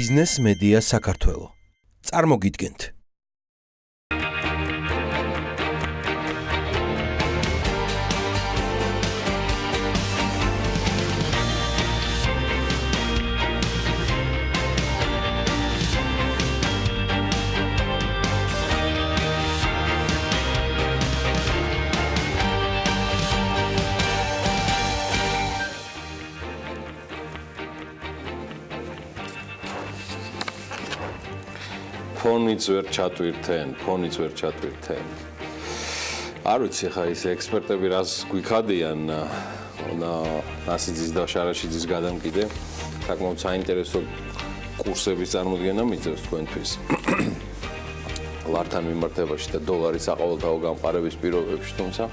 ბიზნეს მედია საქართველო. წარმოგიდგენთ. ფონიც ვერ ჩატვირთენ. არ ვიცი ხა ის ექსპერტები რას გვიქადიან ნასიძის და შარაშიძის გადამკიდე. საკმაოდ საინტერესო კურსების წარმოდგენა მიძევს თქვენთვის. ლართან მიმართებაში და დოლარის საყოველთაო გამყარების პირობებში, თუმცა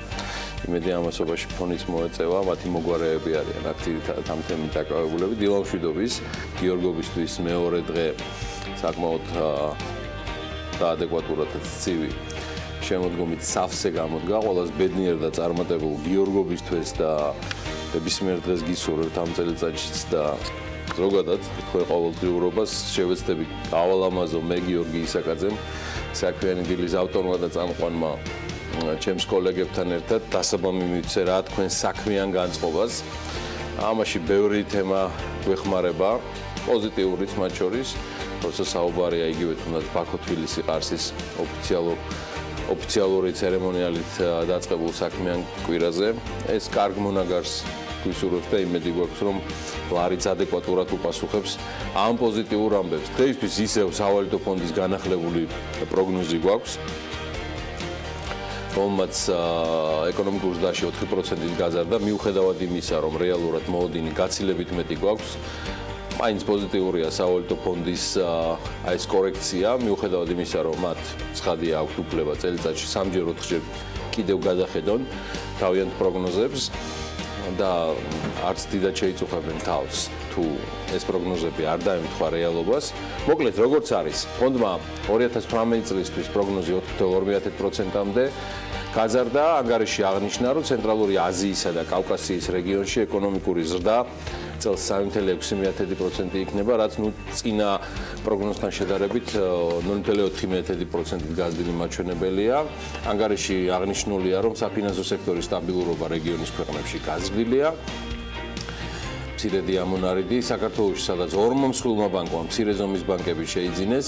იმედი ამასობაში ფონიც მოეწევა, მათი მოგვარეები არიან აქტიურად ამ თემით დაკავებულები. დილა მშვიდობის, გიორგობისთვის მეორე დღე საკმაოდ და ადეკვატურად ცივი შემოდგომით სავსე გამოდგა, ყველას ბედნიერ და წარმატებულ გიორგობისთვის და ნებისმიერ დღეს გისურვებთ ამ წელიწადშიც და ზოგადად თქვენ ყოველდღიურობას შევეცდებით ავალამაზო მე გიორგი ისაკაძემ, საქმიანი დილის ავტორმა და წამყვანმა ჩემს კოლეგებთან ერთად დასაბამი მივცე რა თქვენ საქმიან განწყობას. ამაში ბევრი თემა გვეხმარება, პოზიტიურიც მათ შორის. როცა საუბარია იგივე თუნდაც ბაქო-თბილისი ყარსის ოფიციალური ცერემონიალით დაწყებულ საქმიან კვირაზე, ეს კარგ მონაგარს გვისურვებს და იმედი გვაქვს, რომ ლარიც ადეკვატურად უპასუხებს ამ პოზიტიურ ამბებს. დღეისთვის ისევ სავალუტო ფონდის განახლებული პროგნოზი გვაქვს, რომელმაც ეკონომიკურ ზრდაში 4%-ით გაზარდა, მიუხედავად იმისა, რომ რეალურად მოოდინი გაცილებით მეტი გვაქვს. მაინც პოზიტიურია სავალუტო ფონდის ეს კორექცია, მიუხედავად იმისა, რომ მათ ცხადია აქვთ უფლება წელიწადში 3-4 კიდევ გადახედონ თავიანთ პროგნოზებს და არც დიდად შეიწუხებენ თავს, თუ ეს პროგნოზები არ დაემთხვა რეალობას. მოკლედ, როგორც არის, ფონდმა 2018 წლისთვის პროგნოზი 4,2%-მდე გაზარდა, ანგარიში აღნიშნა, რომ ცენტრალური აზიისა და კავკასიის რეგიონში ეკონომიკური ზრდა წელს 3,6% იქნება, რაც წინა პროგნოზთან შედარებით 0,4%-ით გაზრდილი მაჩვენებელია. ანგარიში აღნიშნულია, რომ საფინანსო სექტორის სტაბილურობა რეგიონის ქვეყნებში გაზრდილია. მცირედი ამონარიდი საქართველოში, სადაც ორმო მსხვილმა ბანკმა მცირე ზომის ბანკები შეიძინეს,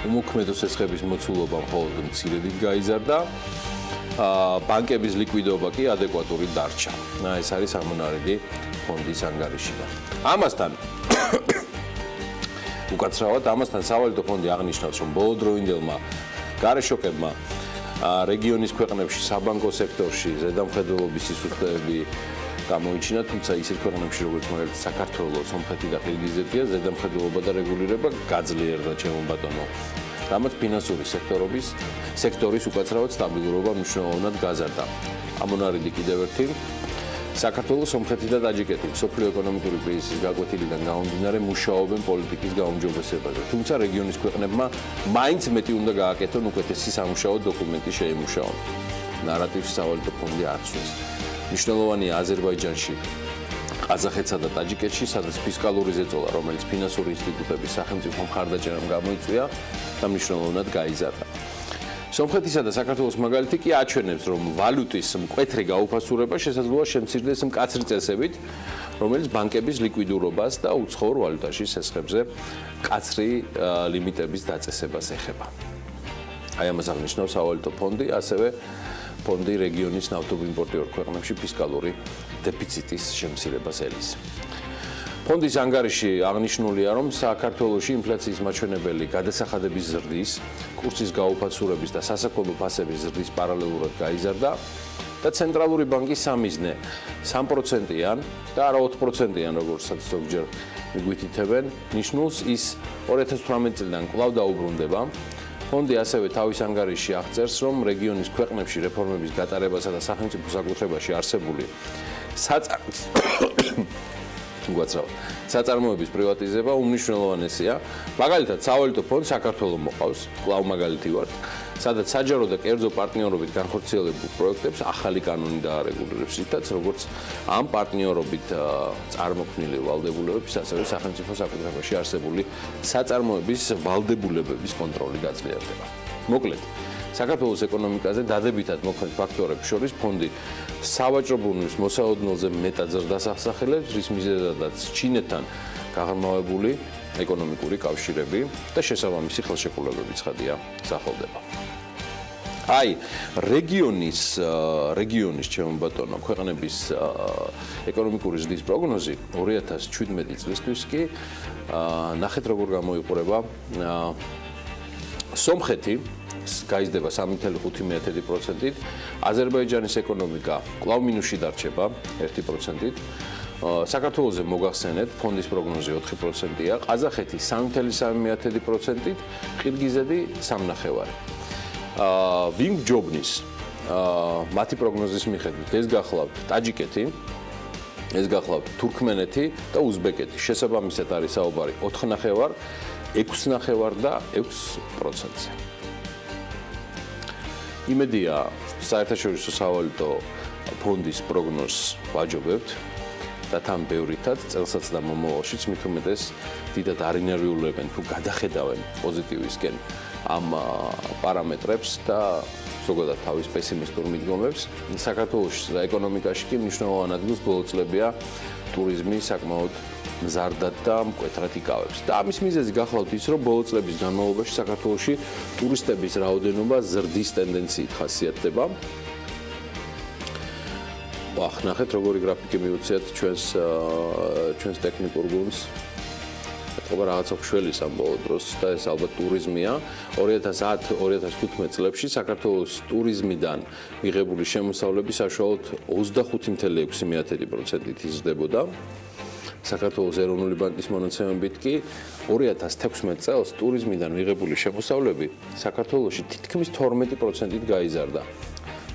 უმოქმედო სესხების მოცულობა მხოლოდ მცირედით გაიზარდა. ბანკების ლიკვიდობა კი ადეკვატური დარჩა. ეს არის ამონარიდი ფონდის ანგარიშიდან. ამასთან სავალუტო ფონდი აღნიშნავს, რომ ბოლოდროინდელმა გარეშოკებმა რეგიონის ქვეყნებში საბანკო სექტორში ზედამხედველობის სისუსტეები გამოიჩინა, თუმცა ისეთ ქვეყნებში, როგორც მაგალითად საქართველო, სომხეთი და ყირგიზეთია, ზედამხედველობა და რეგულირება გაძლიერდა, ჩემო ბატონო. რამაც ფინანსური სექტორის უკაცრავად სტაბილურობა მნიშვნელოვნად გაზარდა. ამონარიდი კიდევ ერთი საქართველოს, სომხეთი და ტაჯიკეთი მსოფლიო ეკონომიკური კრიზისის გაკვეთილიდან გამომდინარე მუშაობენ პოლიტიკის გაუმჯობესებაზე. თუმცა რეგიონის ქვეყნებმა მაინც მეტი უნდა გააკეთონ უკეთესი სამუშაო დოკუმენტი შეიმუშაონ. ნარატივს სავალუტო ფონდი არ ცვლის. მნიშვნელოვანია აზერბაიჯანში, ყაზახეთსა და ტაჯიკეთში, სადაც ფისკალური ზეწოლა, რომელიც ფინანსური ინსტიტუტების სახელმწიფო მხარდაჭერამ გამოიწვია და მნიშვნელოვნად გაიზარდა. სომხეთისა და საქართველოს მაგალითი კი აჩვენებს, რომ ვალუტის მკვეთრი გაუფასურება შესაძლოა შემცირდეს მკაცრი წესებით, რომელიც ბანკების ლიკვიდურობას და უცხოურ ვალუტაში სესხებზე მკაცრი ლიმიტების დაწესებას ეხება. აი ამას აღნიშნავს სავალუტო ფონდი, ასევე ფონდი რეგიონის ნავთობიმპორტიორ ქვეყნებში ფისკალური დეფიციტის შემცირებას ელის. ფონდის ანგარიში აღნიშნულია, რომ საქართველოში ინფლაციის მაჩვენებელი გადასახადების ზრდის, კურსის გაუფასურების და სასაქონლო ფასების ზრდის პარალელურად გაიზარდა და ცენტრალური ბანკის სამიზნე 3%-იან და არა 4%-იან, როგორცაც ზოგჯერ მიგვითითებენ, ნიშნულს ის 2018 წლიდან კვლავ დაუბრუნდება. ფონდი ასევე თავის ანგარიში აღწერს, რომ რეგიონის ქვეყნებში რეფორმების გატარებასა და სახელმწიფო საკუთრებაში არსებული საწარმოების პრივატიზება უმნიშვნელოვანესია. მაგალითად, სავალუტო ფონდს საქართველოს მოყავს, კვლავ მაგალითი ვარ. სადაც საჯარო და კერძო პარტნიორობით განხორციელებულ პროექტებს ახალი კანონი დაარეგულირებს, რითაც როგორც ამ პარტნიორობით წარმოქმნილი ვალდებულებების, ასევე სახელმწიფო საკუთრებაში არსებული საწარმოების ვალდებულებების კონტროლი გაძლიერდება. მოკლედ, საქართველოს ეკონომიკაზე დადებითად მოქმედ ფაქტორებს შორის ფონდი სავაჭრო ბუნების მოსაოდნელზე მეტად ზრდას ახსახელებს, რის მიზეზადაც ჩინეთთან გაღრმავებული ეკონომიკური კავშირები და შესაბამისი ხელშეკრულებები ცხადია სახელდება. აი, რეგიონის ჩემო ბატონო, ქვეყნების ეკონომიკური ზრდის პროგნოზი 2017 წლისთვის კი ნახეთ როგორ გამოიყურება. სომხეთი გაიზრდება 3.5%-ით, აზერბაიჯანის ეკონომიკა კვლავ მინუსში დარჩება 1%-ით. საქართველოზე მოგახსენეთ, ფონდის პროგნოზი 4%-ია, ყაზახეთი 3.3%-ით, ყირგიზეთი 3.5%. ვინ გჯობნის მათი პროგნოზის მიხედვით ეს გახლავთ ტაჯიკეთი, ეს გახლავთ თურქმენეთი და უზბეკეთი. შესაბამისად არის საუბარი 4.5%, 6.5% და 6%-ზე. იმედია საერთაშორისო სავალუტო ფონდის პროგნოზს ვაჯობებთ და თან ბევრითად წელსაც და მომავალშიც მით უმეტეს დიდად არ ინერვიულებენ თუ გადახედავენ პოზიტივისკენ ამ პარამეტრებს და ზოგადად თავის პესიმისტურ მიდგომებს. საქართველოს და ეკონომიკაში კი მნიშვნელოვან ადგილს ბოლო წლებია ტურიზმი საკმაოდ მზარდად და მკვეთრად იკავებს. და ამის მიზეზი გახლავთ ის, რომ ბოლო წლების განმავლობაში საქართველოში ტურისტების რაოდენობა ზრდის ტენდენციით ხასიათდება. ნახეთ როგორი გრაფიკი მივუციათ ჩვენს ტექნიკურ გუნდს. ეთქობა რაღაცა ხშველის ამ ბოლო დროს და ეს ალბათ ტურიზმია. 2010-2015 წლებში საქართველოს ტურიზმიდან მიღებული შემოსავლები საშუალოდ 25.6%-ით იზრდებოდა. საქართველოს ეროვნული ბანკის მონაცემებით კი 2016 წელს ტურიზმიდან მიღებული შემოსავლები საქართველოში თითქმის 12%-ით გაიზარდა.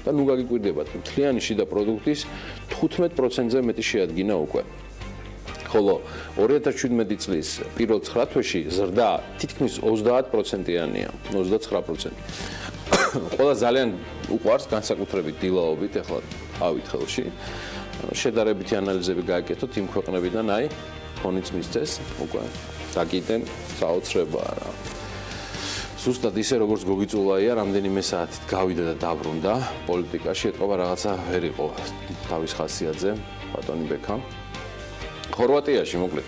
და ნუ გაგიკვირდებათ, მთლიანი შიდა პროდუქტის 15%-ზე მეტი შეადგინა უკვე. ხოლო 2017 წლის პირველ 9 თვეში ზრდა თითქმის 30%-იანია, 29%. ყველა ძალიან უყვარს განსაკუთრებით დილაობით, ახლა ავით ხელში. შედარებითი ანალიზები გააკეთოთ იმ ქვეყნებიდან, აი, ფონიც მისცეს, უკვე დაკიდენ, საოცრება რა. ზუსტად ისე როგორც გოგიწულაია, რამდენიმე საათით გავიდა და დაბრუნდა პოლიტიკაში, ეთქობა რაღაცა ვერ იყო თავის ხასიათზე, ბატონი ბექა. ხორვატიაში, მოკლედ,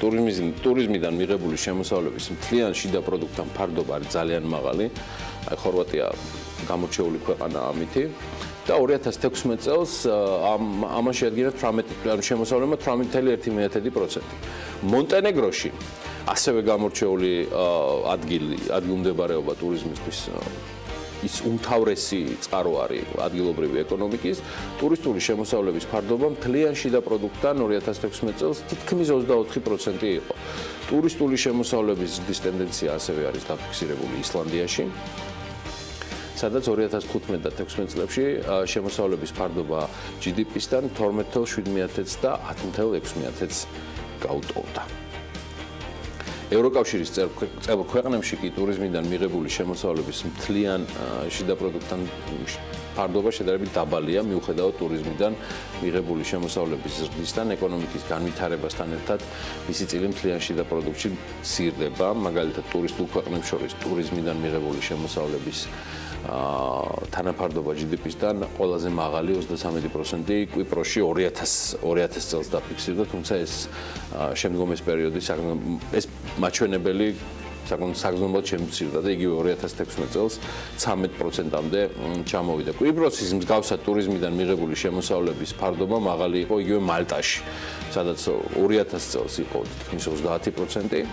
ტურიზმიდან მიღებული შემოსავლების მთლიან შიდა პროდუქტთან ფარდობა არის ძალიან მაღალი. აი, ხორვატია გამორჩეული ქვეყანაა ამითი. და 2016 წელს ამან შეადგინა 18 შემოსავლებმა 18.1%. მონტენეგროში ასევე გამორჩეული ადგილმდებარეობა ტურიზმისთვის ის უმთავრესი წყარო არის ადგილობრივი ეკონომიკის. ტურისტული შემოსავლების ფარდობა მთლიან შიდა პროდუქტთან 2016 წელს თითქმის 24% იყო. ტურისტული შემოსავლების ზრდის ტენდენცია ასევე არის დაფიქსირებული ისლანდიაში. სადაც 2015 და 16 წლებში შემოსავლების ფარდობა GDP-სთან 12.7% და 10.6%-ს გაუტოვდა. ევროკავშირის წევრ ქვეყნებში კი ტურიზმიდან მიღებული შემოსავლების მთლიან შიდა პროდუქტთან ფარდობა შედარებით დაბალია, მიუხედავად ტურიზმიდან მიღებული შემოსავლების ზრდისთან, ეკონომიკის განვითარებასთან ერთად მისი წილი მთლიან შიდა პროდუქტში მცირდება, მაგალითად ტურისტულ ქვეყნებს შორის ტურიზმიდან მიღებული შემოსავლების თანაფარდობა GDP-სთან ყველაზე მაღალი 33%, კვიპროსში 2000 წელს დაფიქსირდა, თუმცა ეს შემდგომის პერიოდი ეს მაჩვენებელი საგრძნობლად შემცირდა და იგივე 2016 წელს 13%-მდე ჩამოვიდა. კვიპროსის მსგავსად ტურიზმიდან მიღებული შემოსავლების ფარდობა მაღალი იყო იგივე მალტაში, სადაც 2000 წელს იყო თითქმის 30%.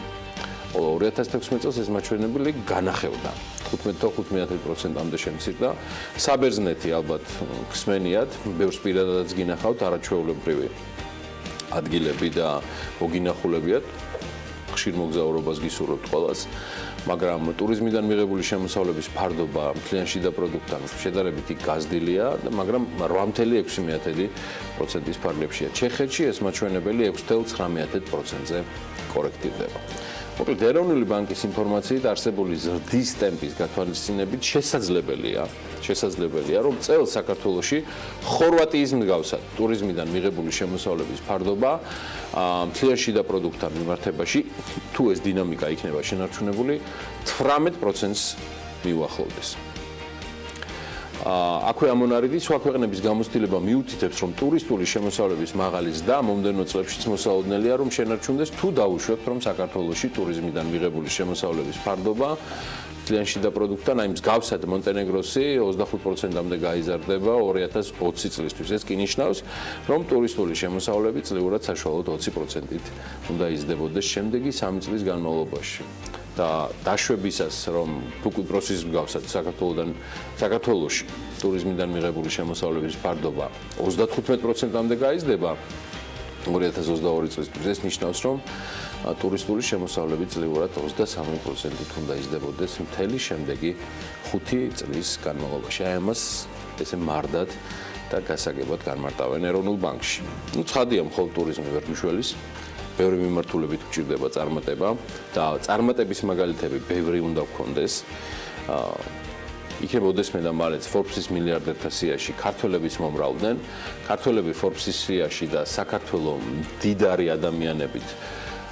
2016 წელს ეს მაჩვენებელი განახევდა 15.5%-მდე შემცირდა. საბერძნეთი ალბათ ხსმენიათ, ბევრს პირადადაც გინახავთ არაჩვეულებრივი ადგილები და მოგინახულებიათ. ხშირ მოგზაურობას გისურვებთ ყველას, მაგრამ ტურიზმიდან მიღებული შემოსავლების ფარდობა მთლიან შიდა პროდუქტთან შედარებით გაზრდილია, მაგრამ 8.6%-ის ფარგლებშია. ჩეხეთში ეს მაჩვენებელი 6.9%-ზე კორექტირდება. მოკლედ ეროვნული ბანკის ინფორმაციით არსებული ზრდის ტემპის გათვალისწინებით შესაძლებელია, რომ წელს საქართველოში ხორვატიის მსგავსად ტურიზმიდან მიღებული შემოსავლების ფარდობა მთლიან შიდა პროდუქტთან მიმართებაში, თუ ეს დინამიკა იქნება შენარჩუნებული, 18%-ს მიუახლოვდეს. აქვე ამონარიდი სხვა ქვეყნების გამოცდილება მიუთითებს, რომ ტურისტული შემოსავლების მაღალი ზრდა მომდევნო წლებშიც მოსაოდნელია, რომ შენარჩუნდეს, თუ დავუშვებთ, რომ საქართველოში ტურიზმიდან მიღებული შემოსავლების ფარდობა მთლიან შიდა პროდუქტთან, აი მსგავსად მონტენეგროსი 25%-მდე გაიზარდება 2020 წლისთვის. ეს კი ნიშნავს, რომ ტურისტული შემოსავლები წლიურად საშუალოდ 20%-ით უნდა იზრდებოდეს შემდეგი 3 წლის განმავლობაში. და დაშვებისას, რომ პროცესის მსგავსად საქართველოში ტურიზმიდან მიღებული შემოსავლების ფარდობა 35%-მდე გაიზრდება 2022 წლისთვის, ეს ნიშნავს, რომ ტურისტული შემოსავლები წლიურად 23%-ით უნდა იზრდებოდეს მთელი შემდეგი 5 წლის განმავლობაში. აი ამას ესე მარდად და გასაგებად განმარტავენ ეროვნულ ბანკში. ნუ ცხადია, მხოლოდ ტურიზმი ვერ მიშველის. ბევრი მიმართულებით გვჭირდება წარმატება და წარმატების მაგალითები ბევრი უნდა გქონდეს. იქნება ოდესმე და მალეც Forbes-ის მილიარდერთა სიაში ქართველების მომრავლდნენ. ქართველები Forbes-ის სიაში და საქართველოს მდიდარი ადამიანებით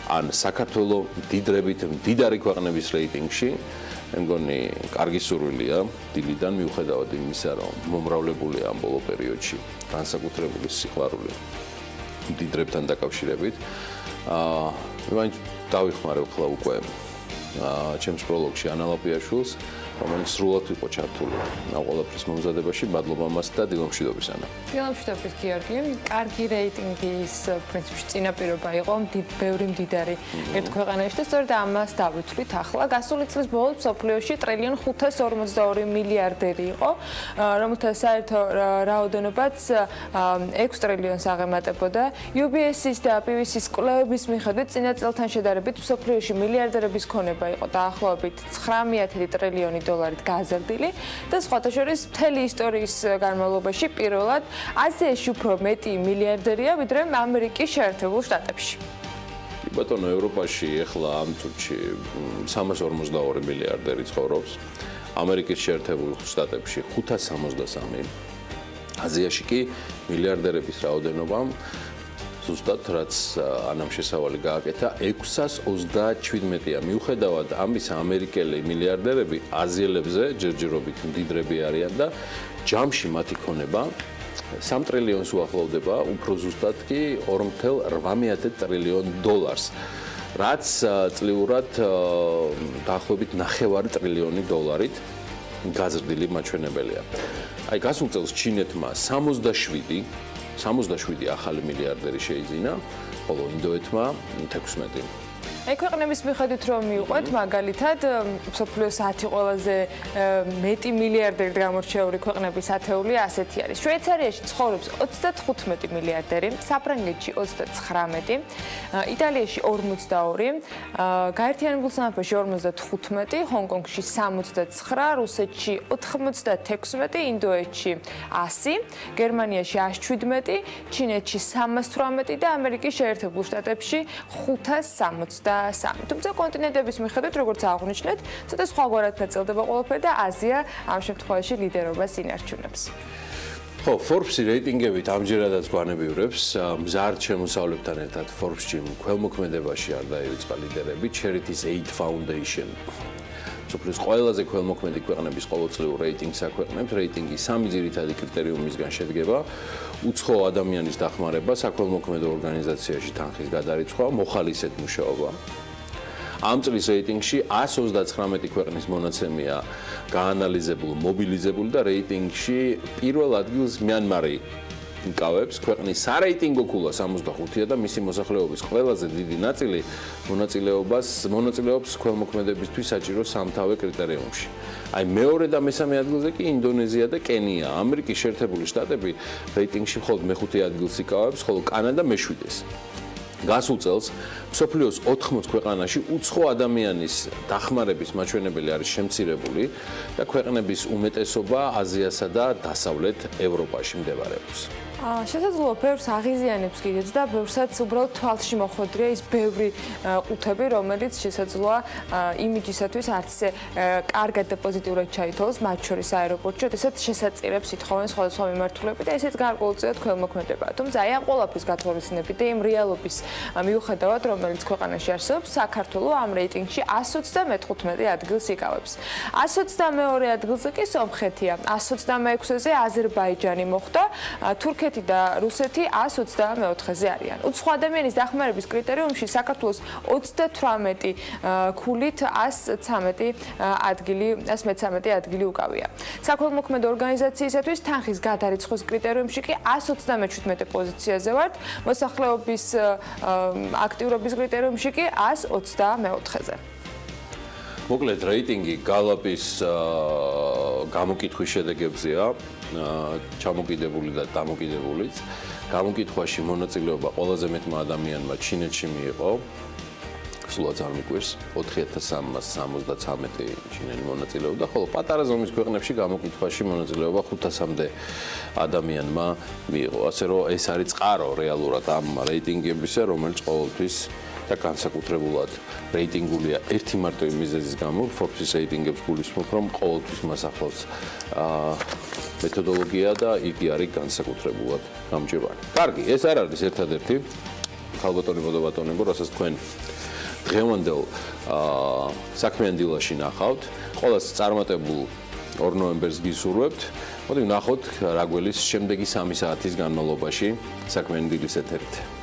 ან საქართველოს მდიდრებით მდიდარი ქვეყნების რეიტინგში, მე მგონი, კარგი სურვილია დილიდან მიუხედავად იმისა, რომ მომრავლებულია ამ ბოლო პერიოდში განსაკუთრებული სიყვარული მდიდრებთან დაკავშირებით. მე დავიხმარებ ხოლმე უკვე ჩემს პროლოგში ანალაპიაშვილს, რომელიც სრულად იყო ჩართული ამ ყველაფრის მომზადებაში. მადლობა მას და დილამშვიდობის ანა. დილამშვიდობის გიორგი. კარგი რეიტინგის პრინციპში წინაპირობა იყო ბევრი მდიდარი ერთ ქვეყანაში და სწორედ ამას დავუთვლით ახლა. გასული წლის ბოლოს მსოფლიოში 1.542 მილიარდერი იყო, რომელთა საერთო რაოდენობაც 6 ტრილიონს აღემატებოდა. UBS-ის და PwC-ის კვლევების მიხედვით წინა წელთან შედარებით მსოფლიოში მილიარდერების ქონება იყო დაახლოებით 9 ტრილიონი დოლარით გაზრდილი და სხვათა შორის მთელი ისტორიის განმავლობაში პირველად აზიაში უფრო მეტი მილიარდერია, ვიდრე ამერიკის შეერთებულ შტატებში. ბატონო, ევროპაში ახლა ამ წუთში 342 მილიარდერი ცხოვრობს, ამერიკის შეერთებულ შტატებში 563, აზიაში კი მილიარდერების რაოდენობა ზუსტად რაც ანამ შესავალი გააკეთა 627-ია. მიუხედავად ამისა, ამერიკელი მილიარდერები აზიელებზე ჯერჯერობით მდიდრები არიან და ჯამში მათი ქონება 3 ტრილიონს უახლოვდება, უფრო ზუსტად კი 2.8 ტრილიონ დოლარს, რაც წლიურად დაახლოებით 9 ტრილიონი დოლარით გაზრდილი მაჩვენებელია. აი გასულ წელს ჩინეთმა 67 ახალი მილიარდერი შეიძინა, ხოლო ინდოეთმა 16. აი ქვეყნების მიხედვით რომ მივყვეთ, მაგალითად, მსოფლიოს 10 ყველაზე მეტი მილიარდერი გამორჩეული ქვეყნების ათეული ასეთი არის. შვეიცარიაში ცხოვრობს 35 მილიარდერი, საფრანგეთში 39, იტალიაში 42, გაერთიანებულ სამეფოში 55, ჰონკონგში 69, რუსეთში 96, ინდოეთში 100, გერმანიაში 117, ჩინეთში 318 და ამერიკის შეერთებულ შტატებში 563. თუმცა კონტინენტების მიხედვით, როგორც აღნიშნეთ, ცოტა სხვაგვარად ფერწერდება ყველაფერი და აზია ამ შემთხვევაში ლიდერობას ინარჩუნებს. ხო, Forbes-ი რეიტინგებით ამჯერადაც გვანებივრებს, მზარდ შემოსავლებთან ერთად Forbes-ში ქველმოქმედებაში არ დაივიწყა ლიდერები, Charities Aid Foundation. მსოფლიოს ყველაზე ქველმოქმედი ქვეყნების ყოველწლიურ რეიტინგს აქვეყნებს. რეიტინგი 3 ძირითადი კრიტერიუმისგან შედგება: უცხო ადამიანის დახმარება, საქველმოქმედო ორგანიზაციაში თანხის გადარიცხვა, მოხალისედ მუშაობა. ამ წლის რეიტინგში 139 ქვეყნის მონაცემია გაანალიზებული, მობილიზებული და რეიტინგში პირველ ადგილს მიანმარი იკავებს. ქვეყნის სარეიტინგო ქულა 65-ია და მისი მოსახლეობის ყველაზე დიდი ნაწილი მონაწილეობს ქველმოქმედებისთვის საჭირო სამთავე კრიტერიუმში. აი მეორე და მესამე ადგილზე კი ინდონეზია და კენია. ამერიკის შეერთებული შტატები რეიტინგში მხოლოდ მეხუთე ადგილს იკავებს, ხოლო კანადა მე-7-ეს. გასულ წელს მსოფლიოს 80 ქვეყანაში უცხო ადამიანის დახმარების მაჩვენებელი არის შემცირებული და ქვეყნების უმეტესობა აზიასა და დასავლეთ ევროპაში მდებარეობს. შესაძლოა ბევრს აღიზიანებს კიდეც და ბევრსაც უბრალოდ თვალში მოხვედრია ის ბევრი ყუთები, რომელიც შესაძლოა იმიჯისათვის არც ისე კარგად და პოზიტიურად ჩაითვალოს მათ შორის აეროპორტში, როდესაც შესაწირებს ითხოვენ სხვადასხვა მიმართულებით და ესეც გარკვეულწილად ქველმოქმედებაა. თუმცა აი ამ ყველაფრის გათვალისწინებით და იმ რეალობის მიუხედავად, რომელიც ქვეყანაში არსებობს, საქართველო ამ რეიტინგში 135 ადგილს იკავებს. 122 ადგილზე კი სომხეთია, 126-ზე აზერბაიჯანი მოხვდა, თურქეთი და რუსეთი 124-ზე არიან. უცხო ადამიანის დახმარების კრიტერიუმში საქართველოს 38 ქულით 113 ადგილი უკავია. საქველმოქმედო ორგანიზაციისათვის თანხის გადარიცხვის კრიტერიუმში კი 137 პოზიციაზე ვართ, მოსახლეობის აქტიურობის კრიტერიუმში კი 124-ზე. მოკლედ რეიტინგი გალაპის გამოკითხვის შედეგებზეა ჩამოკიდებული და დამოკიდებულიც. გამოკითხვაში მონაწილეობა ყველაზე მეტმა ადამიანმა ჩინეთში მიიღო. სრულად არ მიკვირს 4373 ჩინელი მონაწილეობდა, ხოლო პატარა ზომის ქვეყნებში გამოკითხვაში მონაწილეობა 500-მდე ადამიანმა მიიღო. ასე რომ ეს არის წყარო რეალურად ამ რეიტინგებისა, რომელიც ყოველთვის და განსაკუთრებულად რეიტინგულია ერთი მარტო იმ მიზეზის გამო, Forbes-ის რეიტინგებს გულისხმობ, რომ ყოველთვის მას ახლავს მეთოდოლოგია და იგი არის განსაკუთრებულად გამჭირვარი. კარგი, ეს არ არის ერთადერთი ხალბატონი მოდაბატონებო, რასაც თქვენ დღევანდელ საქმიან დილაში ნახავთ. ყველას წარმატებულ 2 ნოემბერს გისურვებთ. მოდი ვნახოთ რა გველის შემდეგი 3 საათის განმავლობაში საქმიანი დილის ეთერით.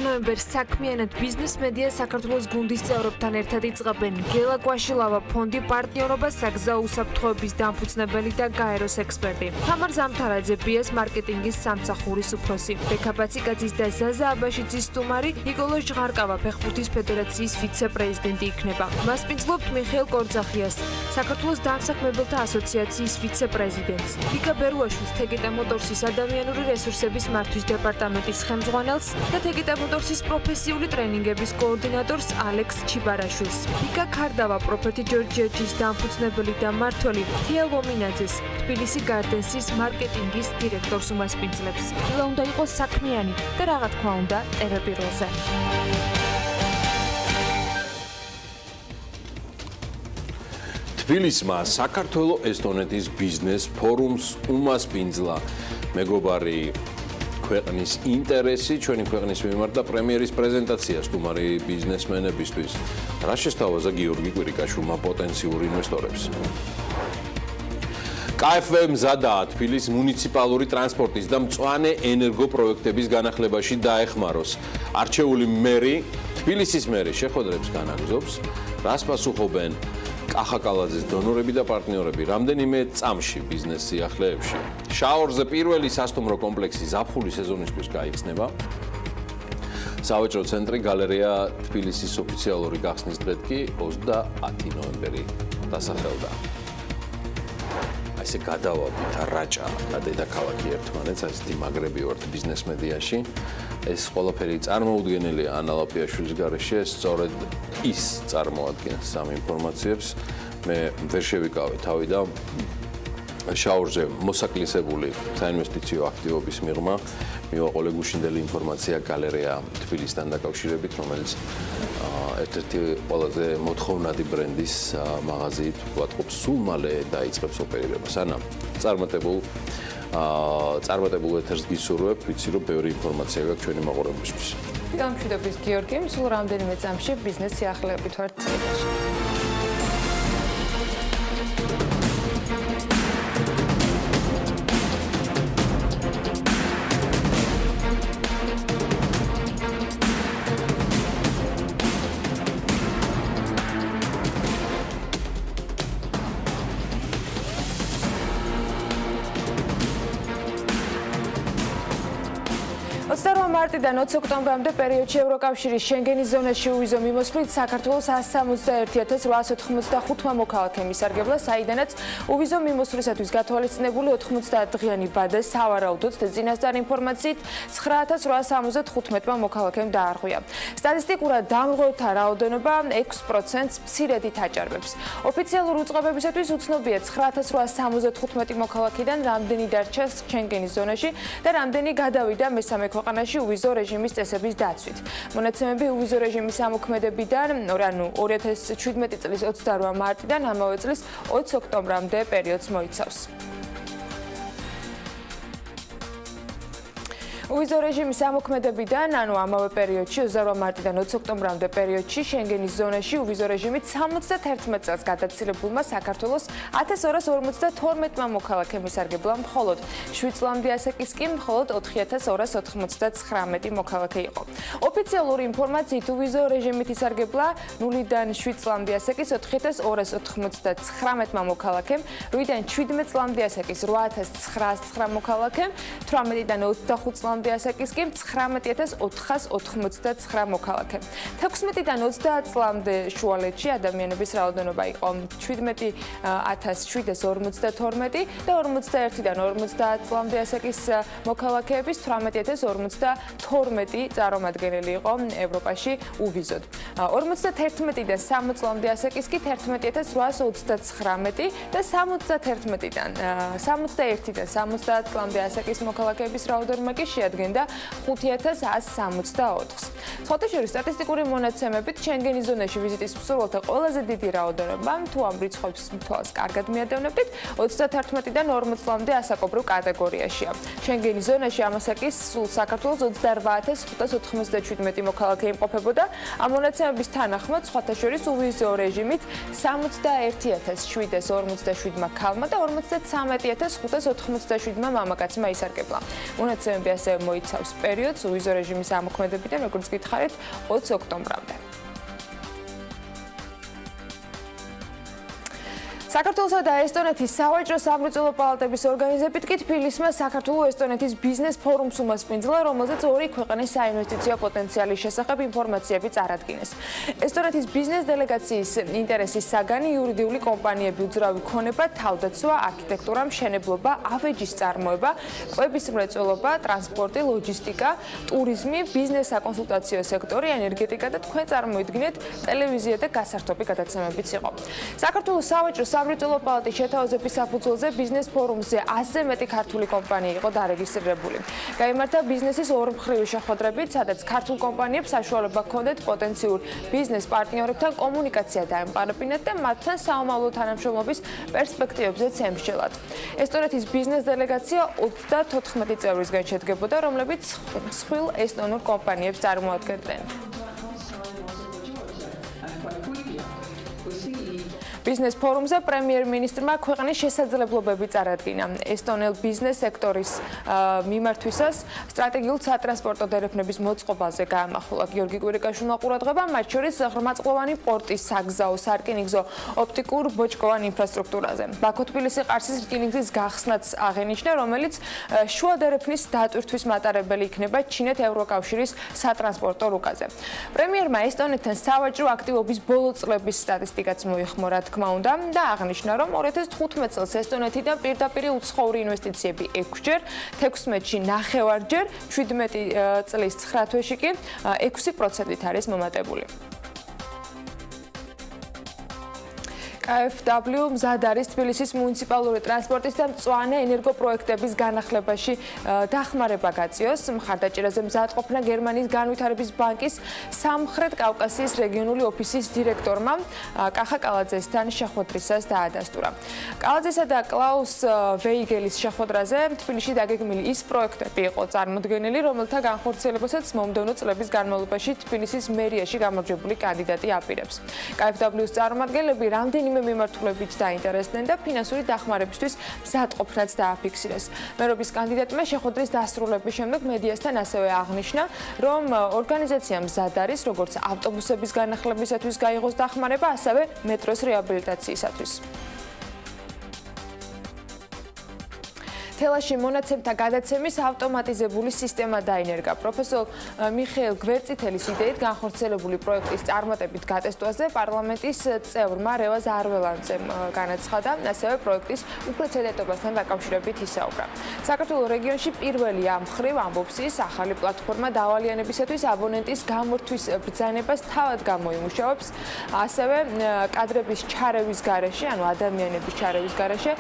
ნოემბერს საქმიანად ბიზნეს მედია საქართველოს გუნდის წევრებთან ერთად იწყებენ გელა გვაშილავა ფონდი პარტნიორობა საგზაო უსაფრთხოების დამფუძნებელი და გაეროს ექსპერტი. თამარ ზამთარაძე ბიას მარკეტინგის სამსახურის უფროსი. ბექა ბაციკაძის და ზაზა აბაშიძის სტუმარი ნიკოლოზ ჟღარკავა ფეხბურთის ფედერაციის ვიცე-პრეზიდენტი იქნება. მასპინძლობთ მიხეილ კორძახიას, საქართველოს დამსაქმებელთა ასოციაციის ვიცე-პრეზიდენტს. ვიკა ბერუაშვილს თეგეტა მოტორსის ადამიანური რესურსების მართვის დეპარტამენტის ხელმძღვანელს და თეგეტა მოტორსის პროფესიული ტრენინგების კოორდინატორს ალექს ჩიბარაშვილს. ვიკა ქარდავა პროფეტი ჯორჯიაჯის დამფუძნებელი და მმართველი თია ლომინაძეს თბილისი გარდენსის მარკეტინგის დირექტორს უმასპინძლებს. დილა უნდა იყოს საქმიანი და რა თქმა უნდა ტევე პირველზე. თბილისმა საქართველოს ესტონეთის ბიზნეს ფორუმს უმასპინძლა მეგობარი ქვეყნის ინტერესი ჩვენი ქვეყნის მიმართ და პრემიერის პრეზენტაცია სტუმარი ბიზნესმენებისთვის. რა შესთავაზა გიორგი კვირიკაშვილმა პოტენციურ ინვესტორებს? KFW მზადაა თბილისის მუნიციპალური ტრანსპორტის და მწვანე ენერგო პროექტების განახლებაში დაეხმაროს. არჩეული მერი, თბილისის მერი შეხვედრებს განაგრძობს, რას პასუხობენ კახაკალაძის დონორები და პარტნიორები რამდენიმე წამში ბიზნეს სიახლეებში. შაორზე პირველი სასტუმრო კომპლექსი ზაფხულის სეზონისთვის გაიხსნება. სავაჭრო ცენტრი გალერეა თბილისის ოფიციალური გახსნის დღედ კი 30 ნოემბერი დასახელდა. ესე გადავაბით რაჭა და დედაქალაქი ერთმანეთს, ასეთი მაგრები ვართ ბიზნეს მედიაში. ეს ყველაფერი წარმოუდგენელია ანა ლაპიაშვილის გარეშე, სწორედ ის წარმოადგენს ამ ინფორმაციებს. მე ვერ შევიკავე თავი და შაურზე მოსაკლისებული საინვესტიციო აქტივობის მიღმა მივაყოლე გუშინდელი ინფორმაცია გალერეა თბილისთან დაკავშირებით, რომელიც ერთ-ერთი ყველაზე მოთხოვნადი ბრენდის მაღაზიით ვატყობს, სულ მალე დაიწყებს ოპერირებას. ანა, წარმატებულ ეთერს გისურვებ, ვიცი რომ ბევრი ინფორმაცია გაქვს ჩვენი მაყურებლისთვის. გამშვიდობის გიორგი, სულ რამდენიმე წამში ბიზნეს სიახლეებით ვართ წინაშე. 28 მარტიდან 20 ოქტომბრამდე პერიოდში ევროკავშირის შენგენის ზონაში უვიზო მიმოსვლით საქართველოს 161,885 მოქალაქე მისარგებლა, საიდანაც უვიზო მიმოსვლისათვის გათვალისწინებული 90 დღიანი ვადა სავარაუდოდ წინასწარ ინფორმაციით 9,875 მოქალაქემ დაარღვია. სტატისტიკურად დამრღვევთა რაოდენობა 6%-ს მცირედით აჭარბებს. ოფიციალურ უწყებებისათვის უცნობია 9,875 მოქალაქიდან რამდენი დარჩა შენგენის ზონაში და რამდენი გადავიდა მესამე ქვეყანაში უვიზო რეჟიმის წესების დაცვით. მონაცემები უვიზო რეჟიმის ამოქმედებიდან, ანუ 2017 წლის 28 მარტიდან ამავე წლის 20 ოქტომბრამდე პერიოდს მოიცავს. უვიზო რეჟიმის ამოქმედებიდან, ანუ ამავე პერიოდში 28 მარტიდან 20 ოქტომბრამდე პერიოდში შენგენის ზონაში უვიზო რეჟიმით 71 წელს გადაცილებულმა საქართველოს 1252 მოქალაქე მისარგებლა, მხოლოდ 7 წლამდე ასაკის კი მხოლოდ 4299 მოქალაქე იყო. ოფიციალური ინფორმაციით უვიზო რეჟიმით ისარგებლა 0-დან 7 წლამდე ასაკის 4299 მოქალაქემ, 8-დან 17 წლამდე ასაკის 8909 მოქალაქემ, 18-დან 25 წლამდე ასაკის კი 19489 მოქალაქე. 16-დან 30 წლამდე შუალედში ადამიანების რაოდენობა იყო 17752 და 41-დან 50 წლამდე ასაკის მოქალაქეების 18052 წარმომადგენელი იყო ევროპაში უვიზოდ. 51 და 60 წლამდე ასაკის კი 11839 და 61-დან 70 წლამდე ასაკის მოქალაქეების რაოდენობა კი შეადგენდა 5164-ს. სხვათაშორის სტატისტიკური მონაცემებით შენგენის ზონაში ვიზიტის მსურველთა ყველაზე დიდი რაოდენობა, თუ ამ რიცხვებს თვალს კარგად მიადევნებდით, 31-დან 40 წლამდე ასაკობრივ კატეგორიაშია. შენგენის ზონაში ამასაკის სულ საქართველოს 28597 მოქალაქე იმყოფებოდა. ამ მონაცემების თანახმად, სხვათაშორის უვიზო რეჟიმით 61747 ქალმა და 53587 მამაკაცმა ისარგებლა. მონაცემები ასევე მოიცავს პერიოდს უვიზო რეჟიმის ამოქმედებიდან, როგორც გითხარით, 20 ოქტომბრამდე. საქართველოსა და ესტონეთის სავაჭრო სამრეწველო პალატების ორგანიზებით კი თბილისმა საქართველო-ესტონეთის ბიზნეს ფორუმს უმასპინძლა, რომელზეც ორი ქვეყნის საინვესტიციო პოტენციალის შესახებ ინფორმაციები წარადგინეს. ესტონეთის ბიზნეს დელეგაციის ინტერესის საგანი იურიდიული კომპანიები, უძრავი ქონება, თავდაცვა, არქიტექტურა, მშენებლობა, ავეჯის წარმოება, კვების მრეწველობა, ტრანსპორტი, ლოჯისტიკა, ტურიზმი, ბიზნეს საკონსულტაციო სექტორი, ენერგეტიკა და თქვენ წარმოიდგინეთ ტელევიზია და გასართობი გადაცემებიც იყო. საქართველოს სავაჭრო სამრეწველო პალატის შეთავაზების საფუძველზე ბიზნეს ფორუმზე 100-ზე მეტი ქართული კომპანია იყო დარეგისტრირებული. გაიმართა ბიზნესის ორმხრივი შეხვედრებით, სადაც ქართულ კომპანიებს საშუალება ჰქონდათ პოტენციურ ბიზნეს პარტნიორებთან კომუნიკაცია დაემყარებინათ და მათთან საომავლო თანამშრომლობის პერსპექტივებზეც ემსჯელათ. ესტონეთის ბიზნეს დელეგაცია 34 წევრისგან შედგებოდა, რომლებიც მსხვილ ესტონურ კომპანიებს წარმოადგენდნენ. ბიზნეს ფორუმზე პრემიერ-მინისტრმა ქვეყნის შესაძლებლობები წარადგინა. ესტონელ ბიზნეს სექტორის მიმართვისას სტრატეგიულ სატრანსპორტო დერეფნების მოწყობაზე გაამახვილა გიორგი კვირიკაშვილმა ყურადღება, მათ შორის ღრმაწყლოვანი პორტის, საგზაო, სარკინიგზო, ოპტიკურ ბოჭკოვან ინფრასტრუქტურაზე. ბაქო-თბილისი-ყარსის რკინიგზის გახსნაც აღენიშნა, რომელიც შუა დერეფნის დატვირთვის მატარებელი იქნება ჩინეთ-ევროკავშირის სატრანსპორტო რუკაზე. პრემიერმა ესტონეთთან სავაჭრო აქტივობის ბოლო წლების სტატისტიკაც მოიხმარა, თქმა უნდა, და აღნიშნა, რომ 2015 წელს ესტონეთიდან პირდაპირ უცხოური ინვესტიციები 6-ჯერ, 16-ში 9-ჯერ, 17 წლის 9 თვეში კი 6%-ით არის მომატებული. KfW მზად არის თბილისის მუნიციპალური ტრანსპორტის და მწვანე ენერგოპროექტების განახლებაში დახმარება გაწიოს. მხარდაჭერაზე მზადყოფნა გერმანიის განვითარების ბანკის სამხრეთ კავკასიის რეგიონული ოფისის დირექტორმა კახა კალაძესთან შეხვედრისას დაადასტურა. კალაძესა და კლაუს ვეიგელის შეხვედრაზე თბილისში დაგეგმილი ის პროექტები იყო წარმოდგენილი, რომელთა განხორციელებასაც მომდევნო წლების განმავლობაში თბილისის მერიაში გამარჯვებული კანდიდატი აპირებს. KfW-ს წარმომადგენლები რამდენიმე მიმართულებით დაინტერესდნენ და ფინანსური დახმარებისთვის მზადყოფნაც დააფიქსირეს. მერობის კანდიდატმა შეხვედრის დასრულების შემდეგ მედიასთან ასევე აღნიშნა, რომ ორგანიზაცია მზად არის როგორც ავტობუსების განახლებისათვის გაიღოს დახმარება, ასევე მეტროს რეაბილიტაციისათვის. თელაში მონაცემთა გადაცემის ავტომატიზებული სისტემა დაინერგა. პროფესორ მიხეილ გვერწითელის იდეით განხორციელებული პროექტის წარმატებით გატესტვაზე პარლამენტის წევრმა რევაზ არველანძემ განაცხადა, ასევე პროექტის უპრეცედენტობასთან დაკავშირებით ისაუბრა. საქართველოს რეგიონში პირველი ამ მხრივ ამბობს ის, ახალი პლატფორმა დავალიანებისათვის აბონენტის გამორთვის ბრძანებას თავად გამოიმუშავებს, ასევე კადრების ჩარევის გარეშე, ანუ ადამიანების ჩარევის გარეშე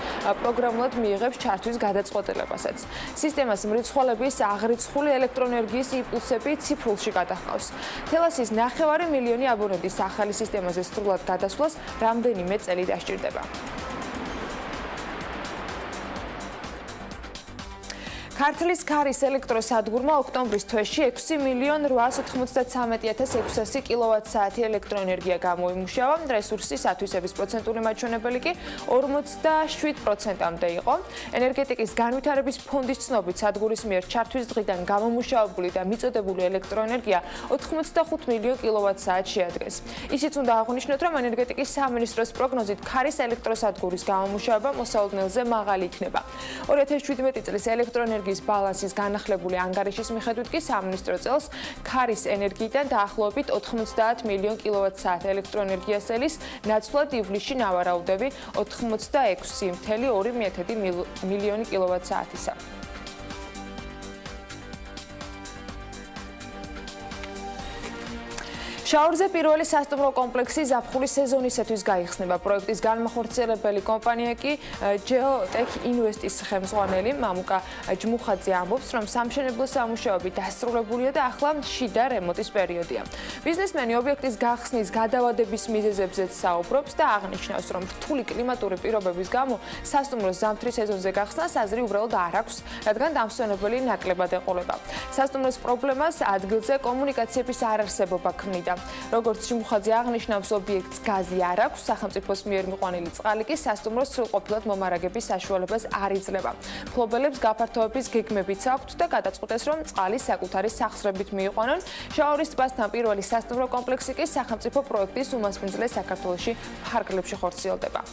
პროგრამულად მიიღებს ჩართვის გადაწყვეტილებასაც. სისტემას მრიცხველების აღრიცხული ელექტროენერგიის იმპულსები ციფრულში გადაჰყავს. თელასის 9 მილიონი აბონენტის ახალი სისტემაზე სრულად გადასვლას რამდენიმე წელი დასჭირდება. ქართლის ქარის ელექტროსადგურმა ოქტომბრის თვეში 6.893.600 კილოვატ-საათი ელექტროენერგია გამოიმუშავა, რესურსის ათვისების პროცენტული მაჩვენებელი კი 47%-მდე იყო. ენერგეტიკის განვითარების ფონდის ცნობით, სადგურის მიერ ჩართვის დღიდან გამომუშავებული და მიწოდებული ელექტროენერგია 85 მილიონ კილოვატ-საათს შეადგენს. ისიც უნდა აღვნიშნოთ, რომ ენერგეტიკის სამინისტროს პროგნოზით ქარის ელექტროსადგურის გამომუშავება მოსავალნელზე მაღალი იქნება. 2017 წლის ელექტროენერგიის ბალანსის განახლებული ანგარიშის მიხედვით კი სამინისტრო წელს ქარის ენერგიიდან დაახლოებით 90 მილიონ კილოვატ-საათ ელექტროენერგიას ელის, ნაცვლად ივლისში ნავარაუდები 86.2 მილიონი კილოვატ-საათისა. შაურზე პირველი სასტუმრო კომპლექსი ზაფხულის სეზონისათვის გაიხსნება. პროექტის განმახორციელებელი კომპანია კი ჯეოტექ ინვესტის ხელმძღვანელი მამუკა ჯმუხაძე ამბობს, რომ სამშენებლო სამუშაოები დასრულებულია და ახლა შიდა რემონტის პერიოდია. ბიზნესმენი ობიექტის გახსნის გადავადების მიზეზებზეც საუბრობს და აღნიშნავს, რომ რთული კლიმატური პირობების გამო სასტუმროს ზამთრის სეზონზე გახსნას აზრი უბრალოდ არ აქვს, რადგან დამსვენებელი ნაკლებად ეყოლება. სასტუმროს პრობლემას ადგილზე კომუნიკაციების არარსებობა ქმნიდა. როგორც ჯმუხაძე აღნიშნავს, ობიექტს გაზი არ აქვს, სახელმწიფოს მიერ მიყვანილი წყალი კი სასტუმროს სრულყოფილად მომარაგების საშუალებას არ იძლევა. მფლობელებს გაფართოების გეგმებიც აქვთ და გადაწყვეტეს, რომ წყალი საკუთარი სახსრებით მიიყვანონ. შაორის ტბასთან პირველი სასტუმრო კომპლექსი კი სახელმწიფო პროექტის უმასპინძლე საქართველოში ფარგლებში ხორციელდება.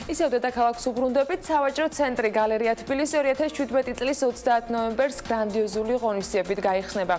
ისევ დედაქალაქს უბრუნდებით, სავაჭრო ცენტრი გალერეა თბილისი 2017 წლის 30 ნოემბერს გრანდიოზული ღონისძიებით გაიხსნება.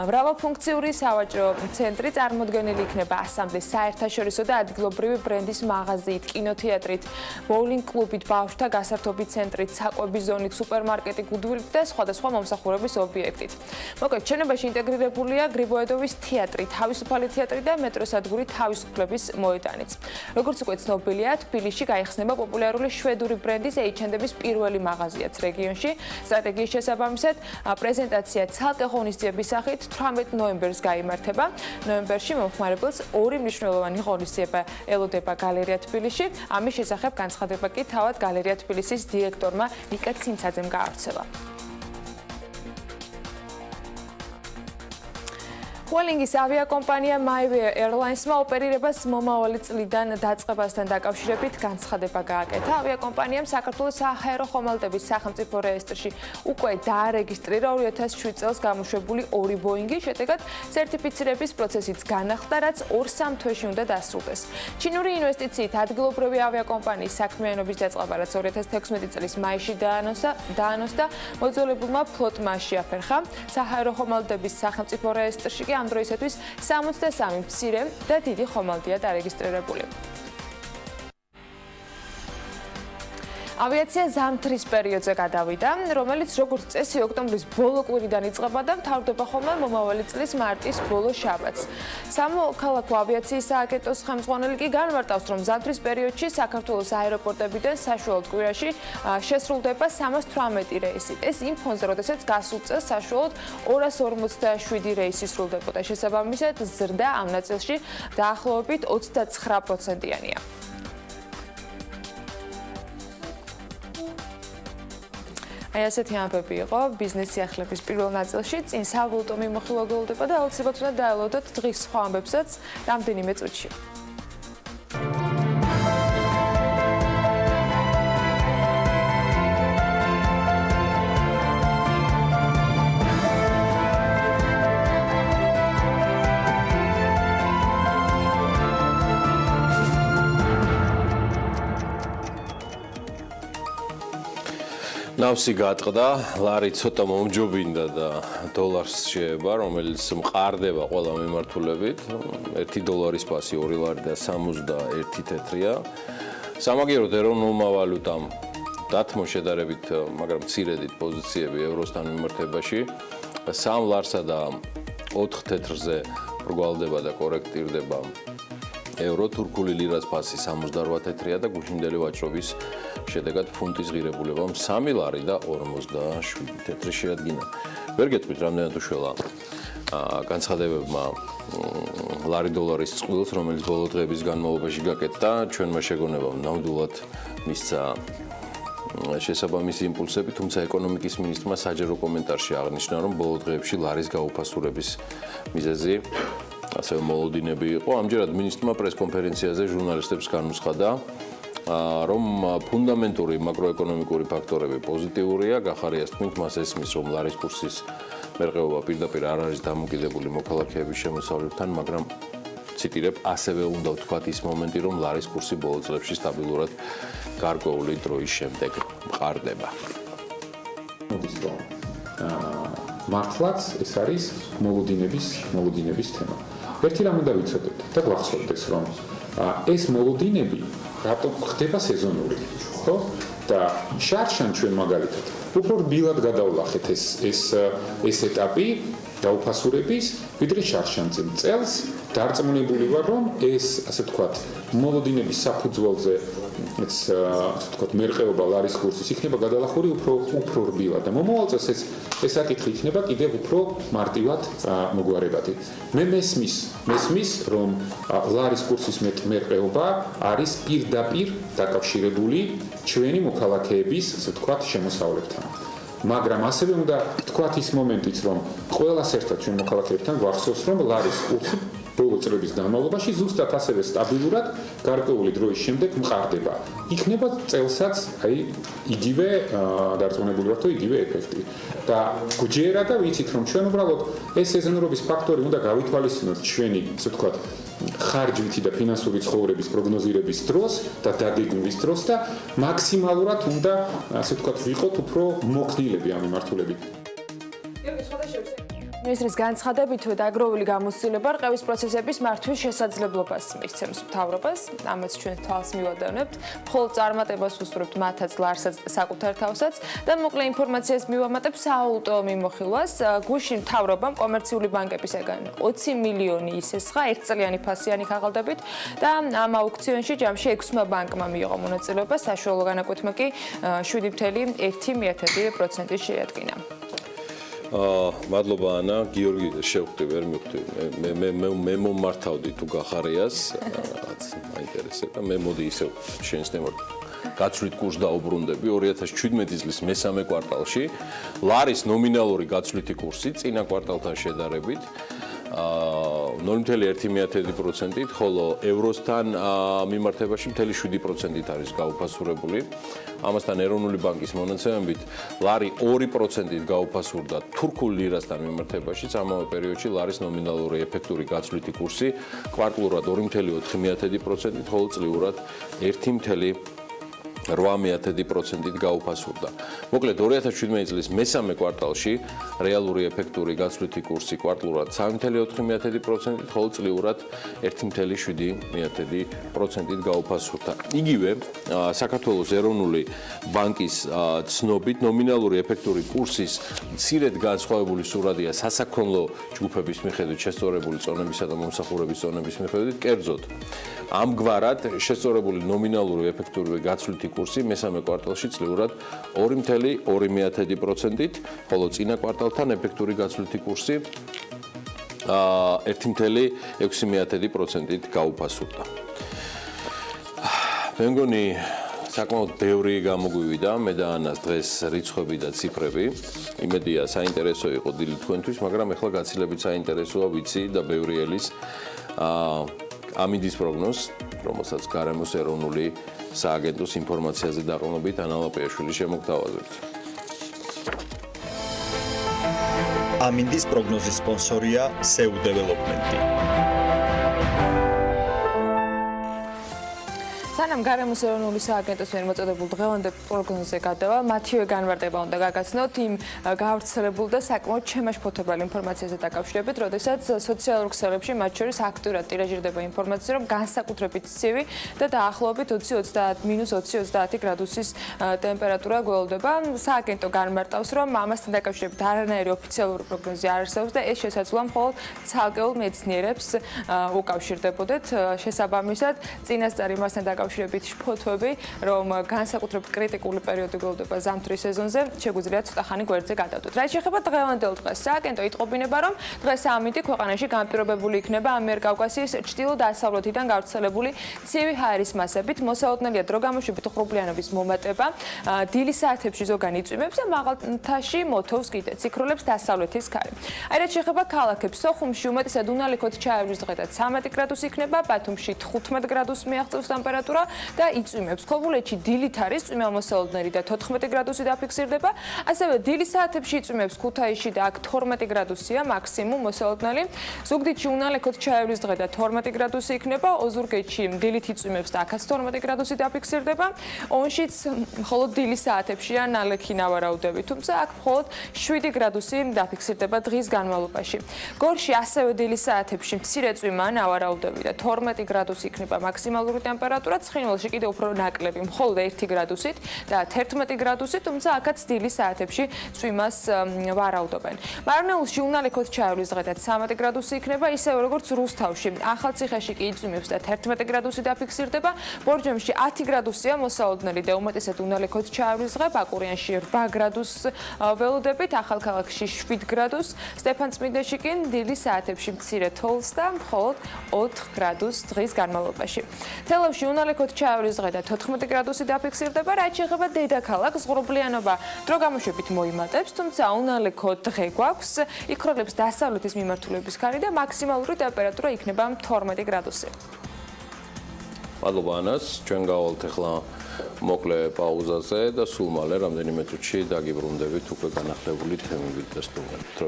მრავალფუნქციური სავაჭრო ცენტრი წარმოდგენილი იქნება ასამბლეს, საერთაშორისო და ადგილობრივი ბრენდის მაღაზიით, კინოთეატრით, ბოულინგ კლუბით, ბავშვთა გასართობი ცენტრით, საკვების ზონით, სუპერმარკეტი, გუდვილით და სხვადასხვა მომსახურების ობიექტით. მოკლედ, შენობაში ინტეგრირებულია გრიბოედოვის თეატრი, თავისუფალი თეატრი და მეტროსადგური თავისუფლების მოედანიც. როგორც უკვე ცნობილია, თბილისში გაიხსნება პოპულარული შვედური ბრენდის H&M-ის პირველი მაღაზიაც რეგიონში. სტრატეგიის შესაბამისად, პრეზენტაცია ცალკე ღონისძიების სახით 18 ნოემბერს გაიმართება. ნოემბერში მომხმარებელს ორი მნიშვნელოვანი ღონისძიება ელოდება გალერეა თბილისში. ამის შესახებ განცხადება კი თავად გალერეა თბილისის დირექტორმა ნიკა ცინცაძემ გაავრცელა. Vuelingis aviakompania MyWair Airlines-მა ოპერირებას მომავალი წლიდან დაწყებასთან დაკავშირებით განცხადება გააკეთა. Aviakompaniამ საქართველოს საჰაერო ხომალდების სახელმწიფო რეესტრში უკვე დაარეგისტრირა 2007 წელს გამოშვებული 2 ბოინგი, შედეგად სერტიფიცირების პროცესიც განახლდა, რაც 2-3 თვეში უნდა დასრულდეს. ჩინური ინვესტიციით ადგილობრივი ავიაკომპანიის საქმიანობის დაწყება, რაც 2016 წლის მაისში დაანონსდა, მოძველებულმა ფლოტმა შეაფერხა. საჰაერო ხომალდების სახელმწიფო რეესტრში კი ამ დროისათვის 63 მცირე და დიდი ხომალდია დარეგისტრირებული. ავიაცია ზამთრის პერიოდზე გადავიდა, რომელიც როგორც წესი ოქტომბრის ბოლო კვირიდან იწყება და მთავრდება ხოლმე მომავალი წლის მარტის ბოლო შაბათს. სამოქალაქო ავიაციის სააგენტოს ხელმძღვანელი კი განმარტავს, რომ ზამთრის პერიოდში საქართველოს აეროპორტებიდან საშუალოდ კვირაში შესრულდება 318 რეისი. ეს იმ ფონზე, როდესაც გასულ წელს საშუალოდ 247 რეისი სრულდებოდა. შესაბამისად, ზრდა ამ ნაწილში დაახლოებით 29%-იანია. აი ასეთი ამბები იყო ბიზნეს სიახლეების პირველ ნაწილში. წინ სავალუტო მიმოხილვა გულდება და აუცილებლად უნდა დაელოდოთ დღის სხვა ამბებსაც რამდენიმე წუთში. ნავსი გატყდა, ლარი ცოტა მომჯობინდა და დოლარს შეება, რომელიც მყარდება ყველა მიმართულებით. 1 დოლარის ფასი 2 ლარი და 61 თეთრია. სამაგიეროდ ეროვნულმა ვალუტამ დათმო შედარებით, მაგრამ მცირედით პოზიციები ევროსთან მიმართებაში 3 ლარსა და 4 თეთრზე პრგვალდება და კორექტირდება ევრო, თურქული ლირას ფასი 68 თეთრია და გუშინდელი ვაჭრობის შედეგად ფუნტის ღირებულებამ 3 ლარი და 47 თეთრი შეადგინა. ვერ გეტყვით რამდენად უშველა განცხადებებმა ლარი დოლარის წყვილს, რომელიც ბოლო დღეების განმავლობაში გაკეთდა, ჩვენმა შეგონებამ ნამდვილად მისცა შესაბამისი იმპულსები, თუმცა ეკონომიკის მინისტრმა საჯარო კომენტარში აღნიშნა, რომ ბოლო დღეებში ლარის გაუფასურების მიზეზი ასევე მოლოდინები იყო. ამჯერად მინისტრმა პრესკონფერენციაზე ჟურნალისტებს განუცხადა, რომ ფუნდამენტური მაკროეკონომიკური ფაქტორები პოზიტიურია, გახარიას თქმით, მას ესმის, რომ ლარის კურსის მერყეობა პირდაპირ არ არის დამოკიდებული მოქალაქეების შემოსავლებთან, მაგრამ ციტირებ, ასევე უნდა ვთქვათ ის მომენტი, რომ ლარის კურსი ბოლო წლებში სტაბილურად გარკვეული დროის შემდეგ მყარდება. მართლაც ეს არის მოლოდინების თემა. ერთი რამ უნდა ვიცოდეთ და გვახსოვდეს, რომ ეს მოლოდინები რატომ ხდება სეზონური, ხო? და შარშან ჩვენ მაგალითად უფრო რბილად გადავლახეთ ეს ეტაპი გაუფასურების, ვიდრე შარშანწინ წელს დარწმუნებული ვარ, რომ ეს ასე ვთქვათ, მოლოდინების საფუძველზე ასე ვთქვათ, მერყეობა ლარის კურსის იქნება გადალახური უფრო რბილად და მომავალ წელს ეს საკითხი იქნება კიდევ უფრო მარტივად მოგვარებადი. მე მესმის, რომ ლარის კურსის მერყეობა არის პირდაპირ დაკავშირებული ჩვენი მოქალაქეების, ასე ვთქვათ, შემოსავლებთან. მაგრამ ასევე უნდა ვთქვათ ის მომენტიც, რომ ყველას ერთად ჩვენ მოქალაქეებთან გვახსოვს, რომ ლარის კურსი ბოლო წლების განმავლობაში ზუსტად ასევე სტაბილურად გარკვეული დროის შემდეგ მყარდება. იქნება წელსაც იგივე დარწმუნებული ვართ, იგივე ეფექტი. და გვჯერა და ვიცით, რომ ჩვენ უბრალოდ ეს სეზონურობის ფაქტორი უნდა გავითვალისწინოთ ჩვენი, ასე ვთქვათ, ხარჯვითი და ფინანსური ცხოვრების პროგნოზირების დროს და დაგეგმვის დროს და მაქსიმალურად უნდა, ასე ვთქვათ, ვიყოთ უფრო მოქნილები ამ მიმართულებით. მინისტრის განცხადებით დაგროვილი გამოცდილება რყევის პროცესების მართვის შესაძლებლობას მისცემს მთავრობას, ამას ჩვენ თვალს მივადევნებთ, მხოლოდ წარმატებას უსურვებთ მათაც, ლარსაც, საკუთარ თავსაც და მოკლე ინფორმაციას მივამატებ სააუტო მიმოხილვას. გუშინ მთავრობამ კომერციული ბანკებისგან 20 მილიონი ისესხა ერთწლიანი ფასიანი ქაღალდებით და ამ აუქციონში ჯამში 6 ბანკმა მიიღო მონაწილეობა, საშუალო განაკვეთმა კი 7.1% შეადგინა. მადლობა ანა, გიორგი შევხვდი, ვერ მივხვდი. მე მომართავდი თუ გახარიას, რაღაც მაინტერესებდა. მე მოდი ისევ შენს თემად გაცვლით კურსს დაუბრუნდები 2017 წლის მესამე კვარტალში. ლარის ნომინალური გაცვლითი კურსი წინა კვარტალთან შედარებით 0.1%-ით, ხოლო ევროსთან მიმართებაში 7% არის გაუფასურებული. ამასთან ეროვნული ბანკის მონაცემებით ლარი 2%-ით გაუფასურდა თურქულ ლირასთან მიმართებაშიც, ამავე პერიოდში ლარის ნომინალური ეფექტური გაცვლითი კურსი კვარტალურად 2.4%-ით, ხოლო წლიურად 1.8%-ით გაუფასურდა. მოკლედ 2017 წლის მესამე კვარტალში რეალური ეფექტური გაცვლითი კურსი კვარტალურად 3.4%-ით, ხოლო წლიურად 1.7%-ით გაუფასურდა. იგივე საქართველოს ეროვნული ბანკის ცნობით ნომინალური ეფექტური კურსის მცირედ განსხვავებული სურათია სასაქონლო ჯგუფების მიხედვით შესწორებული წონებისა და მომსახურების წონების მიხედვით, კერძოდ ამგვარად შესწორებული ნომინალური ეფექტური გაცვლითი კურსი მესამე კვარტალში წლიურად 2.2%-ით, ხოლო წინა კვარტალთან ეფექტური გაცვლითი კურსი 1.6%-ით გაუფასურდა. მე მგონი საკმაოდ ბევრი გამოგვივიდა მე და ანას დღეს რიცხვები და ციფრები. იმედია საინტერესო იყო დილით თქვენთვის, მაგრამ ახლა გაცილებით საინტერესოა ვიცი და ბევრი ელის ამინდის პროგნოზს, რომელსაც გარემოს ეროვნული სააგენტოს ინფორმაციაზე დაყრდნობით ანა ლაპიაშვილი შემოგთავაზებთ. ამინდის პროგნოზის სპონსორია SEU Development. სანამ გარემოს ეროვნული სააგენტოს მიერ მოწოდებულ დღევანდელ პროგნოზზე გადავა, მათივე განმარტება უნდა გაგაცნოთ იმ გავრცელებულ და საკმაოდ ჩემაშფოთებელ ინფორმაციაზე დაკავშირებით, როდესაც სოციალურ ქსელებში მათ შორის აქტიურად ტირაჟირდება ინფორმაცია, რომ განსაკუთრებით ცივი და დაახლოებით 20-30 გრადუსის ტემპერატურა გველდება. სააგენტო განმარტავს, რომ ამასთან დაკავშირებით არანაირი ოფიციალური პროგნოზი არ არსებობს და ეს შესაძლოა მხოლოდ ცალკეულ მეცნიერებს უკავშირდებოდეთ. შესაბამისად, წინასწარ იმასთან დაკავშირებით შფოთვები, რომ განსაკუთრებით კრიტიკული პერიოდი გველდება ზამთრის სეზონზე, შეგვიძლია ცოტა ხანი გვერდზე გადავდოთ. რაც შეეხება დღევანდელ დღეს, სააგენტო იტყობინება, რომ დღეს ამინდი ქვეყანაში განპირობებული იქნება ამიერკავკასიის ჩრდილო-დასავლეთიდან გავრცელებული ცივი ჰაერის მასებით. მოსაოდნელია დრო გამოშვებით ღრუბლიანობის მომატება. დილის საათებში ზოგან იწვიმებს და მაღალთაში მოთოვს კიდეც. იქროლებს დასავლეთის ქარი. რაც შეეხება ქალაქებს, სოხუმში უმეტესად უნალიქოთ ჩაევრის დღე და 13 გრადუსი იქნება, ბათუმში 15 გრადუსს მიაღწევს ტემპერატურა და იწვიმებს. ქობულეთში დილით არის წვიმამოსაოდნელი და 14 გრადუსი დაფიქსირდება. ასევე დილის საათებში იწვიმებს ქუთაისში და აქ 12 გრადუსია მაქსიმუმ მოსაოდნელი. ზუგდიდში უნალიქოთ ჩაევრის დღე და 12 გრადუსი იქნება, ოზურგეთში დილით იწვიმებს და აქაც 12 გრადუსი დაფიქსირდება. ონშიც მხოლოდ დილის საათებშია ნალექი ნავარაუდები, თუმცა აქ მხოლოდ 7 გრადუსი დაფიქსირდება დღის განმავლობაში. გორში ასევე დილის საათებში მცირე წვიმა ნავარაუდები და 12 გრადუსი იქნება მაქსიმალური ტემპერატურა, ცხინვალში კიდევ უფრო ნაკლები, მხოლოდ 1 გრადუსით და 11 გრადუსით, თუმცა აქაც დილის საათებში წვიმას ვარაუდობენ. მარნეულში უნალიქოთ ჩაევრის დღე და 13 გრადუსი იქნება, ისევე როგორც რუსთავში. ახალციხეში კი იწვიმებს და 11 გრადუსი დაფიქსირდება. ბორჯომში 10 გრადუსია მოსაოდნელი და უმეტესად უნალიქოთ ჩაევრის დღე, ბაკურიანში 8 გრადუსს ველოდებით, ახალქალაქში 7 გრადუსს, სტეფანწმინდაში კი დილის საათებში მცირე თოვლს და მხოლოდ 4 გრადუსს დღის განმავლობაში. თელავში უნალიქოთ ჩაევრის დღე და 14 გრადუსი დაფიქსირდება. რაც შეეხება დედაქალაქს, ღრუბლიანობა დრო გამოშვებით მოიმატებს, თუმცა უნალიქოთ დღე გვაქვს, იქროლებს დასავლეთის მიმართულების ქარი და მაქსიმალური ტემპერატურა იქნება 12 გრადუსი. მადლობა ანას, ჩვენ გავალთ ახლა მოკლე პაუზაზე და სულ მალე რამდენიმე წუთში დაგიბრუნდებით უკვე განახლებული თემებით და სტუმრებით.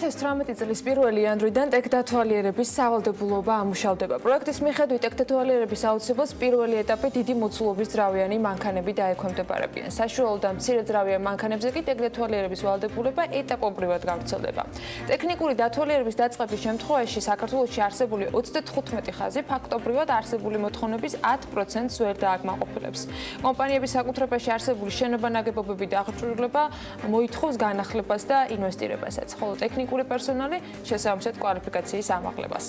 2018 წლის 1 იანვრიდან ტექდათვალიერების სავალდებულობა ამუშავდება. პროექტის მიხედვით ტექდათვალიერების აუცილებელს პირველი ეტაპი დიდი მოცულობის ძრავიანი მანქანები დაექვემდებარებიან. საშუალო და მცირე ძრავიან მანქანებზე კი ტექდათვალიერების ვალდებულება ეტაპობრივად გავრცელდება. ტექნიკური დათვალიერების დაწყების შემთხვევაში საქართველოში არსებული 35 ხაზი ფაქტობრივად არსებული მოთხოვნების 10%-ს ვერ დააკმაყოფილებს. კომპანიების საკუთრებაში არსებული შენობა-ნაგებობები და აღჭურვილება მოითხოვს განახლებას და ინვესტირებასაც, ხოლო ტექნიკური პერსონალი შესაბამისად კვალიფიკაციის ამაღლებას.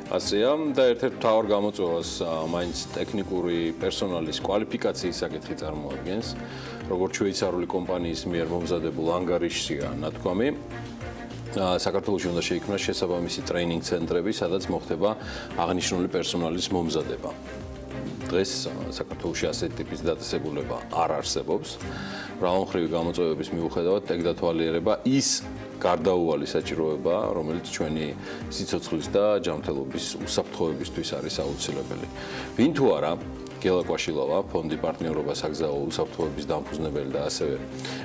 ასეა და ერთ-ერთ მთავარ გამოწვევას მაინც ტექნიკური პერსონალის კვალიფიკაციის საკითხი წარმოადგენს, როგორც შვეიცარიული კომპანიის მიერ მომზადებულ ანგარიშია ნათქვამი. საქართველოში უნდა შეიქმნას შესაბამისი ტრეინინგ ცენტრები, სადაც მოხდება აღნიშნული პერსონალის მომზადება. დღეს საქართველოში ასეთი ტიპის დაწესებულება არ არსებობს. მრავალმხრივი გამოწვევების მიუხედავად ტექდათვალიერება ის გარდაუვალი საჭიროება, რომელიც ჩვენი სიცოცხლის და ჯანმრთელობის უსაფრთხოებისთვის არის აუცილებელი. ვინ თუ არა, დილა კვაშილავა, ფონდი პარტნიორობა საგზაო უსაფრთხოების დამფუძნებელი და ასევე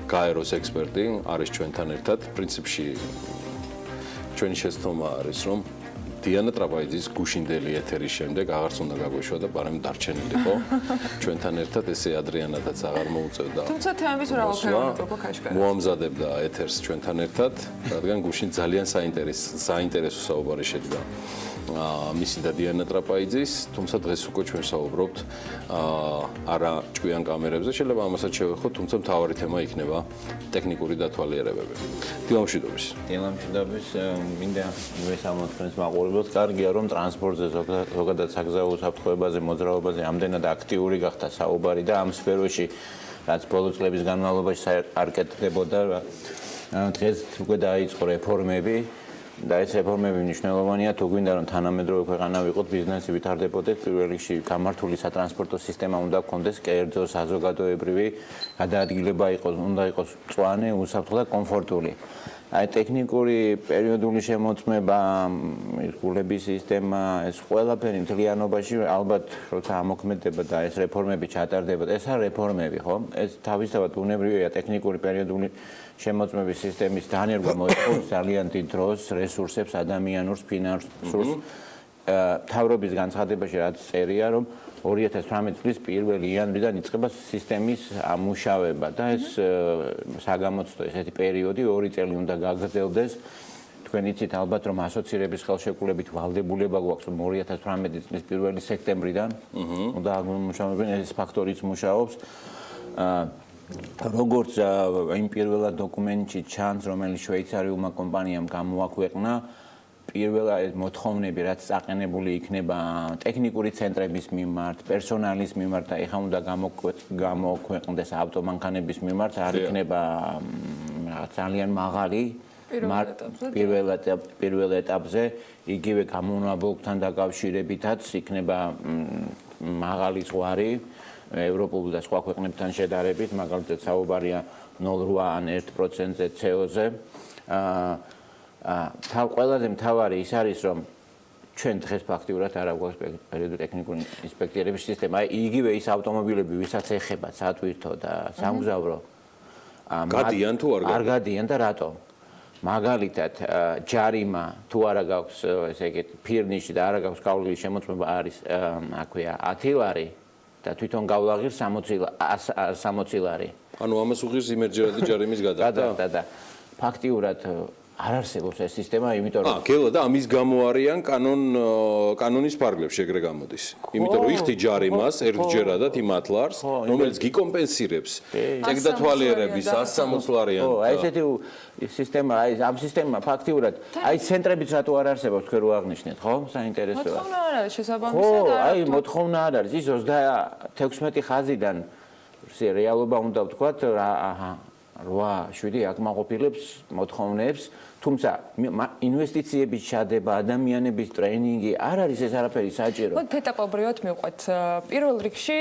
გაეროს ექსპერტი არის ჩვენთან ერთად. პრინციპში ჩვენი შეცდომა არის, რომ დიანა ტრაპაიძის გუშინდელი ეთერის შემდეგ აღარც უნდა გაგვეშვა და პარემ დარჩენილიყო ჩვენთან ერთად, ესე ადრიანადაც აღარ მოუწევდა. თუმცა თემების მრავალფეროვნება გქაშკარა. მოამზადებდა ეთერს ჩვენთან ერთად, რადგან გუშინ ძალიან საინტერესო საუბარი შედგა მისი და დიანა ტრაპაიძის, თუმცა დღეს უკვე ჩვენ საუბრობთ არა ჭკვიან კამერებზე, შეიძლება ამასაც შევეხოთ, თუმცა მთავარი თემა იქნება ტექნიკური დათვალიერებები. დილამშვიდობის. დილამშვიდობის, მინდა მივესალმოთ თქვენს მაყურებელს. კარგია, რომ ტრანსპორტზე ზოგადად საგზაო უსაფრთხოებაზე, მოძრაობაზე ამდენად აქტიური გახდა საუბარი და ამ სფეროში, რაც ბოლო წლების განმავლობაში არ კეთდებოდა, დღეს უკვე დაიწყო რეფორმები. და ეს რეფორმები მნიშვნელოვანია, თუ გვინდა რომ თანამედროვე ქვეყანა ვიყოთ, ბიზნესი ვითარდებოდეს, პირველ რიგში გამართული სატრანსპორტო სისტემა უნდა გქონდეს, კერძო, საზოგადოებრივი გადაადგილება უნდა იყოს მწვანე, უსაფრთხო და კომფორტული. აი ტექნიკური პერიოდული შემოწმება, გულების სისტემა, ეს ყველაფერი მთლიანობაში ალბათ როცა ამოქმედება და ეს რეფორმები ჩატარდება, ეს არ რეფორმები, ხო? ეს თავისთავად ბუნებრივია ტექნიკური პერიოდული შემოწმების სისტემის დანერგვა მოითხოვს ძალიან დიდ დროს, რესურსებს, ადამიანურს, ფინანსურს. თავრობის განცხადებაში რაც წერია, რომ 2018 წლის 1 იანვრიდან იწყება სისტემის ამუშავება და ეს საგამოცდო ესეთი პერიოდი 2 წელი უნდა გაგრძელდეს. თქვენ იცით ალბათ რომ ასოცირების ხელშეკრულებით ვალდებულება გვაქვს რომ 2018 წლის 1 სექტემბრიდან უნდა ამუშავებენ, ეს ფაქტორიც მუშაობს. როგორც იმ პირველად დოკუმენტში ჩანს, რომელიც შვეიცარიულმა კომპანიამ გამოაქვეყნა, პირველად მოთხოვნები, რაც წაყენებული იქნება ტექნიკური ცენტრების მიმართ, პერსონალის მიმართ და ეხლა უნდა გამოქვეყნდეს ავტომანქანების მიმართ, არ იქნება ძალიან მაღალი პირველ ეტაპზე, იგივე გამონაბოლქთან დაკავშირებითაც იქნება მაღალი ზღვარი ევროპულ და სხვა ქვეყნებთან შედარებით, მაგალითად საუბარია 0.8 ან 1%-ზე CO-ზე. ყველაზე მთავარი ის არის, რომ ჩვენ დღეს ფაქტიურად არ აქვს პერიოდული ტექნიკური ინსპექტორების სისტემა. აი იგივე ის ავტომობილები, ვისაც ეხება სათვირთო და სამგზავრო, გადიან თუ არ გადიან და რატო? მაგალითად, ჯარიმა თუ არა გაქვს ესე იგი ფირნიში და არა გაქვს გავლილი შემოწმება არის აქვეა 10 ლარი და თვითონ გავლაღირს 60 ლარი. ანუ ამას უღირს იმერჯერადი ჯარიმის გადახდა. და ფაქტიურად არ არსებობს ეს სისტემა, იმიტომ რომ გელა და ამის გამო არიან კანონის ფარგლებში ეგრე გამოდის. იმიტომ რომ იხდი ჯარიმას ერთჯერადად იმ 10 ლარს, რომელიც გიკომპენსირებს ტექდათვალიერების 160 ლარიან. აი ესეთი სისტემა, აი ამ სისტემა ფაქტიურად, აი ცენტრებიც რატო არ არსებობს თქვენ რო აღნიშნეთ, ხო? საინტერესოა. მოთხოვნა არ არის შესაბამისად. ხო, აი მოთხოვნა არ არის. ის 36 ხაზიდან რეალობა უნდა ვთქვათ, აჰა 8-7 აკმაყოფილებს მოთხოვნებს, თუმცა ინვესტიციების ჩადება, ადამიანების ტრეინინგი არ არის ეს არაფერი საჭირო. ეტაპობრივად მივყვეთ. პირველ რიგში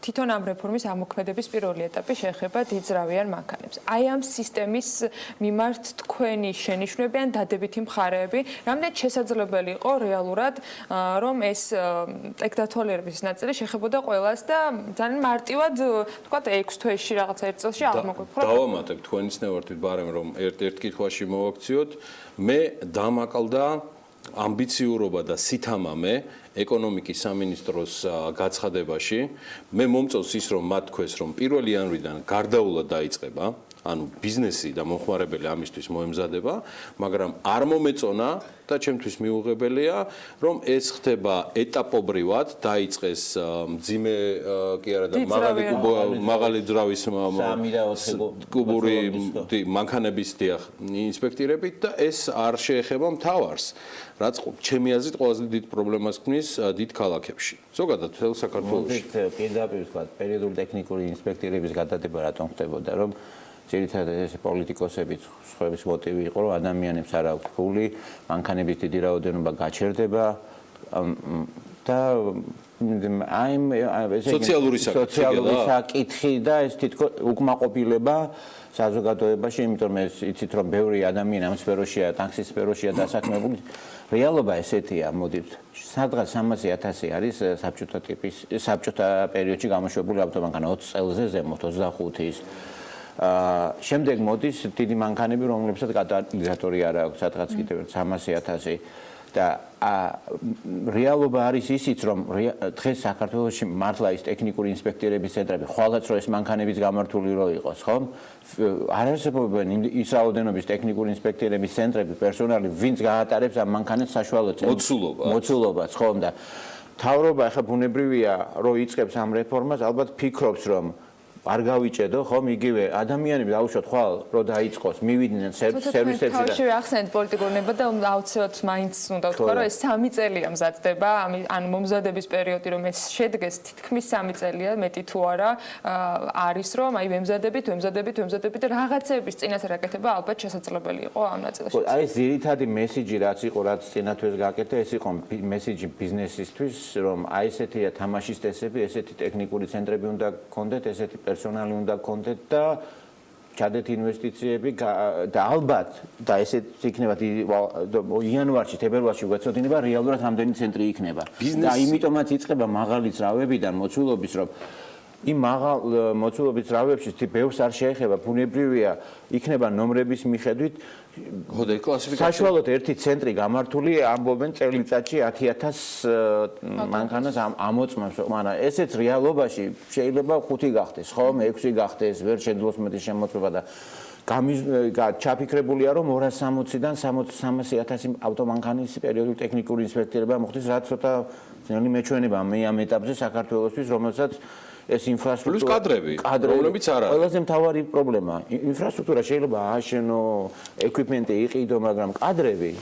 თვითონ ამ რეფორმის ამოქმედების პირველი ეტაპი შეეხება დიძრავიან მანქანებს. აი ამ სისტემის მიმართ თქვენი შენიშვნები ან დადებითი მხარეები, რამდენად შესაძლებელი იყო რეალურად, რომ ეს ტექდათვალიერების ნაწილი შეხებოდა ყველას და ძალიან მარტივად, თქვათ 6 თვეში რაღაცა 1 წელში აღმოგვიფრა. დავამატებ თქვენიც ნევართვით ბარემ რომ ერთ კითხვაში მოვაქციოთ, მე დამაკლდა ამბიციურობა და სითამამე ეკონომიკის სამინისტროს გაცხადებაში. მე მომწონს ის რომ მათ თქვეს რომ 1 იანვრიდან გარდაულად დაიწყება, ანუ ბიზნესი და მომხმარებელი ამისთვის მოემზადება, მაგრამ არ მომეწონა და ჩემთვის მიუღებელია, რომ ეს ხდება ეტაპობრივად, დაიწყეს მძიმე კი არა და მაღალი ძრავის კუბური მანქანების ინსპექტირებით და ეს არ შეეხება მთავარს, რაც ჩემი აზრით ყველაზე დიდ პრობლემას ქმნის დიდ ქალაქებში. ზოგადად მთელ საქართველოში. პირდაპირ ვთქვათ, პერიოდული ტექნიკური ინსპექტირების გადადება რატომ ხდებოდა, რომ ძირითადად ეს პოლიტიკოსების სხვების მოტივი იყო, რომ ადამიანებს არ აქვს ფული, მანქანების დიდი რაოდენობა გაჩერდება და აი სოციალური საკითხი და ეს თითქოს უკმაყოფილება საზოგადოებაში, იმიტომ რომ ეს იცით რომ ბევრი ადამიანი ამ სფეროშია, ტაქსის სფეროშია დასაქმებული. რეალობა ესეთია, მოდით. სადღაც 300,000 არის საბჭოთა პერიოდში გამოშვებული ავტომანქანა 20 წელზე ზემოთ 25-ის. შემდეგ მოდის დიდი მანქანები, რომლებსაც კატალიზატორი არ აქვს, სადღაც კიდევ 300,000 და რეალობა არის ისიც, რომ დღეს საქართველოში მართლა ის ტექნიკური ინსპექტორების ცენტრები, ხვალაც რომ ეს მანქანების გამართული რო იყოს, ხო? არ არსებობენ ის რაოდენობის ტექნიკური ინსპექტორების ცენტრები, პერსონალი, ვინც გაატარებს ამ მანქანებს საშუალო მოცულობას, ხო? და თავრობა ახლა ბუნებრივია, რომ იწყებს ამ რეფორმას, ალბათ ფიქრობს, რომ არ გავიჭედო, ხომ იგივე ადამიანები დაუშვათ ხვალ რო დაიწყოს, მივიდნენ სერვისებში და თავში ახსენეთ პოლიტიკურ ნება და აუცილებლად მაინც უნდა ვთქვა, რომ ეს 3 წელია მზადდება, ანუ მომზადების პერიოდი რომ ეს შედგეს თითქმის 3 წელია, მეტი თუ არა არის რომ აი ვემზადებით და რაღაცების წინასწარ გაკეთება ალბათ შესაძლებელი იყო ამ ნაწილში. აი ეს ძირითადი მესიჯი რაც იყო, რაც წინათვეს გაკეთდა, ეს იყო მესიჯი ბიზნესისთვის, რომ აი ესეთია თამაშის წესები, ესეთი ტექნიკური ცენტრები უნდა გქონდეთ, ესეთი პერსონალი უნდა გქონდეთ და ჩადეთ ინვესტიციები და ალბათ და ესეც იქნება იანვარში, თებერვალში გვეცოდინება რეალურად რამდენი ცენტრი იქნება. და იმიტომაც იწყება მაღალი ძრავებიდან მოცულობის, რომ იმ მაღალ მოცულობის ძრავებში ბევრს არ შეეხება, ბუნებრივია, იქნება ნომრების მიხედვით საშუალოდ ერთი ცენტრი გამართული ამბობენ წელიწადში 10,000 მანქანას ამოწმებს, მაგრამ ესეც რეალობაში შეიძლება 5 გახდეს, ხო, 6 გახდეს, ვერ შეძლოს მეტი შემოწმება და ჩაფიქრებულია, რომ 260-დან 300,000 ავტომანქანის პერიოდული ტექნიკური ინსპექტირება მოხდეს, რაც ცოტა ძნელი მეჩვენება ამ ეტაპზე საქართველოსთვის, რომელსაც ეს ინფრასტრუქტურა პლუს კადრები, რომლებიც არ არის. ყველაზე მთავარი პრობლემა. ინფრასტრუქტურა შეიძლება ააშენო, ეკვიპმენტი იყიდო, მაგრამ კადრები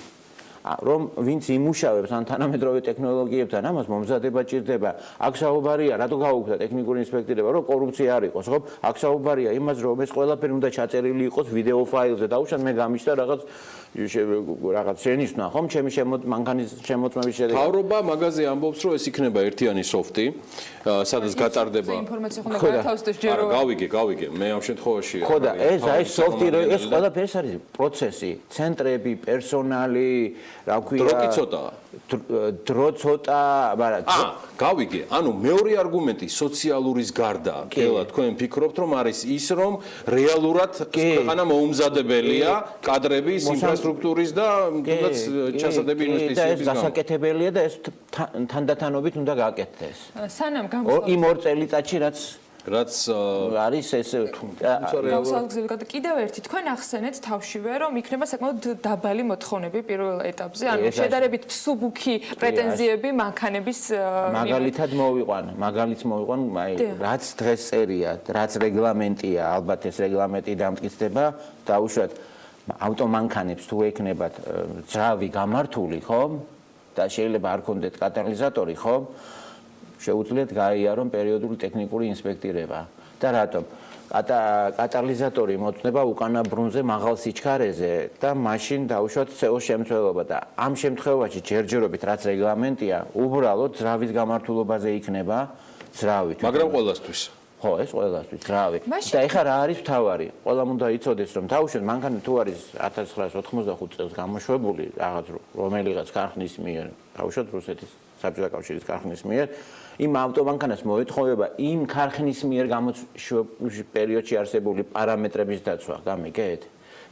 რომ ვინც იმუშავებს ან თანამედროვე ტექნოლოგიებთან, ამას მომზადება ჭირდება. აქ საუბარია, რატო გაუქმდა ტექნიკური ინსპექტირება, რომ კორუფცია არ იყოს, ხო? აქ საუბარია იმას, რომ ეს ყველაფერი უნდა ჩაწერილი იყოს ვიდეო ფაილზე. დაუშვათ მე გამიშთა რაღაც შენიშნა, ხომ? ჩემი მანქანის შემოწმების შედეგად. მთავრობა მაგაზე ამბობს, რომ ეს იქნება ერთიანი სოფტი, სადაც გატარდება. ინფორმაცია ხომ გათავისდეს ჯერო. გავიგე. მე ამ შემთხვევაში ხო და ეს სოფტი, ეს ყველაფერი არის პროცესი, ცენტრები, პერსონალი, რა ქვია. დრო კი ცოტაა. დრო ცოტა, მაგრამ გავიგე. ანუ მეორე არგუმენტი სოციალურის გარდა, კელა თქვენ ფიქრობთ, რომ არის ის, რომ რეალურად ქვეყანა მოუმზადებელია კადრების, ინფრასტრუქტურის და თუნდაც ჩასადები ინვესტიციების გამო. და ეს გასაკეთებელია და ეს თანდათანობით უნდა გააკეთდეს. სანამ გამოსვლა იმ 2 წელიწადში რაც არის ეს გავსალგზელად კიდევ ერთი თქვენ ახსენეთ თავშივე რომ იქნება საკმაოდ დაბალი მოთხოვნები პირველ ეტაპზე ანუ შედარებით სუბუქი პრეტენზიები მანქანების მაგალითად მოვიყვან აი რაც დღეს წერია რაც რეგლამენტია ალბათ ეს რეგლამენტი დამტკიცდება დაუშვათ ავტომანქანებს თუ ექნებათ ძრავი გამართული ხო და შეიძლება არ ქონდეთ კატალიზატორი ხო შეუძლიათ გაიარონ პერიოდული ტექნიკური ინსპექტირება და რატომ კატალიზატორი მოწნება უკანა ბრუნზე მაღალ სიჩქარეზე და მაშინ დაუშვათ CO-ს შემცველობა და ამ შემთხვევაში ჯერჯერობით რაც რეგლამენტია უბრალოდ ძრავის გამართულობაზე იქნება ძრავი მაგრამ ყველასთვის ხო ეს ყველასთვის ძრავი და ეხლა რა არის მთავარი ყველამ უნდა იცოდეს რომ დაუშვათ მანქანა თუ არის 1985 წელს გამოშვებული რაღაც რომელიღაც ქარხნის მიერ დაუშვათ რუსეთის საბჭოთა კავშირის ქარხნის მიერ იმ ავტომანქანას მოეთხოვება იმ ქარხნის მიერ გამოშვების პერიოდში არსებული პარამეტრების დაცვა, გამიგეთ?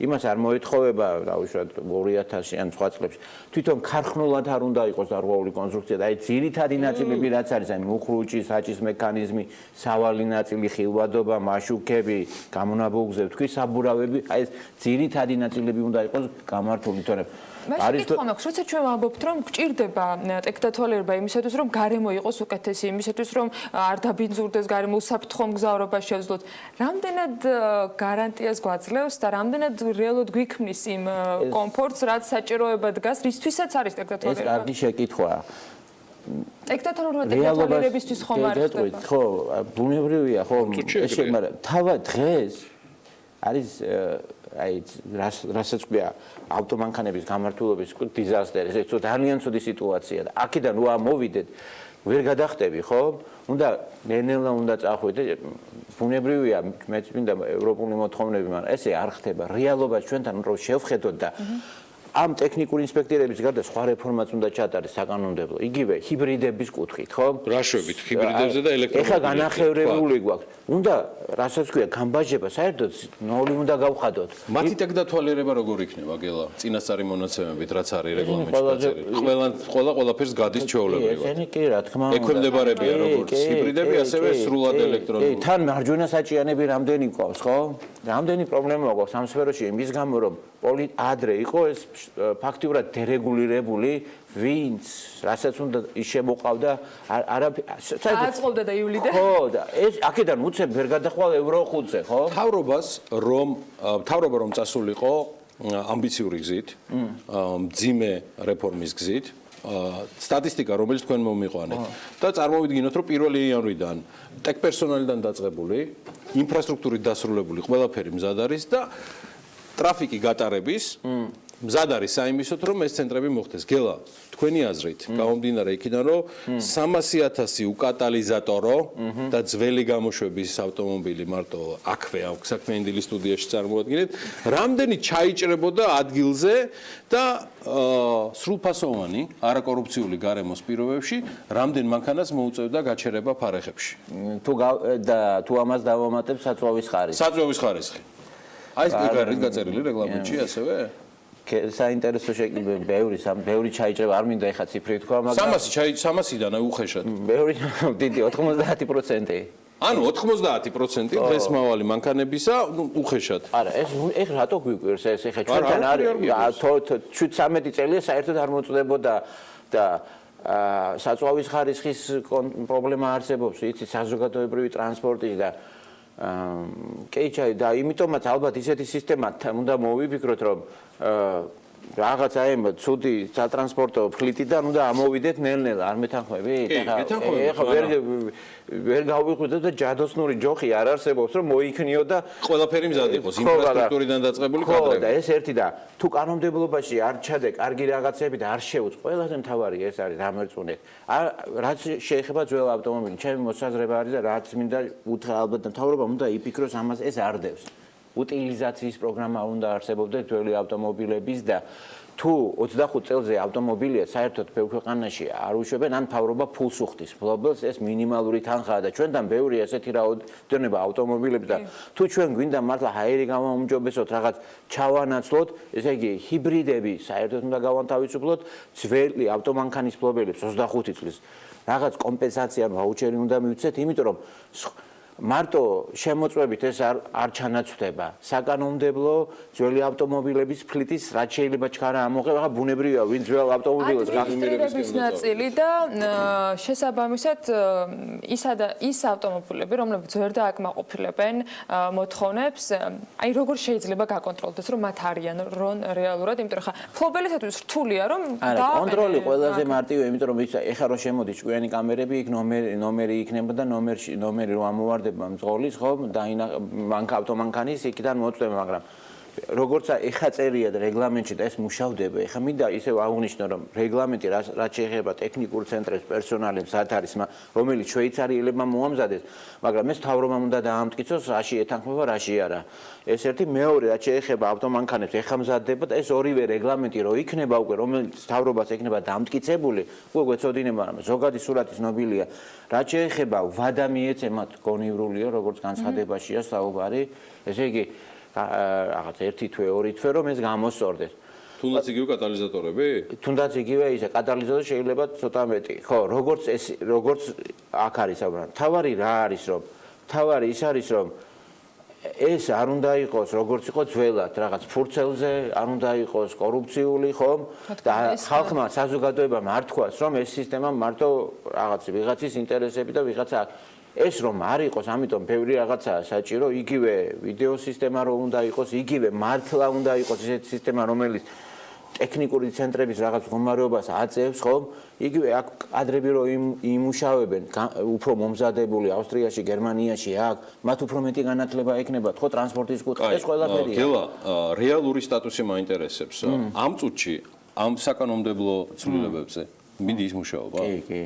იმას არ მოეთხოვება, დაუშვათ 2000 ან სხვა წლებში. თვითონ ქარხნულად არ უნდა იყოს დარღვეული კონსტრუქცია და აი ძირითადი ნაწილები რაც არის, აი მუხრუჭი, საჭის მექანიზმი, სავალი ნაწილი, ხილვადობა, მაშუქები, გამონაბოლგზე თქვი საბურავები, აი ეს ძირითადი ნაწილები უნდა იყოს გამართული, თორემ არის როცა ჩვენ ვამბობთ რომ გჭირდება ტექნათვალიერება იმისათვის რომ გარემო იყოს უკეთესი იმისათვის რომ არ დაბინძურდეს გარემო უსაფრთხო მგზავრობა შეძლოთ რამდენად გარანტიას გვაძლევს და რამდენად რეალურად გვიქმნის იმ კომფორტს რაც საჭიროება დგას რისთვისაც არის ტექნათვალიერება ეს კარგი შეკითხვაა ტექნათვალიერებისთვის ხომ არ ხდება ხო ბუნებრივია ხო ეს მაგრამ თავად დღეს არის აი რასაც ქვია ავტომანქანების გამართულობის დიზასტერი ეს ძალიან ცუდი სიტუაცია და აქედან რა მოვიდეთ ვერ გადახტები ხო უნდა ნელ-ნელა უნდა წახვიდე ბუნებრივია მეც მინდა ევროპული მოთხოვნები მაგრამ ესე არ ხდება რეალობა ჩვენთან რომ შევხედოთ და ამ ტექნიკური ინსპექტირების გარდა სხვა რეფორმაც უნდა ჩატარდეს საკანონმდებლო. იგივე ჰიბრიდების კუთხით, ხო? რაშვებით ჰიბრიდებზე და ელექტრომობილებზე. ეხლა განახევრებული გვაქვს. უნდა, რასაც ქვია, გამბაჟება, საერთოდ ნოლი უნდა გავხადოთ. მათი ტექნათვალიერება როგორ იქნება, გელა? წინასწარი მონაცემებით, რაც არის რეგლამენტში დაწერილი. ყველაფერს გადის ჩვეულებრივად. ესენი კი, რა თქმა უნდა. ექვემდებარებიან როგორც ჰიბრიდები, ასევე სრულად ელექტრონული. თან მარჯვენა საჭიანები რამდენი გვყავს, ხო? რამდენი პრობლემა გვაქვს ამ სფეროში იმის გამო, რომ ადრე იყო ეს ფაქტიურად დერეგულირებული ვინც რასაც უნდა ის შემოყავდა აწყობდა და ივლიდან ხო და ეს აქედან უცებ ვერ გადახვალ ევრო 5-ზე ხო მთავრობა რომ წასულიყო ამბიციური გზით მძიმე რეფორმის გზით სტატისტიკა რომელიც თქვენ მომიყვანეთ და წარმოვიდგინოთ რომ 1 იანვრიდან ტექპერსონალიდან დაწყებული ინფრასტრუქტურით დასრულებული ყველაფერი მზად არის და ტრაფიკი გატარების მზად არის საიმისოდ, რომ ეს ცენტრები მოხდეს. გელა, თქვენი აზრით, გამომდინარე იქიდან, რომ 300,000 უკატალიზატორო და ძველი გამოშვების ავტომობილი მარტო აქვე აქვს საქმიანი დილის სტუდიაში წარმოადგენთ, რამდენი ჩაიჭრებოდა ადგილზე და სრულფასოვანი არაკორუფციული გარემოს პირობებში, რამდენ მანქანას მოუწევდა გაჩერება ფარეხებში. თუ ამას დავამატებ საწვავის ხარისხი. საწვავის ხარისხი. აი ეს არის გაწერილი რეგლამენტში ასევე? საინტერესო ბევრი ჩაიჭრება, არ მინდა ეხა ციფრი თქვა, მაგრამ 300-დან უხეშად. ბევრი დიდი 90%. ანუ 90% დღესმავალი მანქანებისა უხეშად. არა, ეს რატო გვიკვირს ეს ეხა ჩვენთან არის 13 წელია საერთოდ არ მოწდებოდა და საწვავის ხარისხის პრობლემა არსებობს, იცით, საზოგადოებრივი ტრანსპორტის და კეიჩაი და იმიტომაც ალბათ ისეთი სისტემა უნდა მოვიფიქროთ, რომ რაღაც აი ცუდი სატრანსპორტო ფლიტიდან უნდა ამოვიდეთ ნელ-ნელა, არ მეთანხმებით? ეხლა ვერ გავიყვიდოთ და ჯადოსნური ჯოხი არ არსებობს, რომ მოიქნიო და ყველაფერი მზად იყოს, ინფრასტრუქტურიდან დაწყებული კადრები. და ეს ერთი და თუ კანონმდებლობაში არ ჩადე კარგი რაღაცები და არ შეუწ, ყველაზე მთავარი ეს არის რამერწუნე. რაც შეეხება ძველ ავტომობილს, ჩემი მოსაზრება არის და რაც მინდა უთხრა ალბათ მთავრობამ უნდა იფიქროს ამას, ეს არ დევს. უტილიზაციის პროგრამა უნდა არსებობდეს ძველი ავტომობილების და თუ 25 წელზე ავტომობილია საერთოდ ბევრ ქვეყანაში არ უშვებენ, ან მთავრობა ფულს უხდის მფლობელს, ეს მინიმალური თანხაა და ჩვენთან ბევრი ესეთი რაოდენობა ავტომობილები და თუ ჩვენ გვინდა მართლა ჰაერი გამაუმჯობესოთ, რაღაც ჩავანაცვლოთ, ესე იგი ჰიბრიდები საერთოდ უნდა გავანთავისუფლოთ, ძველი ავტომანქანის მფლობელებს 25 წლის რაღაც კომპენსაცია ვაუჩერი უნდა მივცეთ, იმიტომ რომ მარტო შემოწმებით ეს არ ჩანაცვლდება. საკანონმდებლო ძველი ავტომობილების ფლიტის რაც შეიძლება ჩქარა ამოღება, ბუნებრივია, ვინ ძველ ავტომობილს გახმირების ნაწილი და შესაბამისად ის ავტომობილები, რომლებიც ვერ დააკმაყოფილებენ მოთხოვნებს, აი როგორ შეიძლება გაკონტროლდეს, რომ მათ არიან რეალურად, იმიტომ რომ ხა ფლობელისათვის რთულია, რომ კონტროლი ყველაზე მარტივია, იმიტომ რომ ეხლა რო შემოდის ჭკვიანი კამერები, იქ ნომერი იქნება და ნომერი რო ამოვარდება მძღოლის ხო ავტომანქანის იქიდან მოწდება, მაგრამ როგორც ეხა წერია და რეგლამენტში და ეს მუშავდება, ეხა მინდა ისევ აღვნიშნო, რომ რეგლამენტი რაც შეეხება ტექნიკურ ცენტრებს, პერსონალებს, სათარის, რომელიც შვეიცარიელებმა მოამზადეს, მაგრამ ეს მთავრობამ უნდა დაამტკიცოს, რაში ეთანხმება, რაში არა. ეს ერთი, მეორე, რაც შეეხება ავტომანქანებს, ეხა მზადდება და ეს ორივე რეგლამენტი რო იქნება უკვე, რომელიც მთავრობას ექნება დამტკიცებული, უკვე გვეცოდინება, რომ ზოგადი სურათი ცნობილია, რაც შეეხება ვადა მიეცემათ გონივრულია, როგორც განცხადებაშია საუბარი, ესე იგი რაღაც ერთი თვე, ორი თვე რომ ეს გამოსწორდეს. თუნდაც იგივე კატალიზატორები? თუნდაც იგივე ისე კატალიზატორი შეიძლება ცოტა მეტი. ხო, როგორც აქ არის საუბარი. თავარი რა არის, რომ თავარი ის არის, რომ ეს არ უნდა იყოს როგორც იყო ძველად, რაღაც ფურცელზე, არ უნდა იყოს კორუფციული, ხომ? და ხალხმა საზოგადოებამ არ თქვას, რომ ეს სისტემა მარტო რაღაც ვიღაცის ინტერესები და ვიღაცა ეს რომ არ იყოს, ამიტომ ბევრი რაღაცაა საჭირო, იგივე ვიდეო სისტემა რომ უნდა იყოს, იგივე მართლა უნდა იყოს ესეთი სისტემა, რომელიც ტექნიკური ცენტრების რაღაც მდგომარეობას აწევს, ხომ? იგივე აქ კადრები რომ იმუშავებენ, უფრო მომზადებული ავსტრიაში, გერმანიაში, აქ მათ უფრო მეტი განათლება ექნებათ, ხო, ტრანსპორტის კუთხე, ეს ყველაფერია. გელა, რეალური სტატუსი მაინტერესებს. ამ წუთში, ამ საკანონმდებლო ცვლილებებზე მინდა ის მუშაობა? კი.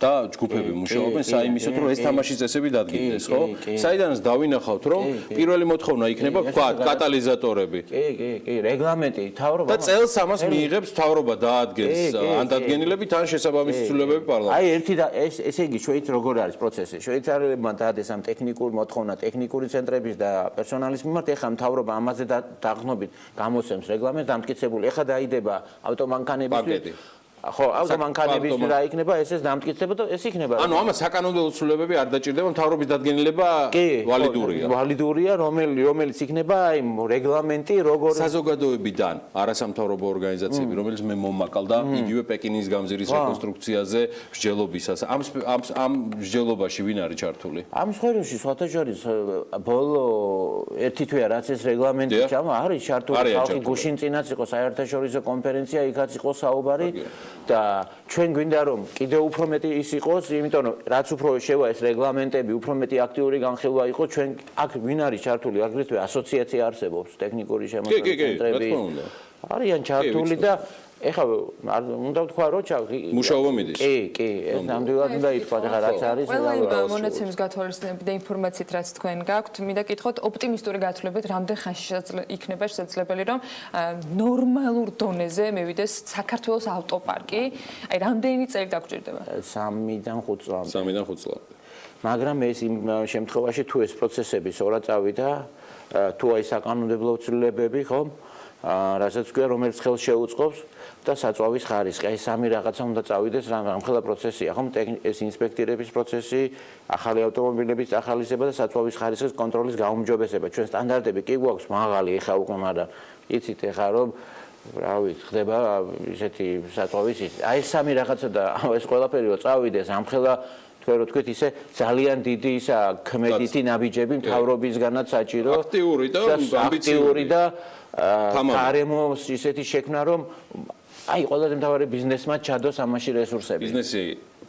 და ჯგუფები მუშაობენ საიმისოდ, რომ ეს თამაშის წესები დადგინდეს, ხო? საიდანაც დავინახავთ, რომ პირველი მოთხოვნა იქნება, ვთქვათ, კატალიზატორები. კი, რეგლამენტი, მთავრობა. და წელს ამას მიიღებს მთავრობა დაადგენს, ან დადგენილებით, ან შესაბამისი ცვლილებები პარლამენტში. აი, ერთი და ესე იგი, შვეიცარიაში როგორ არის პროცესი? შვეიცარიელებმა დაადეს ამ ტექნიკურ მოთხოვნა, ტექნიკური ცენტრების და პერსონალის მიმართ, ეხლა მთავრობა ამაზე დაღნობით გამოსცემს რეგლამენტს დამტკიცებული. ეხლა დაიდება ავტომანქანებისთვის. ხო, ავტომანქანების რა იქნება, ეს დამტკიცება და ეს იქნება. ანუ ამას საკანონმდებლო ცვლილებები არ დაჭირდება, მთავრობის დადგენილება ვალიდურია. ვალიდურია, რომელიც იქნება აი რეგლამენტი, როგორ საზოგადოებიდან, არასამთავრობო ორგანიზაციები, რომელიც მე მომაკალდა იგივე პეკინის გამზირის რეკონსტრუქციაზე მსჯელობისას. ამ მსჯელობაში ვინ არის ჩართული? ამ სფეროში სხვათა შორის ბოლო ერთი თვეა რაც ეს რეგლამენტი ჩამა, არის ჩართული ხალხი გუშინ წინაც იყო საერთაშორისო კონფერენცია, იქაც იყო საუბარი. და ჩვენ გვინდა რომ კიდევ უფრო მეტი ის იყოს, იმიტომ რომ რაც უფრო შევა ეს რეგლამენტები, უფრო მეტი აქტიური განხილვა იყოს, ჩვენ აქ ვინ არის ჩართული, აგრეთვე ასოციაცია არსებობს, ტექნიკური შემოსავლის ცენტრები. არიან ჩართული და ეხლა უნდა ვთქვა რომ მუშაობა მიდის. კი, ეს ნამდვილად უნდა ითქვა და რაც არის ყველა იმ მონაცემის გათვალისწინებით და ინფორმაციით რაც თქვენ გაქვთ, მინდა გითხოთ ოპტიმისტური გათვლებით რამდენ ხანში იქნება შესაძლებელი რომ ნორმალურ დონეზე მევიდეს საქართველოს ავტოპარკი, აი რამდენი წელი დაგჭირდება? 3-დან 5 წლამდე. 3-დან 5 წლამდე. მაგრამ ეს იმ შემთხვევაში თუ ეს პროცესები სწორად წავიდა, თუ აი საკანონმდებლო ცვლილებები, ხო? რასაც ქვია, რომელიც ხელს შეუწყობს და საწვავის ხარისხი. აი სამი რაღაცა უნდა წავიდეს, რამხელა პროცესია, ხო? ეს ინსპექტირების პროცესი, ახალი ავტომობილების ახალისება და საწვავის ხარისხის კონტროლის გაუმჯობესება. ჩვენ სტანდარტები კი გვაქვს მაღალი, ეხა უკვე, მაგრამ იცით ეხა რომ რავი, ხდება ისეთი საწვავის ის. აი ეს სამი რაღაცა და ეს ყველაფერი რო წავიდეს, ამხელა თქვენ რო თქვით ისე ძალიან დიდი ისა ქმედითი ნაბიჯები მთავრობისგანაც საჭირო. აქტიური და გარემოს ისეთი შექმნა რომ აი ყველაზე მთავარი ბიზნესმა ჩადოს ამაში რესურსები.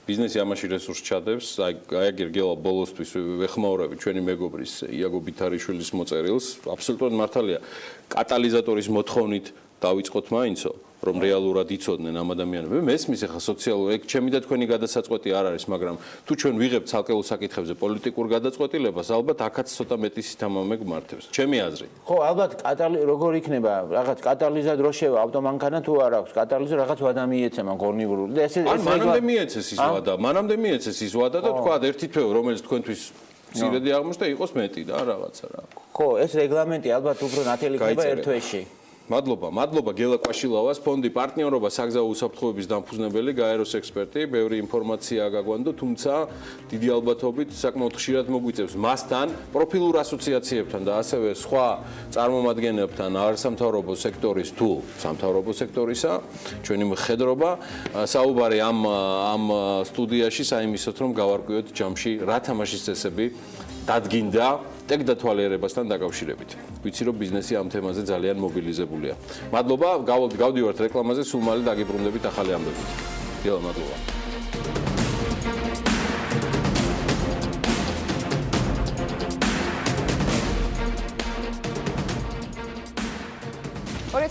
ბიზნესი ამაში რესურს ჩადებს, აი გერგელა ბოლოსთვის ვეხმაურები ჩვენი მეგობრის იაგო ბითარიშვილის მოწერილს, აბსოლუტურად მართალია. კატალიზატორის მოთხოვნით დავიწყოთ მაინცო, რომ რეალურად იცოდნენ ამ ადამიანები. მესმის ახლა სოციალურ, ეგ ჩემი და თქვენი გადასაწყვეტი არ არის, მაგრამ თუ ჩვენ ვიღებთ ცალკეულ საკითხებზე პოლიტიკურ გადაწყვეტილებას, ალბათ აქაც ცოტა მეტი სითამამე გმართებს. ჩემი აზრით. ხო, ალბათ როგორ იქნება, რაღაც კატალიზად რო შევა ავტომანქანა თუ არ აქვს, კატალიზა რაღაც ვადა მიეცემა გორნიბურული და ეს მანამდე მიეცეს ის ვადა, მანამდე მიეცეს ის ვადა და თქვა ერთი თვე, რომელიც თქვენთვის მცირედი აღმოჩნდა იყოს მეტი და რაღაცა რა. ხო, ეს რეგლამენტი ალბათ უფრო ნათელი ხდება ერთ თვეში. მადლობა გელა კვაშილავას, ფონდი პარტნიორობა საგზაო უსაფრთხოების დამფუძნებელი, გაეროს ექსპერტი, ბევრი ინფორმაცია გაგვანდო, თუმცა დიდი ალბათობით საკმაოდ ხშირად მოგვიწევს მასთან, პროფილურ ასოციაციებთან და ასევე სხვა წარმომადგენლებთან არასამთავრობო სექტორის თუ სამთავრობო სექტორისა, ჩვენი მხედრობა, საუბარი ამ სტუდიაში საიმისოთ, რომ გავარკვიოთ ჯამში რა თამაშის წესები დადგინდა ტექდათვალიერებასთან დაკავშირებით. ვიცი რომ ბიზნესი ამ თემაზე ძალიან მობილიზებულია. მადლობა, გავდივართ რეკლამაზე, სულ მალე დაგიბრუნდებით ახალი ამბებით. დილა, მადლობა.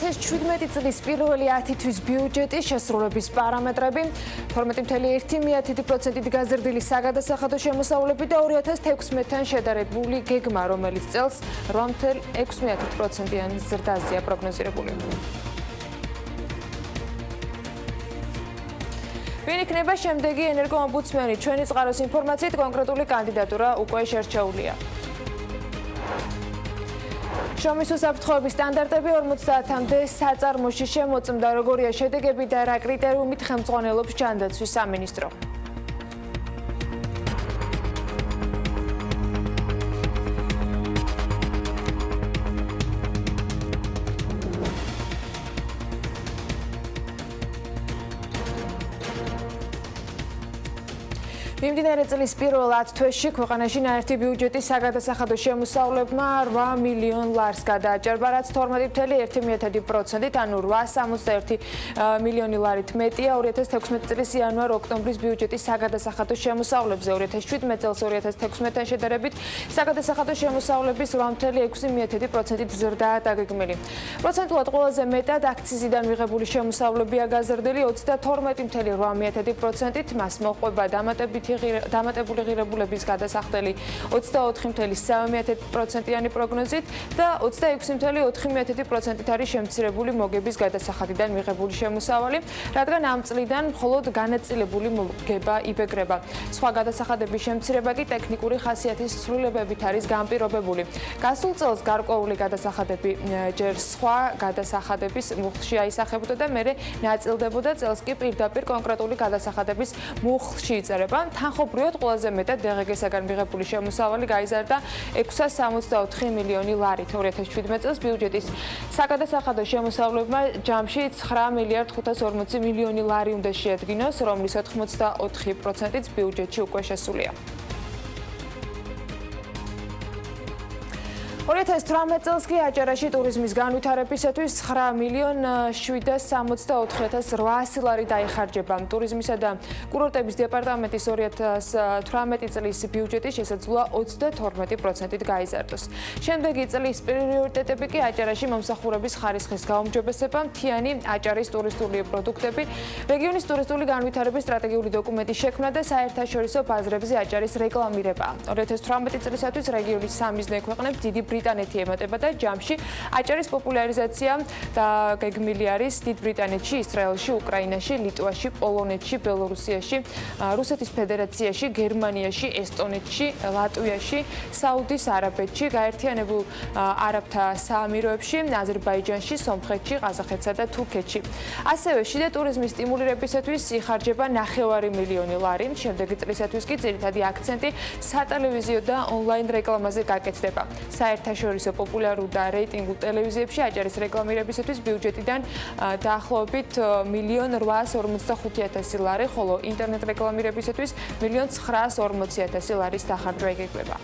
ეს 17 წლის პირველი 10 თვის ბიუჯეტის შესრულების პარამეტრები 12.1%-ით გაზრდილი საგადასახადო შემოსავლები და 2016-თან შედარებული გეგმა, რომელიც წელს 8.6%-იანი ზრდაზეა პროგნოზირებული. ვინ იქნება შემდეგი ენერგოომბუდსმენი? ჩვენი წყაროს ინფორმაციით კონკრეტული კანდიდატურა უკვე შერჩეულია. შრომის უსაფრთხოების სტანდარტები 50-მდე საწარმოში შემოწმდა, როგორია შედეგები და რა კრიტერიუმით ხელმძღვანელობს ჯანდაცვის სამინისტრო. მიმდინარე წლის პირველ 10 თვეში ქვეყანაში ნაერთი ბიუჯეტის საგადასახადო შემოსავლებმა 8 მილიონ ლარს გადააჭარბა, რაც 12.1%-ით, ანუ 861 მილიონი ლარით მეტია 2016 წლის იანვარ-ოქტომბრის ბიუჯეტის საგადასახადო შემოსავლებზე. 2017 წელს 2016-თან შედარებით საგადასახადო შემოსავლების 8.6%-ით ზრდაა დაგეგმილი. პროცენტულად ყველაზე მეტად აქციზიდან მიღებული შემოსავლებია გაზრდილი 32.8%-ით, მას მოჰყვება დამატებული ღირებულების გადასახდელი 24.3%-იანი პროგნოზით და 26.4%-ით არის შემცირებული მოგების გადასახადიდან მიღებული შემოსავალი, რადგან ამ წლიდან მხოლოდ განაწილებული მოგება იბეგრება. სხვა გადასახადების შემცირება კი ტექნიკური ხასიათის ცვლილებებით არის განპირობებული. გასულ წელს გარკვეული გადასახადები ჯერ სხვა გადასახადების მუხლში აისახებოდა და მერე ნაწილდებოდა, წელს კი პირდაპირ კონკრეტული გადასახადების მუხლში იწერება. თანხობრივად ყველაზე მეტად დღგ-საგან მიღებული შემოსავალი გაიზარდა 664 მილიონი ლარით. 2017 წელს ბიუჯეტის საგადასახადო შემოსავლებმა ჯამში 9.540 მილიონი ლარი უნდა შეადგინოს, რომლის 84%-იც ბიუჯეტში უკვე შესულია. 2018 წელს კი აჭარაში ტურიზმის განვითარებისათვის 9,764,800 ლარი დაიხარჯება. ტურიზმისა და კურორტების დეპარტამენტის 2018 წლის ბიუჯეტი შესაძლოა 32%-ით გაიზარდოს. შემდეგი წლის პრიორიტეტები კი აჭარაში მომსახურების ხარისხის გაუმჯობესება, მთიანი აჭარის ტურისტული პროდუქტები, რეგიონის ტურისტული განვითარების სტრატეგიული დოკუმენტის შექმნა და საერთაშორისო ბაზრებზე აჭარის რეკლამირება. 2018 წლისათვის რეგიონის სამიზნე ქვეყნებს დიდი ბრიტანეთი ემატება და ჯამში აჭარის პოპულარიზაცია და გეგმილი არის დიდ ბრიტანეთში, ისრაელში, უკრაინაში, ლიტვაში, პოლონეთში, ბელორუსიაში, რუსეთის ფედერაციაში, გერმანიაში, ესტონეთში, ლატვიაში, საუდის არაბეთში, გაერთიანებულ არაბთა საამიროებში, აზერბაიჯანში, სომხეთში, ყაზახეთსა და თურქეთში. ასევე შიდა ტურიზმის სტიმულირებისათვის იხარჯება 9 მილიონი ლარი. შემდეგი წლისათვის კი ძირითადი აქცენტი სატელევიზიო და ონლაინ რეკლამაზე გაკეთდება. საერთაშორისო პოპულარულ და რეიტინგულ ტელევიზიებში აჭარის რეკლამირებისათვის ბიუჯეტიდან დაახლოებით 1,845,000 ლარი, ხოლო ინტერნეტ რეკლამირებისათვის 1,940,000 ლარის დახარჯვა იგეგმება.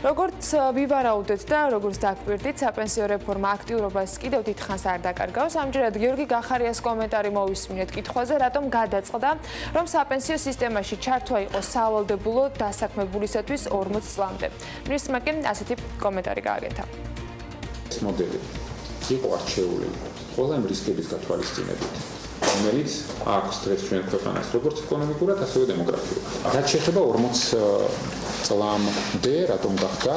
როგორც ვივარაუდეთ და როგორც დაგვირდით, საპენსიო რეფორმა აქტიურობას კიდევ დიდხანს არ დაკარგავს. ამჯერად გიორგი გახარიას კომენტარი მოვისმინეთ კითხვაზე, რატომ გადაწყდა, რომ საპენსიო სისტემაში ჩართვა იყო სავალდებულო დასაქმებულისათვის 40 წლამდე. მისმა კი ასეთი კომენტარი გააკეთა. ეს მოდელი იყო არჩეული ყველა იმ რისკების გათვალისწინებით, რომელიც აქვს დღეს ჩვენ ქვეყანას, როგორც ეკონომიკურად, ასევე დემოგრაფიულად. რაც შეეხება 40 წლამდე, რატომ გახდა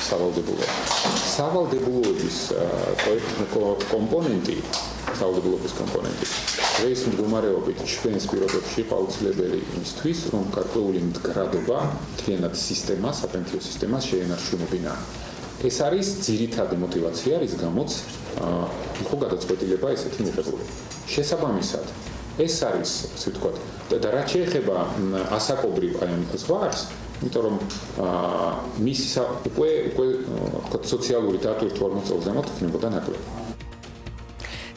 სავალდებულო? სავალდებულოების კომპონენტი, სავალდებულოების კომპონენტი დღეს მდგომარეობით ჩვენს პირობებში აუცილებელი იმისთვის, რომ გარკვეული მდგრადობა მთლიანად სისტემას, საპენსიო სისტემას შეენარჩუნებინა. ეს არის ძირითადი мотиваცია, რის გამოც იყო გადაწყვეტილება ესეთი მიღებული. შესაბამისად, ეს არის, ასე ვთქვათ, და რაც შეეხება ასაკობრივ აი ამ ზღვარს, იმიტომ რომ მისი უკვე ვთქვათ სოციალური დატვირთვა 40 წელს ზემოთ იქნებოდა ნაკლები.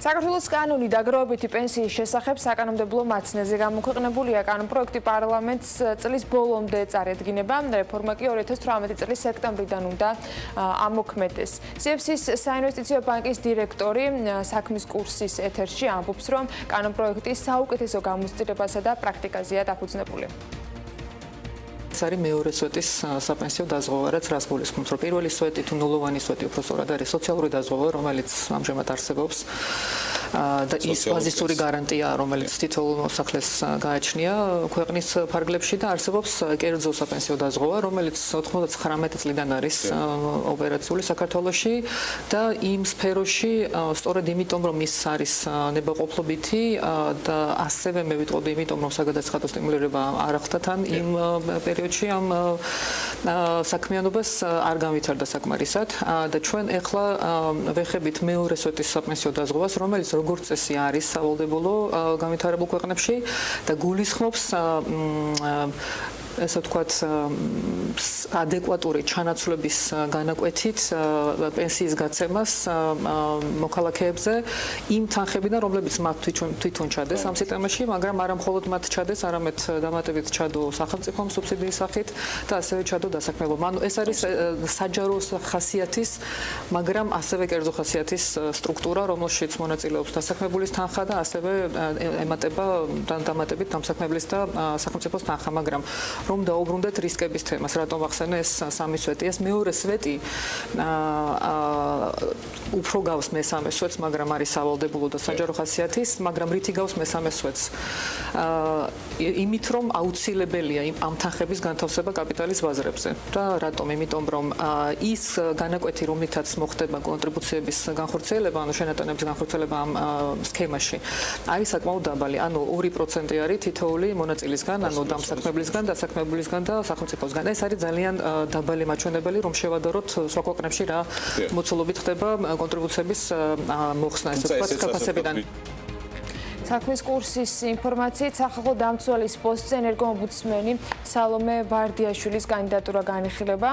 საქართველოს კანონი დაგროვებითი პენსიის შესახებ საკანონმდებლო მაცნეზე გამოქვეყნებულია კანონპროექტი პარლამენტს წლის ბოლომდე წარედგინება. რეფორმა კი 2018 წლის სექტემბრიდან უნდა ამოქმედდეს. CFC-ის საინვესტიციო ბანკის დირექტორი საქმის კურსის ეთერში ამბობს, რომ კანონპროექტი საუკეთესო გამოცდილებასა და პრაქტიკაზეა დაფუძნებული. ეს არის მეორე სვეტის საპენსიო დაზღვევა, რაც რას გულისხმობს, რომ პირველი სვეტი თუ ნულოვანი სვეტი უფრო სწორად არის სოციალური დაზღვევა, რომელიც ამჟამად არსებობს და ის ბაზისური გარანტია, რომელიც თითოეულ მოსახლეს გააჩნია ქვეყნის ფარგლებში და არსებობს კერძო საპენსიო დაზღვევა, რომელიც 99 წლიდან არის ოპერაციული საქართველოში და იმ სფეროში სწორედ იმიტომ, რომ ის არის ნებაყოფლობითი და ასევე მე ვიტყოდი იმიტომ, რომ საგადაცხადო სტიმულირება არ ახდათ თან იმ პერიოდში ამ საქმიანობას არ განვითარდა საკმარისად და ჩვენ ახლა ვეხებით მეორე სვეტის საპენსიო დაზღვევას, რომელიც როგორც წესი არის სავალდებულო განვითარებულ ქვეყნებში და გულისხმობს ესე ვთქვათ ადეკვატური ჩანაცვლების განაკვეთით პენსიის გაცემას მოქალაქეებზე იმ თანხებიდან, რომლებიც მათ თვითონ ჩადეს ამ სისტემაში, მაგრამ არა მხოლოდ მათ ჩადეს, არამედ დამატებით ჩადო სახელმწიფომ სუბსიდიის სახით და ასევე ჩადო დასაქმებულმა. ანუ ეს არის საჯარო ხასიათის, მაგრამ ასევე კერძო ხასიათის სტრუქტურა, რომელშიც მონაწილეობს დასაქმებულის თანხა და ასევე ემატება დამატებით დამსაქმებლის და სახელმწიფოს თანხა, მაგრამ რომ დაუბრუნდეთ რისკების თემას, რატომ ახსენე ეს სამი სვეტი, ეს მეორე სვეტი უფრო გავს მესამე სვეტს, მაგრამ არის სავალდებულო და საჯარო ხასიათის, მაგრამ რითი გავს მესამე სვეტს? იმით, რომ აუცილებელია ამ თანხების განთავსება კაპიტალის ბაზრებზე. და რატომ? იმიტომ, რომ ის განაკვეთი, რომლითაც მოხდება კონტრიბუციების განხორციელება, ანუ შენატანების განხორციელება ამ სქემაში, არის საკმაოდ დაბალი. ანუ 2% არის თითოეული მონაწილისგან, ანუ დამსაქმებლისგან, დასაქმებულისგან და სახელმწიფოსგან. ეს არის ძალიან დაბალი მაჩვენებელი, რომ შევადაროთ სხვა ქვეყნებში რა მოცულობით ხდება კონტრიბუციების მოხსნა, ესე ვთქვათ, კაფასებიდან. საქმის კურსის ინფორმაციით სახალხო დამცველის პოსტზე ენერგოომბუდსმენი სალომე ვარდიაშვილის კანდიდატურა განიხილება.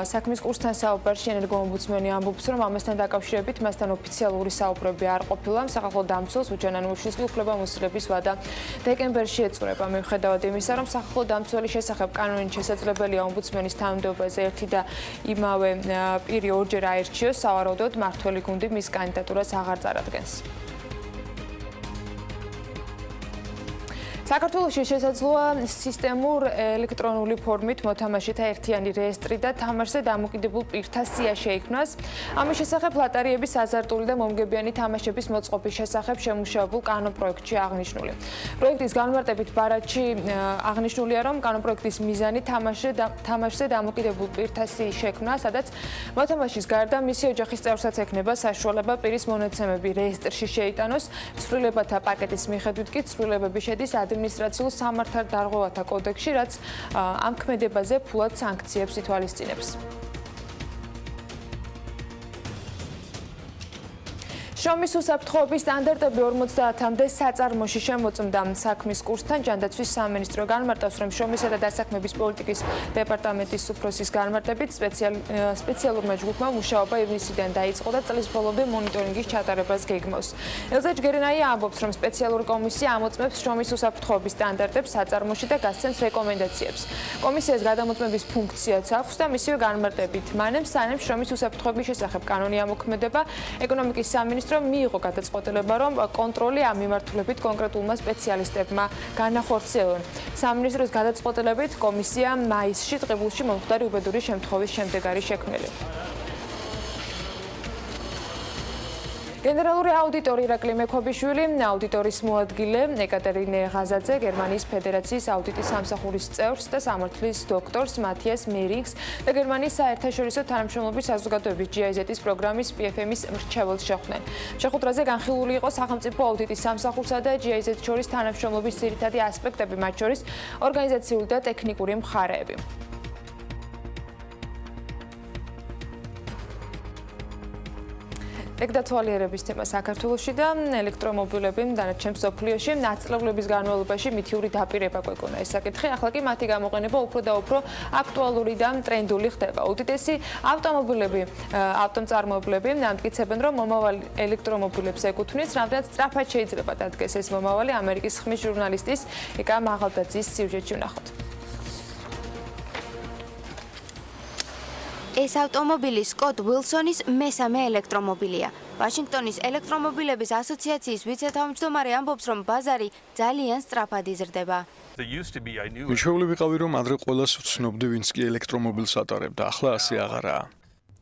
საქმის კურსთან საუბარში ენერგოომბუდსმენი ამბობს, რომ ამასთან დაკავშირებით მასთან ოფიციალური საუბრები არ ყოფილა. სახალხო დამცველს უჯანანუაშვილს კი უფლებამოსილების ვადა დეკემბერში ეწურება. მიუხედავად იმისა, რომ სახალხო დამცველის შესახებ კანონით შესაძლებელია ომბუდსმენის თანამდებობაზე ერთი და იმავე პირი ორჯერ აირჩიოს, სავარაუდოდ მართველი გუნდი მის კანდიდატურას აღარ წარადგენს. საქართველოში შესაძლოა სისტემურ ელექტრონული ფორმით მოთამაშეთა ერთიანი რეესტრი და თამაშზე დამოკიდებულ პირთა სია შეიქმნას. ამის შესახებ ლატარიების აზარტული და მომგებიანი თამაშების მოწყობის შესახებ შემუშავებულ კანონპროექტში აღნიშნული. პროექტის განმარტებით ბარათში აღნიშნულია, რომ კანონპროექტის მიზანი თამაშზე დამოკიდებულ პირთა სიის შექმნა, სადაც მოთამაშის გარდა მისი ოჯახის წევრსაც ექნება საშუალება პირის მონაცემები რეესტრში შეიტანოს. ცვლილებათა პაკეტის მიხედვით კი ცვლილებები შედის ადმინისტრაციულ სამართალდარღვევათა კოდექსში, რაც ამ ქმედებაზე ფულად სანქციებს ითვალისწინებს. შრომის უსაფრთხოების სტანდარტები 50-მდე საწარმოში შემოწმდა საქმის კურსთან. ჯანდაცვის სამინისტრო განმარტავს, რომ შრომისა და დასაქმების პოლიტიკის დეპარტამენტის უფროსის განმარტებით სპეციალურმა ჯგუფმა მუშაობა ივნისიდან დაიწყო და წლის ბოლომდე მონიტორინგის ჩატარებას გეგმავს. ელზა ჯგერენაია ამბობს, რომ სპეციალური კომისია ამოწმებს შრომის უსაფრთხოების სტანდარტებს საწარმოში და გასცემს რეკომენდაციებს. კომისიას გადამოწმების ფუნქციაც აქვს და მისივე განმარტებით მანამ სანამ შრომის უსაფრთხოების შესახებ კანონი ამოქმედება, ეკონომიკის სამინისტრო მიიღო გადაწყვეტილება, რომ კონტროლი ამ მიმართულებით კონკრეტულმა სპეციალისტებმა განახორციელონ. სამინისტროს გადაწყვეტილებით კომისია მაისში ტყიბულში მომხდარი უბედური შემთხვევის შემდეგ არის შექმნილი. გენერალური აუდიტორი ირაკლი მექვაბიშვილი, აუდიტორის მოადგილე ეკატერინე ღაზაძე, გერმანიის ფედერაციის აუდიტის სამსახურის წევრს და სამართლის დოქტორს მათიას მერინგს და გერმანიის საერთაშორისო თანამშრომლობის საზოგადოების GIZ-ის პროგრამის PFM-ის მრჩეველს შეხვდნენ. შეხვედრაზე განხილული იყო სახელმწიფო აუდიტის სამსახურსა და GIZ-ს შორის თანამშრომლობის ძირითადი ასპექტები, მათ შორის ორგანიზაციული და ტექნიკური მხარეები. ეკდათვალიერების თემა საქართველოში და ელექტრომობილები დანარჩენ მსოფლიოში ნაწლევლების განმავლობაში მითიური დაპირება გვეკონა ეს საკითხი. ახლა კი მათი გამოყენება უფრო და უფრო აქტუალური და ტრენდული ხდება. უდიდესი ავტომწარმოებლები ამტკიცებენ, რომ მომავალი ელექტრომობილებს ეკუთვნის, რამდენად სწრაფად შეიძლება დადგეს ეს მომავალი. ამერიკის ხმის ჟურნალისტის იკა მაღალდაძის სიუჟეტში ვნახოთ. ეს ავტომობილი სკოტ უილსონის მესამე ელექტრომობილია. ვაშინგტონის ელექტრომობილების ასოციაციის ვიცე-თავმჯდომარე ამბობს, რომ ბაზარი ძალიან სწრაფად იზრდება. მიჩვეული ვიყავი, რომ ადრე ყველას ვცნობდი, ვინც კი ელექტრომობილს ატარებდა, ახლა ასე აღარაა.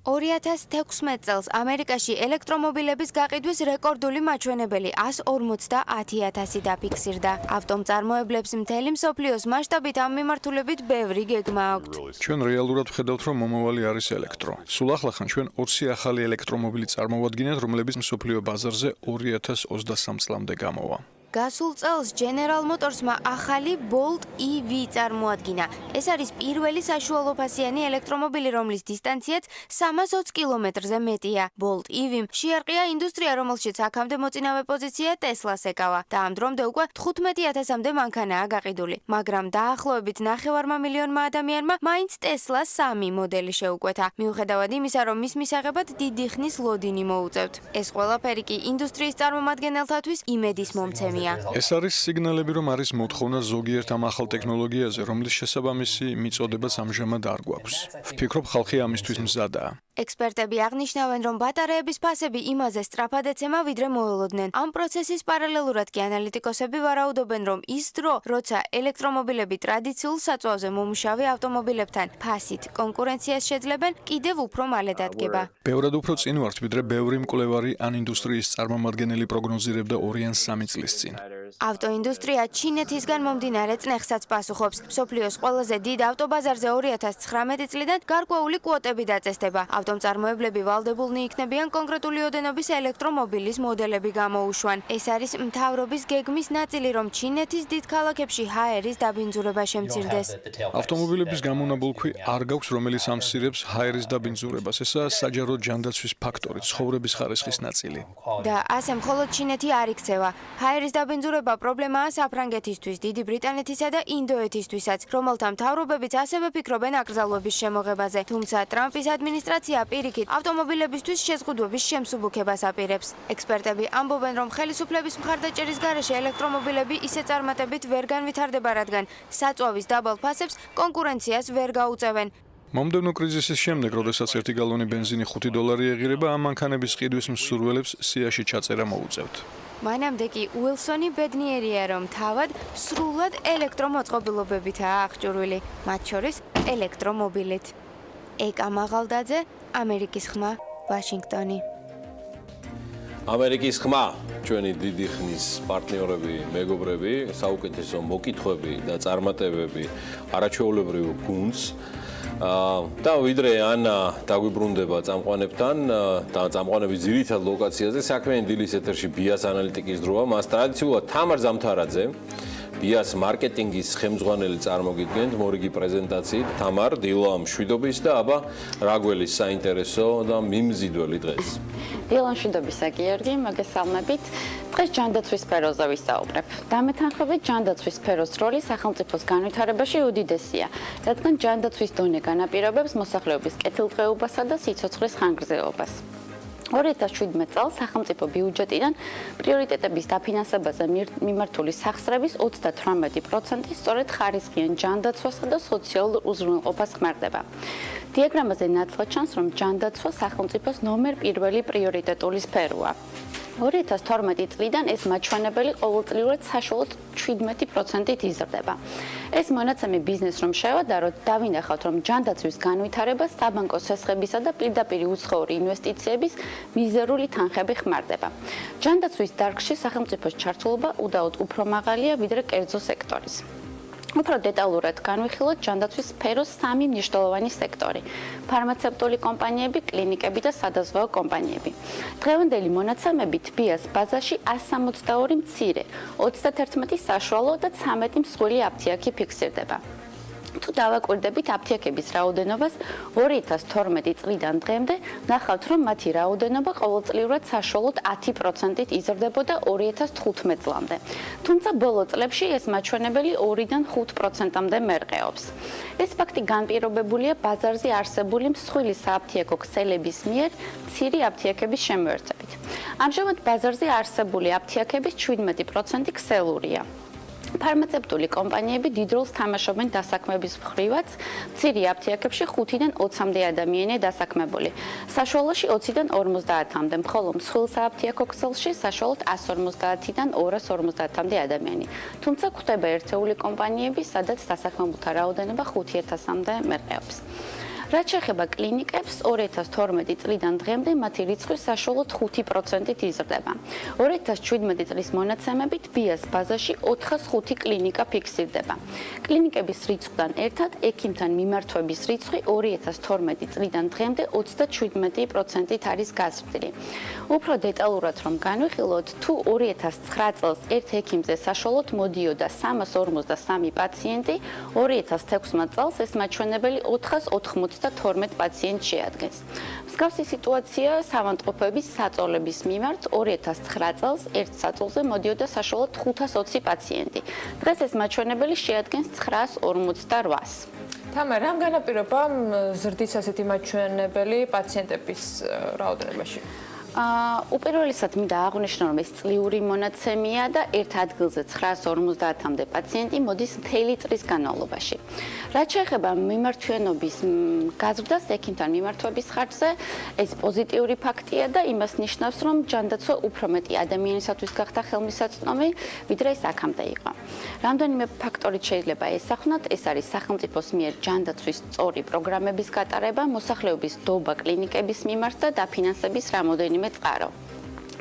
2016 წელს ამერიკაში ელექტრომობილების გაყიდვის რეკორდული მაჩვენებელი 150,000 დაფიქსირდა. ავტომწარმოებლებს მთელი მსოფლიოს მასშტაბით ამ მიმართულებით ბევრი გეგმა აქვთ. ჩვენ რეალურად ვხედავთ, რომ მომავალი არის ელექტრო. სულ ახლახან ჩვენ 20 ახალი ელექტრომობილი წარმოვადგინეთ, რომლებიც მსოფლიო ბაზარზე 2023 წლამდე გამოვა. გასულ წელს General Motors-მა ახალი Bolt EV წარმოადგინა. ეს არის პირველი საშუალოფასიანი ელექტრომობილი, რომლის დისტანციაც 320 კილომეტრზე მეტია. Bolt EV-მ შეარყია ინდუსტრია, რომელშიც აქამდე მოწინავე პოზიცია Tesla-ს ეკავა და ამ დრომდე უკვე 15,000-მდე მანქანაა გაყიდული. მაგრამ დაახლოებით 9 მილიონმა ადამიანმა მაინც Tesla 3 მოდელი შეუკვეთა. მიუხედავად იმისა, რომ მის მისაღებად დიდი ხნის ლოდინი მოუწევთ. ეს ყველაფერი კი ინდუსტრიის წარმომადგენელთათვის იმედის მომცემი. ეს არის სიგნალები, რომ არის მოთხოვნა ზოგიერთ ამ ახალ ტექნოლოგიაზე, რომლის შესაბამისი მიწოდებაც ამჟამად არ გვაქვს. ვფიქრობ, ხალხი ამისთვის მზადაა. ექსპერტები აღნიშნავენ, რომ ბატარეების ფასები იმაზე სწრაფად ეცემა, ვიდრე მოელოდნენ. ამ პროცესის პარალელურად კი ანალიტიკოსები ვარაუდობენ, რომ ის დრო, როცა ელექტრომობილები ტრადიციულ საწვავზე მომუშავე ავტომობილებთან ფასით კონკურენციას შეძლებენ, კიდევ უფრო მალე დადგება. ბევრად უფრო წინ ვართ, ვიდრე ბევრი მკვლევარი ან ინდუსტრიის წარმომადგენელი პროგნოზირებდა 2 ან 3 წლის წინ. ავტოინდუსტრია ჩინეთისგან მომდინარე წნეხსაც პასუხობს. მსოფლიოს ყველაზე დიდ ავტობაზარზე 2019 წლიდან გარკვეული კვოტები დაწესდება. ავტომწარმოებლები ვალდებულნი იქნებიან კონკრეტული ოდენობის ელექტრომობილის მოდელები გამოუშვან. ეს არის მთავრობის გეგმის ნაწილი, რომ ჩინეთის დიდ ქალაქებში ჰაერის დაბინძურება შემცირდეს. ავტომობილების გამონაბოლქვი არ გაქვს, რომელიც ამცირებს ჰაერის დაბინძურებას. ესაა საჯარო ჯანდაცვის ფაქტორი, ცხოვრების ხარისხის ნაწილი. და ასე მხოლოდ ჩინეთი არ იქცევა. ჰაერის დაბინძურება პრობლემაა საფრანგეთისთვის, დიდი ბრიტანეთისა და ინდოეთისთვისაც, რომელთა მთავრობებიც ასევე ფიქრობენ აკრძალვების შემოღებაზე. თუმცა ტრამპის ადმინისტრაცია პირიქით ავტომობილებისთვის შეზღუდვების შემსუბუქებას აპირებს. ექსპერტები ამბობენ, რომ ხელისუფლების მხარდაჭერის გარეშე ელექტრომობილები ისე წარმატებით ვერ განვითარდება, რადგან საწვავის დაბალ ფასებს კონკურენციას ვერ გაუწევენ. მომდევნო კრიზისის შემდეგ, როდესაც 1 გალონი ბენზინი $5 ეღირება, ამ მანქანების ყიდვის მსურველებს სიაში ჩაწერა მოუწევთ. მანამდე კი უილსონი ბედნიერია, რომ თავად სრულად ელექტრომოწყობილობებითაა აღჭურვილი, მათ შორის ელექტრომობილით. ეკა მაღალდაძე, ამერიკის ხმა, ვაშინგტონი. ამერიკის ხმა, ჩვენი დიდი ხნის პარტნიორები, მეგობრები, საუკეთესო მოკითხვები და წარმატებები არაჩვეულებრივ გუნდს. და ვიდრე ანა დაგვიბრუნდება წამყვანებთან და წამყვანების ძირითად ლოკაციაზე საქმიანი დილის ეთერში ბიას ანალიტიკის დროა, მას ტრადიციულად თამარ ზამთარაძე ბიას მარკეტინგის ხელმძღვანელი წარმოგიდგენთ მორიგი პრეზენტაციით. თამარ, დილა მშვიდობის და აბა რაგველის საინტერესო და მიმზიდველი დღეს. დილა მშვიდობისა, გიორგი, მოგესალმებით. დღეს ჯანდაცვის სფეროზე ვისაუბრებ. დამეთანხმებით, ჯანდაცვის სფეროს როლი სახელმწიფოს განვითარებაში უდიდესია, რადგან ჯანდაცვის დონე განაპირობებს მოსახლეობის კეთილდღეობასა და სიცოცხლის ხანგრძლივობას. 2017 წელს სახელმწიფო ბიუჯეტიდან პრიორიტეტების დაფინანსებაზე მიმართული სახსრების 38% სწორედ ხარისხიან ჯანდაცვასა და სოციალურ უზრუნველყოფას ხმარდება. დიაგრამაზე ნათლად ჩანს, რომ ჯანდაცვა სახელმწიფოს ნომერ პირველი პრიორიტეტული სფეროა. 2012 წლიდან ეს მაჩვენებელი ყოველწლიურად საშუალოდ 17%-ით იზრდება. ეს მონაცემი ბიზნესს რომ შევადაროთ, დავინახავთ, რომ ჯანდაცვის განვითარება საბანკო სესხებისა და პირდაპირ უცხოური ინვესტიციების მიზერული თანხები ხმარდება. ჯანდაცვის დარგში სახელმწიფოს ჩართულობა უდაოდ უფრო მაღალია, ვიდრე კერძო სექტორის. უფრო დეტალურად განვიხილოთ ჯანდაცვის სფეროს 3 მნიშვნელოვანი სექტორი: ფარმაცევტული კომპანიები, კლინიკები და სადაზღვაო კომპანიები. დღევანდელი მონაცემებით ბიას ბაზაში 162 მცირე, 31 საშუალო და 13 მსხვილი აფთიაქი ფიქსირდება. თუ დავაკვირდებით აფთიაქების რაოდენობას 2012 წლიდან დღემდე, ნახავთ, რომ მათი რაოდენობა ყოველწლიურად საშუალოდ 10%-ით იზრდებოდა 2015 წლამდე. თუმცა ბოლო წლებში ეს მაჩვენებელი 2-დან 5%-მდე მერყეობს. ეს ფაქტი განპირობებულია ბაზარზე არსებული მსხვილი სააფთიაქო ქსელების მიერ მცირე აფთიაქების შემოერთებით. ამჟამად ბაზარზე არსებული აფთიაქების 17% ქსელურია. ფარმაცევტული კომპანიები დიდ როლს თამაშობენ დასაქმების მხრივაც, მცირე აფთიაქებში 5-დან 20-მდე ადამიანია დასაქმებული. საშუალოში 20-დან 50-მდე, მხოლოდ მსხვილ სააფთიაქო ქსელში საშუალოდ 150-დან 250-მდე ადამიანი. თუმცა გვხვდება ერთეული კომპანიები, სადაც დასაქმებულთა რაოდენობა 5000-მდე მერყეობს. რაც შეეხება კლინიკებს, 2012 წლიდან დღემდე მათი რიცხვი საშუალოდ 5%-ით იზრდება. 2017 წლის მონაცემებით ბიას ბაზაში 405 კლინიკა ფიქსირდება. კლინიკების რიცხვთან ერთად ექიმთან მიმართვების რიცხვი 2012 წლიდან დღემდე 37%-ით არის გაზრდილი. უფრო დეტალურად რომ განვიხილოთ, თუ 2009 წელს ერთ ექიმზე საშუალოდ მოდიოდა 353 პაციენტი, 2016 წელს ეს მაჩვენებელი 492 პაციენტს შეადგენს. მსგავსი სიტუაცია ავადმყოფების საწოლების მიმართ 2009 წელს ერთ საწოლზე მოდიოდა საშუალოდ 520 პაციენტი. დღეს ეს მაჩვენებელი შეადგენს 958-ს. თამარ, რამ განაპირობა ზრდის ასეთი მაჩვენებელი პაციენტების რაოდენობაში? უპირველესად მინდა აღვნიშნო, რომ ეს წლიური მონაცემია და ერთ ადგილზე 950-მდე პაციენტი მოდის მთელი წლის განმავლობაში. რაც შეეხება მიმართვენობის გაზრდას ექიმთან მიმართვების ხარჯზე, ეს პოზიტიური ფაქტია და იმას ნიშნავს, რომ ჯანდაცვა უფრო მეტი ადამიანისათვის გახდა ხელმისაწვდომი, ვიდრე ეს აქამდე იყო. რამდენიმე ფაქტორით შეიძლება ესახვნათ, ეს არის სახელმწიფოს მიერ ჯანდაცვის სწორი პროგრამების გატარება, მოსახლეობის დობა კლინიკების მიმართ და დაფინანსების რამოდენიმე წყარო.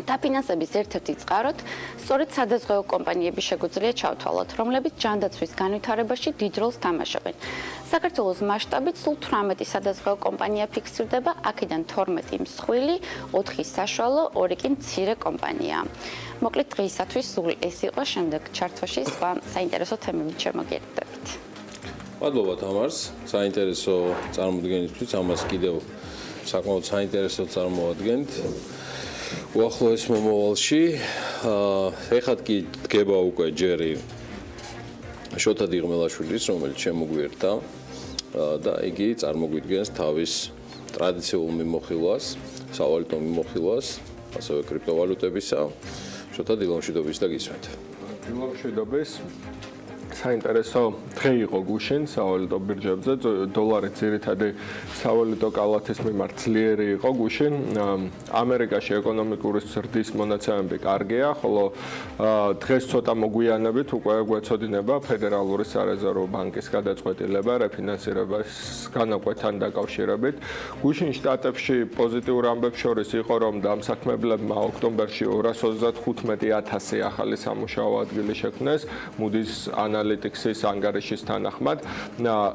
დაფინანსების ერთ-ერთი წყაროდ სწორედ სადაზღვევო კომპანიები შეგვიძლია ჩავთვალოთ, რომლებიც ჯანდაცვის განვითარებაში დიდ როლს თამაშობენ. საქართველოს მასშტაბით სულ 18 სადაზღვევო კომპანია ფიქსირდება, აქედან 12 მსხვილი, 4 საშუალო, 2 კი მცირე კომპანია. მოკლედ დღეისათვის სულ ეს იყო, შემდეგ ჩართვაში სხვა საინტერესო თემებით შემოგიერთდებით. მადლობა თამარს, საინტერესო წარმოდგენისთვის, ამას კიდევ საკმაოდ საინტერესო წარმოადგენთ. უახლოეს მომავალში, ეხად კი დგება უკვე ჯერი შოთა დიღმელაშვილის, რომელიც შემოგვიერთა და იგი წარმოგვიდგენს თავის ტრადიციულ მიმოხილვას, სავალუტო მიმოხილვას, ასევე კრიპტოვალუტებისა. შოთა, დილამშვიდობის და გისმენთ. დილამშვიდობის. საინტერესო დღე იყო გუშინ სავალუტო ბირჟებზე, დოლარი ძირითადი სავალუტო კალათის მიმართ ძლიერი იყო გუშინ. ამერიკაში ეკონომიკური ზრდის მონაცემები კარგია, ხოლო დღეს ცოტა მოგვიანებით უკვე გვეცოდინება ფედერალური სარეზერვო ბანკის გადაწყვეტილება რეფინანსირების განაკვეთთან დაკავშირებით. გუშინ შტატებში პოზიტიურ ამბებს შორის იყო, რომ დამსაქმებლებმა ოქტომბერში 235,000 ახალი სამუშაო ადგილი შექმნეს, Moody's ანალიტიქსის ანგარიშის თანახმად.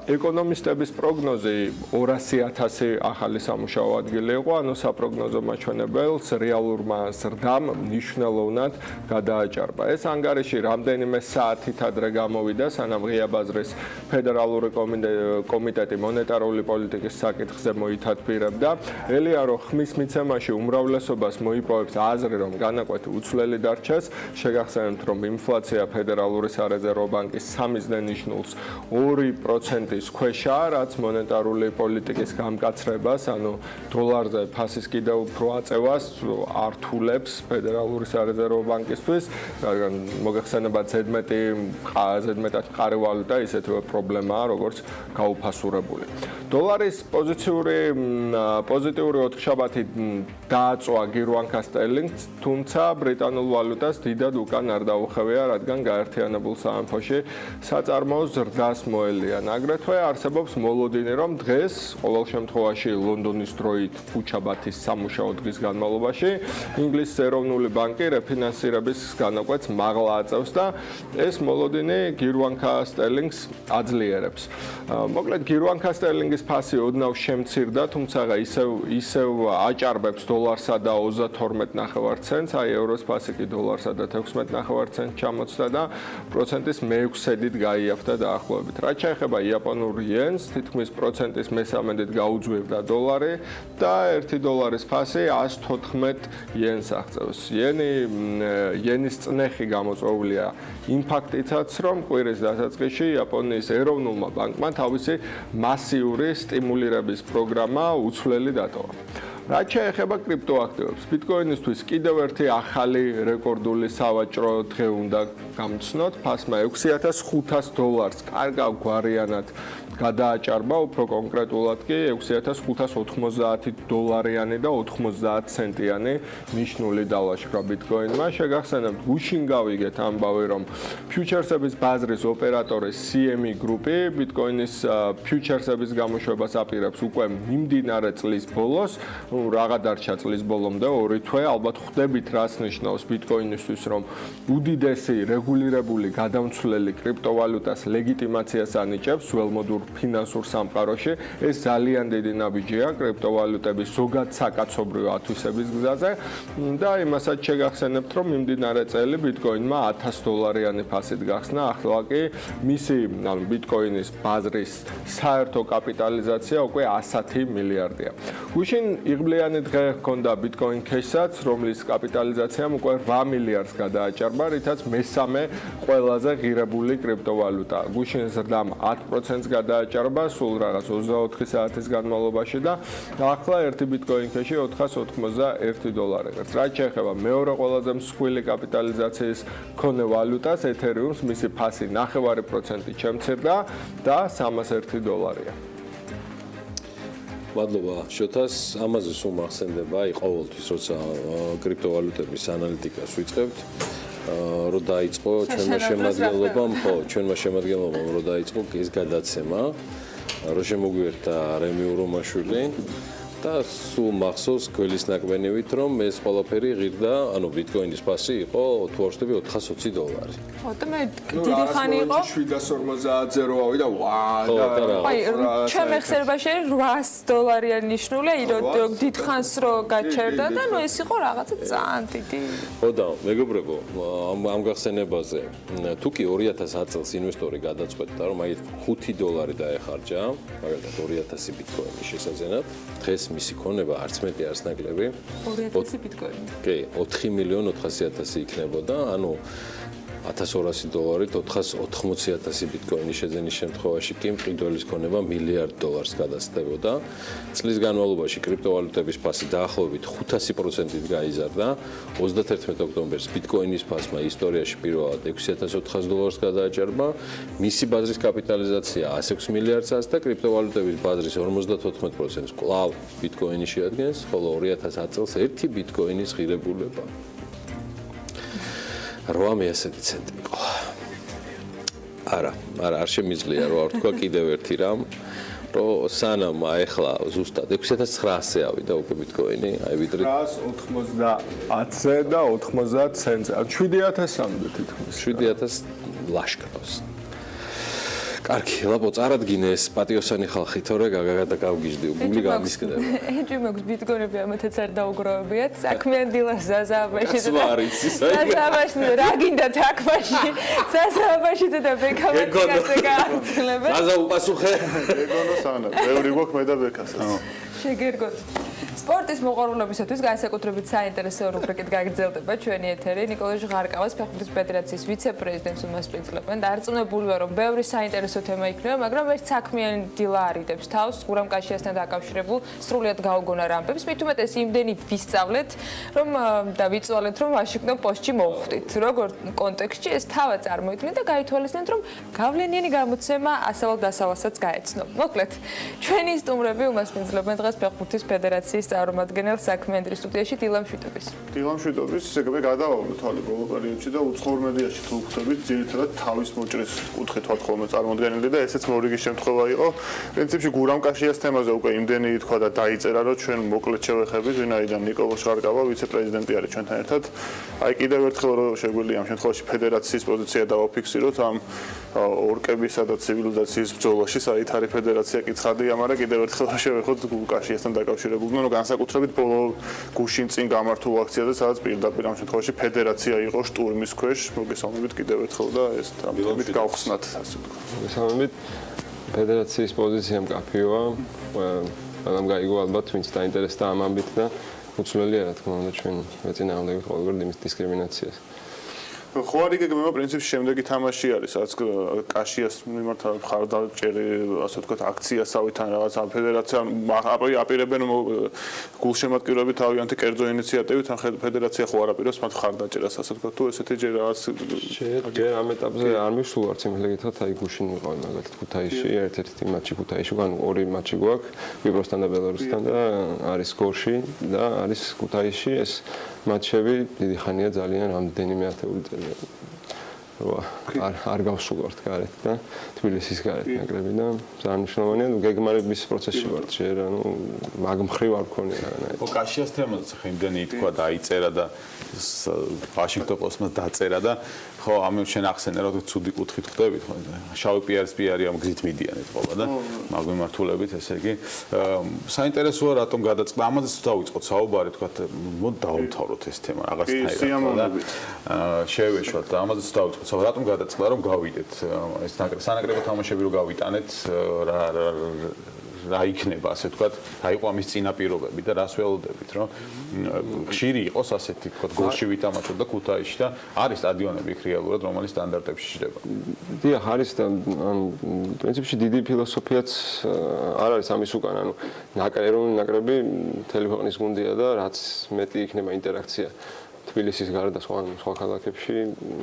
ეკონომისტების პროგნოზი 200,000 ახალი სამუშაო ადგილი იყო, ანუ საპროგნოზო მაჩვენებელს რეალურმა ზრდამ მნიშვნელოვნად გადააჭარბა. ეს ანგარიში რამდენიმე საათით ადრე გამოვიდა, სანამ ღია ბაზრის ფედერალური კომიტეტი მონეტარული პოლიტიკის საკითხზე მოითათბირებდა. ელიარო ხმის მიცემაში უმრავლესობას მოიპოვებს აზრი, რომ განაკვეთი უცვლელი დარჩეს. შეგახსენებთ, რომ ინფლაცია ფედერალური სარეზერვო ბანკის სამიზნე ნიშნულს 2%-ის ქვეშაა, რაც მონეტარული პოლიტიკის გამკაცრებას, ანუ დოლარზე ფასის კიდევ უფრო აწევას ართულებს ფედერალური სარეზერვო ბანკისთვის. რადგან მოგეხსენებათ, ზედმეტად მყარი ვალუტა ისეთივე პრობლემაა, როგორც გაუფასურებული. დოლარის პოზიტიური ოთხშაბათი დააწვა გირვანქა სტერლინგს, თუმცა ბრიტანულ ვალუტას დიდად უკან არ დაუხევია, რადგან გაერთიანებულ სამეფოში საწარმოო ზრდას მოელიან. აგრეთვე არსებობს მოლოდინი, რომ დღეს ყოველ შემთხვევაში ლონდონის დროით უჩაბათის სამუშაო დღის განმავლობაში ინგლისის ეროვნული ბანკი რეფინანსირების განაკვეთს მაღლა აწევს და ეს მოლოდინი გირვანქა სტერლინგს აძლიერებს. მოკლედ გირვანქა სტერლინგის ფასი ოდნავ შემცირდა, თუმცა ისევ აჭარბებს დოლარსა და 32.9 ცენტს, აი ევროს ფასი კი დოლარსა და 16.9 ცენტს ჩამოწდა და პროცენტის მე-6-ით გაიაფთა დაახლოებით. რაც შეეხება იაპონურ იენს, თითქმის პროცენტის მე-13-ით გაუძვირდა დოლარი და 1 დოლარის ფასი 114 იენს აღწევს. იენის წნეხი გამოწვეულია იმ ფაქტითაც, რომ კვირის დასაწყისში იაპონიის ეროვნულმა ბანკმა თავისი მასიური სტიმულირების პროგრამა უცვლელი დატოვა. რაც შეეხება კრიპტოაქტივებს, ბიტკოინისთვის კიდევ ერთი ახალი რეკორდული სავაჭრო დღე უნდა გამცნოთ. ფასმა $6,500 კარგავ გვარიანად გადააჭარბა, უფრო კონკრეტულად კი $6,590 და 90 ცენტიანი ნიშნული დალაშქრა ბიტკოინმა. შეგახსენებთ, გუშინ გავიგეთ ამბავი, რომ ფიუჩერსების ბაზრის ოპერატორი CME გრუპი ბიტკოინის ფიუჩერსების გამოშვებას აპირებს უკვე მიმდინარე წლის ბოლოს. Რაღა დარჩა წლის ბოლომდე 2 თვე, ალბათ ხვდებით, რას ნიშნავს ბიტკოინისთვის, რომ უდიდესი რეგულირებული გადამცვლელი კრიპტოვალუტას ლეგიტიმაციას ანიჭებს ველმოდურ ფინანსურ სამყაროში. ეს ძალიან დიდი ნაბიჯია კრიპტოვალუტების ზოგად საკაცობრიო ათვისების გზაზე და იმასაც შეგახსენებთ, რომ მიმდინარე წელი ბიტკოინმა $1,000-იანი ფასით გახსნა, ახლა კი მისი ბიტკოინის ბაზრის საერთო კაპიტალიზაცია უკვე 110 მილიარდია. გუშინ იღბლიანი დღე ჰქონდა ბიტკოინ ქეშსაც, რომლის კაპიტალიზაციამ უკვე 8 მილიარდს გადააჭარბა, რითაც მესამე ყველაზე ღირებული კრიპტოვალუტა. გუშინ ზრდამ 10%-ს გადააჭარბა, სულ რაღაც 24 საათის განმავლობაში და ახლა ერთი ბიტკოინ ქეში $491. რაც შეეხება მეორე ყველაზე მსხვილი კაპიტალიზაციის მქონე ვალუტას, ეთერიუმს, მისი ფასი 9% შემცირდა და $301. მადლობა შოთას, ამაზე სულ მახსენდება, ყოველთვის როცა კრიპტოვალუტების ანალიტიკას ვიწყებთ, რომ დაიწყო ჩვენმა შემადგენლობამ, რომ დაიწყო ეს გადაცემა, რომ შემოგვიერთა რემი ურომაშვილი და სულ მახსოვს გველის ნაკბენივით რომ ეს ყველაფერი ღირდა, ანუ ბიტკოინის ფასი იყო თუ არ ვშტები $420. ხოდა მე დიდი ხანი იყო 750-ზე რო ავიდა და აი ჩემი ხსერებაში $800 ნიშნულია რომ დიდ ხანს რო გაჩერდა და ნუ ეს იყო რაღაცა ძალიან დიდი. ხო და მეგობრებო, ამ გახსენებაზე თუ კი 2010 წელს ინვესტორი გადაწყვეტდა რომ აი $5 დაეხარჯა, მაგალითად 2000 ბიტკოინის შესაძენად, დღეს მისი ქონება არც მეტი არც ნაკლები 2000 ბიტკოინი. კი, 4.400.000 იქნებოდა, ანუ $1200 480.000 ბიტკოინის შეძენის შემთხვევაში კი მყიდველის ქონება $1 მილიარდ გადასწდებოდა. წლის განმავლობაში კრიპტოვალუტების ფასი დაახლოებით 500%-ით გაიზარდა. 31 ოქტომბერს ბიტკოინის ფასმა ისტორიაში პირველად $6,400 გადააჭარბა. მისი ბაზრის კაპიტალიზაცია 106 მილიარდს და კრიპტოვალუტების ბაზრის 54%-ს კვლავ ბიტკოინი შეადგენს, ხოლო 2010 წელს ერთი ბიტკოინის ღირებულება 800 ცენტი იყო. არა, არ შემიძლია რომ არ თქვა კიდევ ერთი რამ, რომ სანამ ახლა ზუსტად 6900-ზე ავიდა უკვე ბიტკოინი, აი ვიდრე 190-ზე და 90 ცენტზე. 7000-მდე თითქმის. 7000 ლაშქრავს. კარგი, ლაპო, წარადგინე ეს პატიოსანი ხალხი, თორე გავგიჟდი, გული გამისკდება. ეჭვი მაქვს ბიტკოინები ამათაც არ დაუგროვებიათ. საქმიანი დილას ზაზააბაში და ზაზააბაში რა გინდათ აქბაში? ზაზააბაშიზე და ბეკავაში გააგრძელებენ. ზაზა უპასუხე. ეგონო სანა, ბევრი გვაქვს მე და ბეკასაც. შეგერგოთ. სპორტის მოყვარულებისათვის განსაკუთრებით საინტერესო რუბრიკით გაგრძელდება ჩვენი ეთერი. ნიკოლოზ ჟღარკავას ფეხბურთის ფედერაციის ვიცე-პრეზიდენტს უმასპინძლებენ და არწმუნებული ვარ, რომ ბევრი საინტერესო თემა იქნება, მაგრამ ერთ საქმიანი დილა არიდებს თავს ღურამ კაშიასთან დაკავშირებულ სრულად გაუგონა რამბებს. მით უმეტეს იმდენი ვისწავლეთ, რომ და ვიწვალეთ, რომ ვაშინგტონ პოსტში მოვხვდით. როგორ კონტექსტში ეს თავად წარმოიქმნეთ და გაითვალისწინეთ, რომ გავლენიანი გამოცემა ასავალ-დასავალსაც გაეცნო. მოკლედ, ჩვენი სტუმრები უმასპინძლებენ დღეს ფეხბურთის ფედერაციის წარმომადგენელ საქმიანი სტუდიაში დილა მშვიდობის. დილა მშვიდობის, ისეგები გადავავდით თვალე ბოლო პერიოდში და უცხოურ მედიაში თუ ვხვდებით, ძირითადად თავის მოჭრის კუთხით ვართ ხოლმე წარმოდგენილი და ესეც მორიგი შემთხვევა იყო. პრინციპში გურამ კაშიას თემაზე უკვე იმდენი ითქვა და დაიწერა, რომ ჩვენ მოკლედ შევეხებით, ვინაიდან ნიკოლოზ ჟღარკავა ვიცე-პრეზიდენტი არის ჩვენთან ერთად. აი კიდევ ერთხელ რომ შეგვიძლია ამ შემთხვევაში ფედერაციის პოზიცია დავაფიქსიროთ ამ ორკებისა და ცივილიზაციის ბრძოლაში, საით არის ფედერაცია კი ცხადია, მაგრამ კიდევ ერთხელ შევეხოთ კაშიასთან დაკავშირებულ, რომ განსაკუთრებით ბოლო გუშინ წინ გამართულ აქციაზე, სადაც პირდაპირ ამ შემთხვევაში ფედერაცია იყო შტურმის ქვეშ, მოგესალმებით კიდევ ერთხელ და ეს თამით გავხსნათ, ასე ვთქვათ. მოგესალმებით. ფედერაციის პოზიცია მკაფიოა. მაგრამ გაიგო ალბათ ვინც დაინტერესდა ამ ამბით და უცვლელია რა თქმა უნდა ჩვენ ვეწინააღმდეგებთ ყოველგვარ დისკრიმინაციას. ხო არის გეგმება პრინციპში შემდეგი თამაში არის, სადაც კაშიას მიმართ მხარდაჭერი, ასე ვთქვათ, აქციასავითან რაღაც ამ ფედერაცია აპირებენ გულშემატკივრობით თავიანთი კერძო ინიციატივით, ან ფედერაცია ხო არ აპირებს მათ მხარდაჭერას, ასე ვთქვათ, თუ ესეთი ჯერ რაღაც ჯერ ამ ეტაპზე არ მისულ არც იმის ლეგიტად, აი გუშინ ვიყავი მაგალითად ქუთაისში, ერთ-ერთი მატჩი ქუთაისში, ანუ ორი მატჩი გვაქვს, კვიპროსთან და ბელარუსთან და არის გორში და არის ქუთაისში ეს მატჩები დიდი ხანია ძალიან რამდენიმე ათეული წელი. არ გავსულვართ გარეთ და თბილისის გარეთ ნაკრები და ძალიან მნიშვნელოვანია გეგმარების პროცესში ვართ ჯერ ანუ მაგ მხრივ არ მქონია რაღაცა. ხო კაშიას თემაზე ხა იმდენი ითქვა და აიწერა და ვაშინგტონ პოსტმა დაწერა და ხო ამ შენ ახსენე რომ ცუდი კუთხით ხვდებით ხო შავი პიარი ამ გზით მიდიან ეთყობა და მაგ მიმართულებით ესე იგი საინტერესოა რატომ გადაწყდა ამაზეც დავიწყოთ საუბარი თქვა მოდ დავამთავროთ ეს თემა რაღაცნაირად და შევეშვათ და ამაზეც დავიწყოთ საუბარი რატომ გადაწყდა რომ გავიდეთ ეს სანაკრებო თამაშები რომ გავიტანეთ რა იქნება ასე ვთქვათ, რა იყო ამის წინაპირობები და რას ველოდებით, რომ ხშირი იყოს ასეთი ვთქვათ, გოლში ვითამაშოთ და ქუთაისში და არის სტადიონები იქ რეალურად რომელი სტანდარტებში შედება. დიახ, არის და ანუ პრინციპში დიდი ფილოსოფიაც არ არის ამის უკან, ანუ ეროვნული ნაკრები მთელი ქვეყნის გუნდია და რაც მეტი იქნება ინტერაქცია თბილისის გარდა სხვა ქალაქებში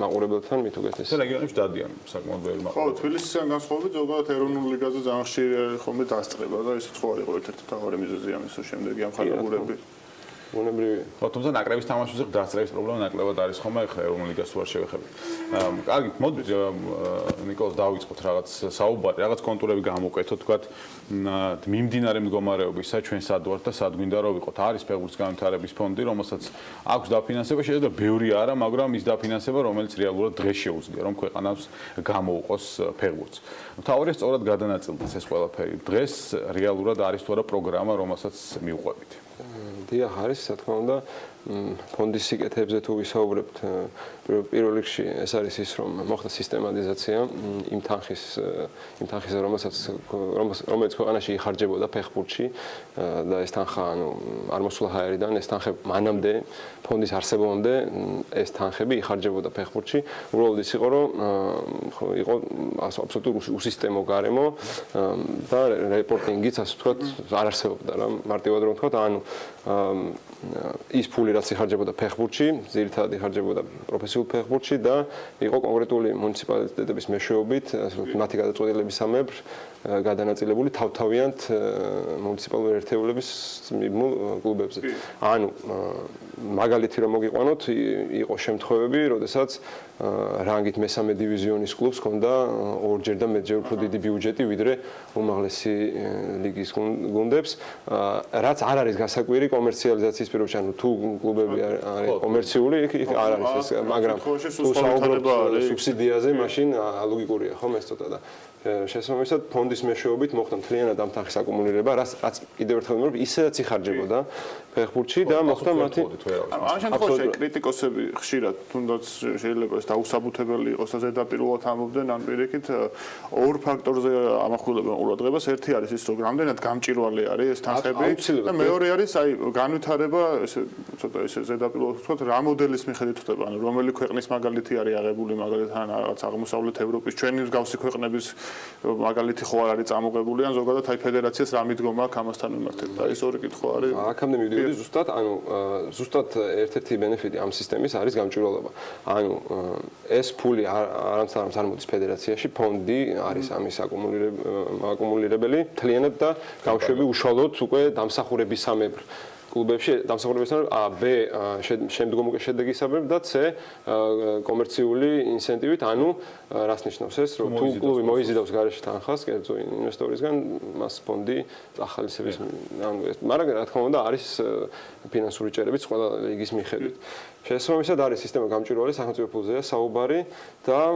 მაყურებელთან მით უკეთეს. და რეგიონებში დადიან საკმაოდ ბევრი მაყურებელი. ხო, თბილისიდან განსხვავებით ზოგადად ეროვნულ ლიგაზე ძალიან ხშირი ხომე დასწრება და ისიც ხო არის ერთ-ერთი მთავარი მიზეზი ამის შემდეგი ამ ხალხურები. ბუნებრივია. ხო, თუმცა ნაკრების თამაშებზე დასწრების პრობლემა ნაკლებად არის ხოლმე, ხა ეროვნულ ლიგას ვარ შევეხები. კარგი, მოდით ნიკოლოზ დავიწყოთ რაღაც საუბარი, რაღაც კონტურები გამოვკეთოთ, თქვათ მიმდინარე მდგომარეობისა ჩვენ სად ვართ და სად გვინდა რომ ვიყოთ. არის ფეხბურთის განვითარების ფონდი, რომელსაც აქვს დაფინანსება, შეიძლება ბევრი არა, მაგრამ ის დაფინანსება, რომელიც რეალურად დღეს შეუძლია რომ ქვეყანას გამოუყოს ფეხბურთს. თავარია სწორად გადანაწილდეს ეს ყველაფერი. დღეს რეალურად არის თუ არა პროგრამა, რომელსაც მივყვებით. დიახ, არის, რა თქმა უნდა, ფონდის სიკეთეებზე თუ ვისაუბრებთ, პირველ რიგში ეს არის ის, რომ მოხდა სისტემატიზაცია იმ თანხის, რომელიც ქვეყანაში იხარჯებოდა ფეხბურთში და ეს თანხა, არ მოსულა ჰაერიდან, ეს თანხები მანამდე ფონდის არსებობამდე ეს თანხები იხარჯებოდა ფეხბურთში. უბრალოდ ის იყო, რომ იყო აბსოლუტურად უსისტემო გარემო და რეპორტინგიც, ასე ვთქვათ, არ არსებობდა რა, მარტივად რომ ვთქვათ, ანუ ის ფული რაც იხარჯებოდა ფეხბურთში, ძირითადად იხარჯებოდა პროფესიულ ფეხბურთში და იყო კონკრეტული მუნიციპალიტეტების მეშვეობით, მათი გადაწყვეტილებისამებრ გადანაწილებული თავთავიანთ მუნიციპალური ერთეულების მიბმულ კლუბებზე. ანუ მაგალითი რომ მოგიყვანოთ, იყო შემთხვევები, როდესაც რანგით მესამე დივიზიონის კლუბს ჰქონდა ორჯერ და მეტჯერ უფრო დიდი ბიუჯეტი ვიდრე უმაღლესი ლიგის გუნდებს, რაც არ არის გასაკვირი კომერციალიზაციის პირობებში, ანუ თუ კლუბები არის კომერციული, იქ არ არის ეს, მაგრამ თუ საუბრობთ სუბსიდიაზე, მაშინ ლოგიკურია, ხო, ეს ცოტა და შესაბამისად ფონდის მეშვეობით მოხდა მთლიანად ამ თანხის აკუმულირება, რაც კიდევ ერთხელ ვიმეორებ, ისედაც იხარჯებოდა ფეხბურთში და მოხდა მათი ამ შემთხვევაში კრიტიკოსები ხშირად თუნდაც შეიძლება ეს დაუსაბუთებელი იყოს და ზედაპირულად ამბობდნენ ამ პირიქით ორ ფაქტორზე ამახვილებენ ყურადღებას. ერთი არის ის, რომ რამდენად გამჭირვალე არის ეს თანხები და მეორე არის აი განვითარება, ესე ცოტა ესე ზედაპირულად ვთქვათ, რა მოდელის მიხედვით ხდება, ანუ რომელი ქვეყნის მაგალითი არის აღებული, მაგალითად რაღაც აღმოსავლეთ ევროპის ჩვენი მსგავსი ქვეყნების მაგალითი ხო არ არის წამოღებული ან ზოგადად აი ფედერაციას რა მიდგომა აქვს ამასთან მიმართებით. აი ეს ორი კითხვა არის. აქამდე მივდივარდი ზუსტად, ანუ ზუსტად ერთ-ერთი ბენეფიტი ამ სისტემის არის გამჭვირვალობა. ანუ ეს ფული არამც არ მოდის ფედერაციაში, ფონდი არის ამის აკუმულირებელი, მთლიანად და გამშვები უშუალოდ უკვე დამსახურებისამებრ კლუბებში დამსახურებისამებრ A, B შემდგომ უკვე შედეგისამებრ და C კომერციული ინცენტივით, ანუ რას ნიშნავს ეს, რომ თუ კლუბი მოიზიდავს გარეშე თანხას კერძო ინვესტორისგან, მას ფონდი ახალისების, მაგრამ რა თქმა უნდა არის ფინანსური ჭერებიც ყველა ლიგის მიხედვით. შესაბამისად არის სისტემა გამჭვირვალე, სახელმწიფო ფულზეა საუბარი და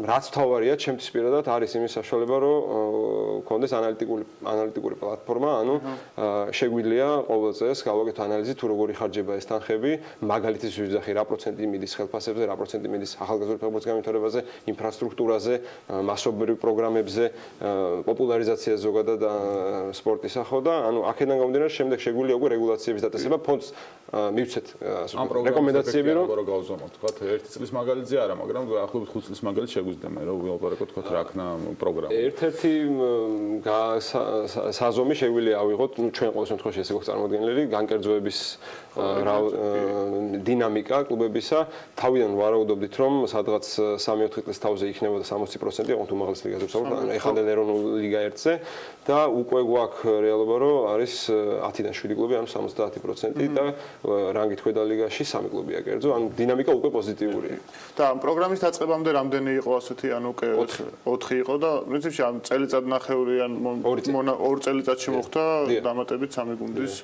რაც თავარია ჩემთვის პირადად არის იმის საშუალება, რომ გქონდეს ანალიტიკური პლატფორმა, ანუ შეგვიძლია ყოველ წელს გავაკეთოთ ანალიზი თუ როგორი ხარჯება ეს თანხები, მაგალითის ვიძახი რა პროცენტი მიდის ხელფასებზე, რა პროცენტი მიდის ახალგაზრდა ფეხბურთის განვითარებაზე, ინფრასტრუქტურაზე, მასობრივ პროგრამებზე, პოპულარიზაციაზე ზოგადად სპორტის ახო და ანუ აქედან გამომდინარე შემდეგ შეგვიძლია უკვე რეგულაციების დაწესება ფონდს მივცეთ რეკომენდაციები რომ გავზომოთ, თქვა 1 წლის მაგალითზე არა, მაგრამ ახლობით 5 წლის მაგალითი შეგვიძლია მე რომ ვილაპარაკოთ თქვა რა ქნა პროგრამა. ერთ-ერთი საზომი შეგვიძლია ავიღოთ, ჩვენ ყოველ შემთხვევაში ესე გვაქვს წარმოადგენელი განკერძოების დინამიკა კლუბებისა, თავიდან ვარაუდობდით რომ სადღაც 3-4 წლის თავზე იქნებოდა 60%, ოღონდ უმაღლეს ლიგაზე ვსაუბრობ, ეხანდელ ეროვნულ ლიგა 1-ზე და უკვე გვაქვს რეალობა რომ არის 10-დან 7 კლუბი, ანუ 70% და რანგით ქვედა ლიგაში 3 კლუბია კერძო, ანუ დინამიკა უკვე პოზიტიურია. და პროგრამის დაწყებამდე რამდენი იყო ასეთი, ანუ 4 იყო და პრინციპში ამ წელიწადნახევრიან 2 წელიწადში მოხდა დამატებით 3 გუნდის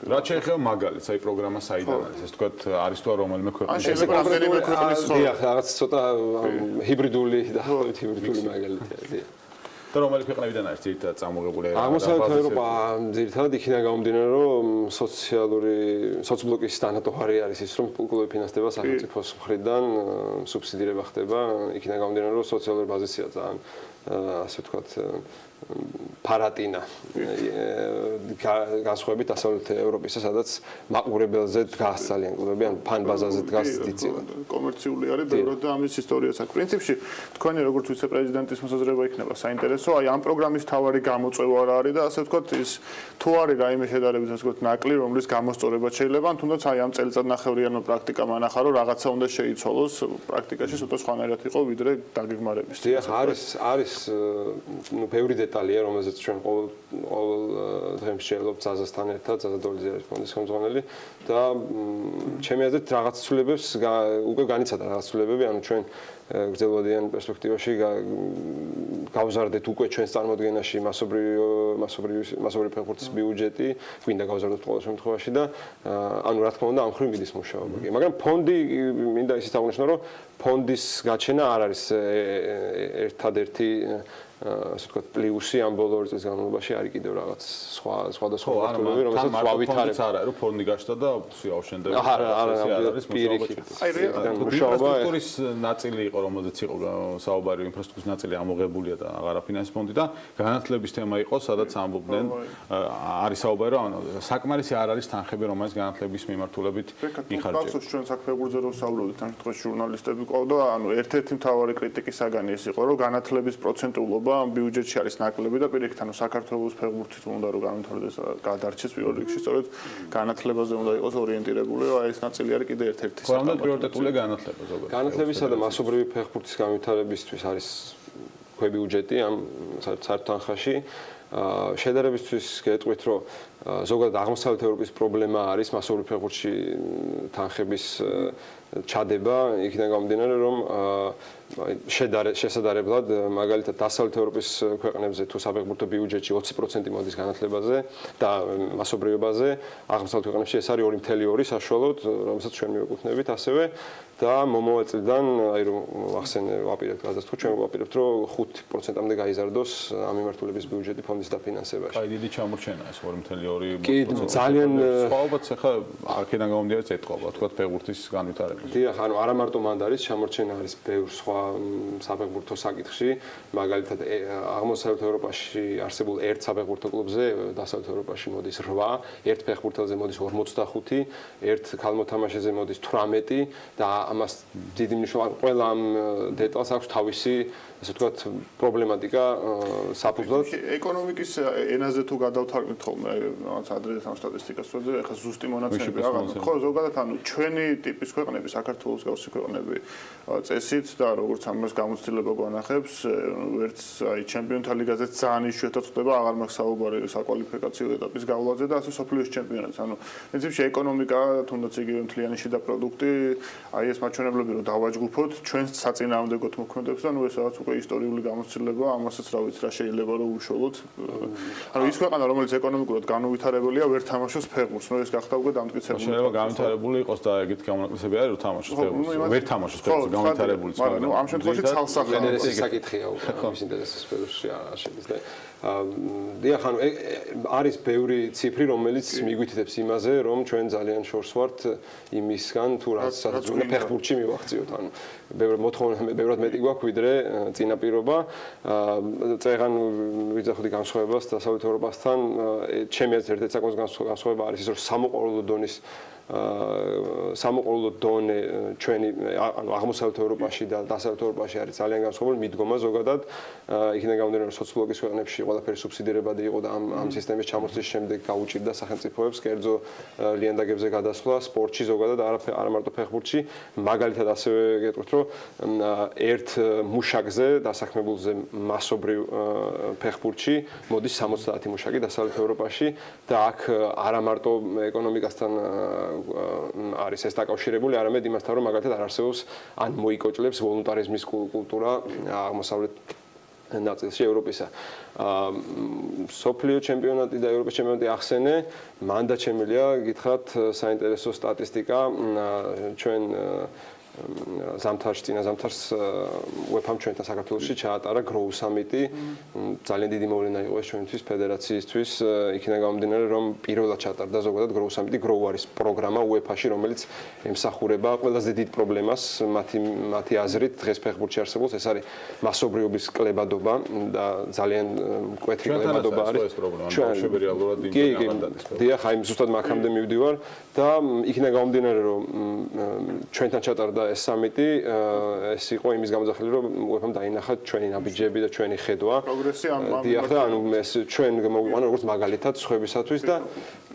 რა შეიძლება მაგალითს, აი პროგრამა საიდან არის, ეს თქვა არის თუ არა რომელიმე ქვეყნის. შეიძლება რამდენიმე ქვეყნის ხო. დიახ, რაღაც ცოტა ჰიბრიდული და ჰიბრიდული მაგალითია. და რომელი ქვეყნებიდან არის ძირითადად წამოღებული? აღმოსავლეთ ევროპა ძირითადად იქიდან გამომდინარე, რომ სოცბლოკის თანატოხარი არის ის, რომ კლუბები ფინანსდება სახელმწიფოს მხრიდან, სუბსიდირება ხდება, იქიდან გამომდინარე, რომ სოციალური ბაზისია ძალიან ასე ვთქვათ ფარატინა განსხვავებით დასავლეთ ევროპისა, სადაც მაყურებელზე დგას ძალიან კლუბები, ან ფან ბაზაზე დგას დიდწილად. კომერციული არის ბევრად და ამის ისტორიაც აქვს. პრინციპში თქვენი როგორც ვიცე-პრეზიდენტის მოსაზრება იქნება საინტერესო, აი ამ პროგრამის თავარი გამოწვევა რა არის და ასე ვთქვათ ის თუ არის რაიმე შედარებით ასე ვთქვათ ნაკლი, რომლის გამოსწორებაც შეიძლება, ან თუნდაც აი ამ წელიწადნახევრიანო პრაქტიკა მანახა, რომ რაღაცა უნდა შეიცვალოს, პრაქტიკაში ცოტა სხვანაირად იყო ვიდრე დაგეგმარების. დიახ, არის ნუ ბევრი დეტალია, რომელზეც ჩვენ ყოველ დღე მსჯელობთ ზაზასთან ერთად, ზაზადოლიძე არის ფონდის ხელმძღვანელი და ჩემი აზრით რაღაც ცვლილებებს უკვე განიცადა რაღაც ცვლილებები, ანუ ჩვენ გრძელვადიან პერსპექტივაში გავზარდეთ უკვე ჩვენს წარმოდგენაში მასობრივი ფეხბურთის ბიუჯეტი, გვინდა გავზარდოთ ყოველ შემთხვევაში და ანუ რა თქმა უნდა ამ ხრივ მიდის მუშაობა. მაგრამ ფონდი მინდა ისიც აღნიშნო, რომ ფონდის გაჩენა არ არის ერთადერთი ასე ვთქვათ პლუსი ამ ბოლო 2 წლის განმავლობაში არის კიდევ რაღაც სხვადასხვა ფაქტორები, რომელსაც ვავითარებ. არა, რომ ფონდი გაჩნდა და შეავშენდება. არის პირიქით. ინფრასტრუქტურის ნაწილი იყო, რომელზეც იყო საუბარი, ინფრასტრუქტურის ნაწილი ამოღებულია და აღარა ფინანსის ფონდი და განათლების თემა იყო, სადაც ამბობდნენ, არის საუბარი, რომ საკმარისი არ არის თანხები, რომელიც განათლების მიმართულებით იხარჯება. კაცოს ჩვენ საფეხბურთზე რო საუბრობთ, ამ შემთხვევაში ჟურნალისტები ყავდა, ანუ ერთ-ერთი მთავარი კრიტიკის საგანი ის იყო, რომ განათლების პროცენტულობა ამ ბიუჯეტში არის ნაკლები და პირიქით, ანუ საქართველოს ფეხბურთით უნდა რომ განვითარდეს, გადარჩეს პირველ რიგში, სწორედ განათლებაზე უნდა იყოს ორიენტირებული, რომ აი ეს ნაწილი არის კიდე ერთ-ერთი საკმაოდ პრიორიტეტულია განათლება ზოგადად. განათლებისა და მასობრივი ფეხბურთის განვითარებისთვის არის ქვებიუჯეტი ამ საერთო თანხაში. შედარებისთვის გეტყვით, რომ ზოგადად აღმოსავლეთ ევროპის პრობლემა არის მასობრივ ფეხბურთში თანხების ჩადება, იქიდან გამომდინარე, რომ შესაძლებლად მაგალითად დასავლეთ ევროპის ქვეყნებზე თუ საფეხბურთო ბიუჯეტში 20% მოდის განათლებაზე და მასობრიობაზე, აღმოსავლეთ ქვეყნებში ეს არის 2.2 საშუალოდ, რომელსაც ჩვენ მივეკუთვნებით ასევე და მომავალ წლიდან, აი რომ ახსენე ვაპირებთ გადასტრო, ჩვენ ვაპირებთ, რომ 5%-მდე გაიზარდოს ამ მიმართულების ბიუჯეტი ფონდის დაფინანსებაში. აი დიდი ჩამორჩენა ეს 2.2. კი, ძალიან სხვაობაც ახლა აქედან გამომდინარე ეთყობა, თქვა ფეხბურთის განვითარებას. დიახ, ანუ არა მარტო მანდ არის ჩამორჩენა არის ბევრ სხვა საფეხბურთო საკითხში, მაგალითად აღმოსავლეთ ევროპაში არსებულ ერთ საფეხბურთო კლუბზე, დასავლეთ ევროპაში მოდის 8, ერთ ფეხბურთელზე მოდის 45, ერთ ქალმოთამაშეზე მოდის 18 და ამას დიდი მნიშვნელობა, ყველა ამ დეტალს აქვს თავისი, ასე ვთქვათ, პრობლემატიკა საფუძვლად. ეკონომიკის ენაზე თუ გადავთარგმნით ხოლმე, რაღაც ადრე ამ სტატისტიკას ვეძებ, ეხლა ზუსტი მონაცემები რაღაც. ხო, ზოგადად ანუ ჩვენი ტიპის ქვეყნები, საქართველოს გავსი ქვეყნები წესით და როგორც ამას გამოცდილება გვანახებს, ვერც აი ჩემპიონთა ლიგაზე ძალიან იშვიათად ხდება, აღარ მაქვს საუბარი საკვალიფიკაციო ეტაპის გავლაზე და ასე სოფლიოს ჩემპიონატს. ანუ პრინციპში ეკონომიკა, თუნდაც იგივე მთლიანი შიდა პროდუქტი, აი ეს მაჩვენებლები რომ დავაჯგუფოთ, ჩვენს საწინააღმდეგოდ მოქმედებს და ნუ ეს რაღაც უკვე ისტორიული გამოცდილება, ამასაც რა ვიცი რა შეიძლება რომ უშუალოდ. ანუ ის ქვეყანა რომელიც ეკონომიკურად განუვითარებელია, ვერ თამაშობს ფეხბურთს, ნუ ეს გახდა უკვე დამტკიცებული. შეიძლება განვითარებული იყოს და ეგეთ გამონაკლისები არის რომ თამაშობს ფეხბურთს. ვერ თამაშობს ფეხბურთს, განვითარებული სხვა. მაგრამ ამ შემთხვევაში ცალსახაა ეს საკითხია უკვე ამის ინტერესის სფეროში არ შედის და დიახ, ანუ არის ბევრი ციფრი, რომელიც მიგვითითებს იმაზე, რომ ჩვენ ძალიან შორს ვართ იმისგან, თუ რასაც უნდა ფეხბურთში მივახციოთ. ანუ ბევრად მეტი გვაქვს ვიდრე წინაპირობა. წეღან ვიძახდი განსხვავებას დასავლეთ ევროპასთან, ჩემი აზრით ერთ-ერთი საკმაოდ განსხვავება არის ის, რომ სამოყორულო დონე ჩვენი ანუ აღმოსავლეთ ევროპაში და დასავლეთ ევროპაში არის ძალიან განსხვავებული მიდგომა ზოგადად. იქიდან გამომდინარე, რომ სოციოლოგიის ქვეყნებში ყველაფერი სუბსიდირებადი იყო და ამ სისტემის ჩამოსვლის შემდეგ გაუჭირდა სახელმწიფოებს კერძო ლიანდაგებზე გადასვლა სპორტში ზოგადად, არა მარტო ფეხბურთში. მაგალითად ასევე გეტყვით, რომ ერთ მუშაკზე დასაქმებულზე მასობრივ ფეხბურთში მოდის 70 მუშაკი დასავლეთ ევროპაში და აქ არა მარტო ეკონომიკასთან არის ეს დაკავშირებული, არამედ იმასთან, რომ მაგალითად არ არსებობს ან მოიკოჭლებს ვოლუნტარიზმის კულტურა აღმოსავლეთ ნაწილში ევროპისა. სოფლიო ჩემპიონატი და ევროპის ჩემპიონატი ახსენე, მან და ჩემელია გითხრათ საინტერესო სტატისტიკა ჩვენ ზამთარში წინა ზამთარს UEFA-მ ჩვენთან საქართველოში ჩაატარა Grow Summit-ი. ძალიან დიდი მოვლენა იყო ეს ჩვენთვის ფედერაციისთვის. იქიდან გამომდინარე, რომ პირველად ჩაატარდა ზოგადად Grow Summit-ი. Grow არის პროგრამა UEFA-ში, რომელიც ემსახურება ყველაზე დიდ პრობლემას მათი აზრით დღეს ფეხბურთში არსებობს. ეს არის მასობრიობის კლებადობა და ძალიან მკვეთრი კლებადობა არის. ჩვენ რეალურად იმპლემენტად. დიახ, აი ზუსტად მაგამდე მივდივარ და იქიდან გამომდინარე, რომ ჩვენთან ჩაატარდა ეს სამიტი, ეს იყო იმის გამოძახილი, რომ UEFA-მ დაინახა ჩვენი ნაბიჯები და ჩვენი ხედვა. პროგრესი ამ დიახ, და ანუ ეს ჩვენ მოგვიყვანა როგორც მაგალითად სხვებისათვის და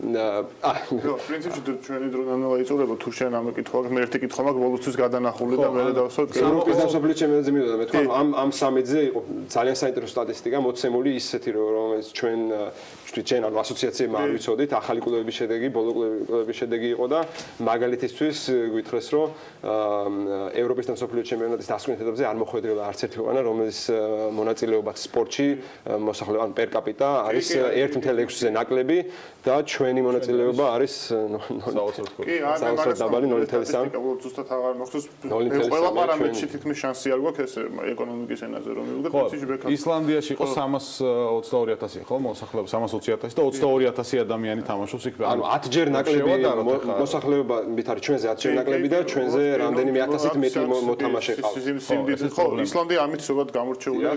პრინციპში ჩვენი დროინდელმა იწურება თუ შენ ამ კითხვა მე ერთი კითხვა მაქვს ბოლოსთვის გადანახული და მე დავსვათ ევროპის დასოფლიო ჩემპიონატზე მივიდა მე თქვა ამ სამედზე იყო ძალიან საინტერესო სტატისტიკა მოცემული ისეთი რომელიც ჩვენ ჩვენ ანუ ასოციაციებმა არ ვიცოდით ახალი კლუბების შედეგი ბოლო კლუბების შედეგი იყო და მაგალითისთვის გვითხრეს რომ ევროპის დასოფლიო ჩემპიონატის დასკვნით ეტაპზე არ მოხვედრილა არც ერთი ქვეყანა რომელიც მონაწილეობა სპორტში მოსახლეობა ან პერ კაპიტა არის 1.6-ზე ნაკლები და ჩვენი მონაწილეობა არის 0.3. კი, არა, დაბალი 0.3. ზუსტად აღარ მოხდეს. ყველა პარამეტრში თითქმის შანსი არ გვაქვს ეს ეკონომიკის ენაზე რომ მივიღოთ პრინციპში ბექა. ისლანდიაში იყო 322,000 ხო მოსახლეობა 320,000 და 22,000 ადამიანი თამაშობს იქ. ანუ 10 ჯერ ნაკლები მოსახლეობებით არის ჩვენზე 10 ჯერ ნაკლები და ჩვენზე რამდენიმე 1000-ით მეტი მოთამაშე ყავს. სიმდიდრით ხო, ისლანდია ამით ზოგადად გამორჩეულია.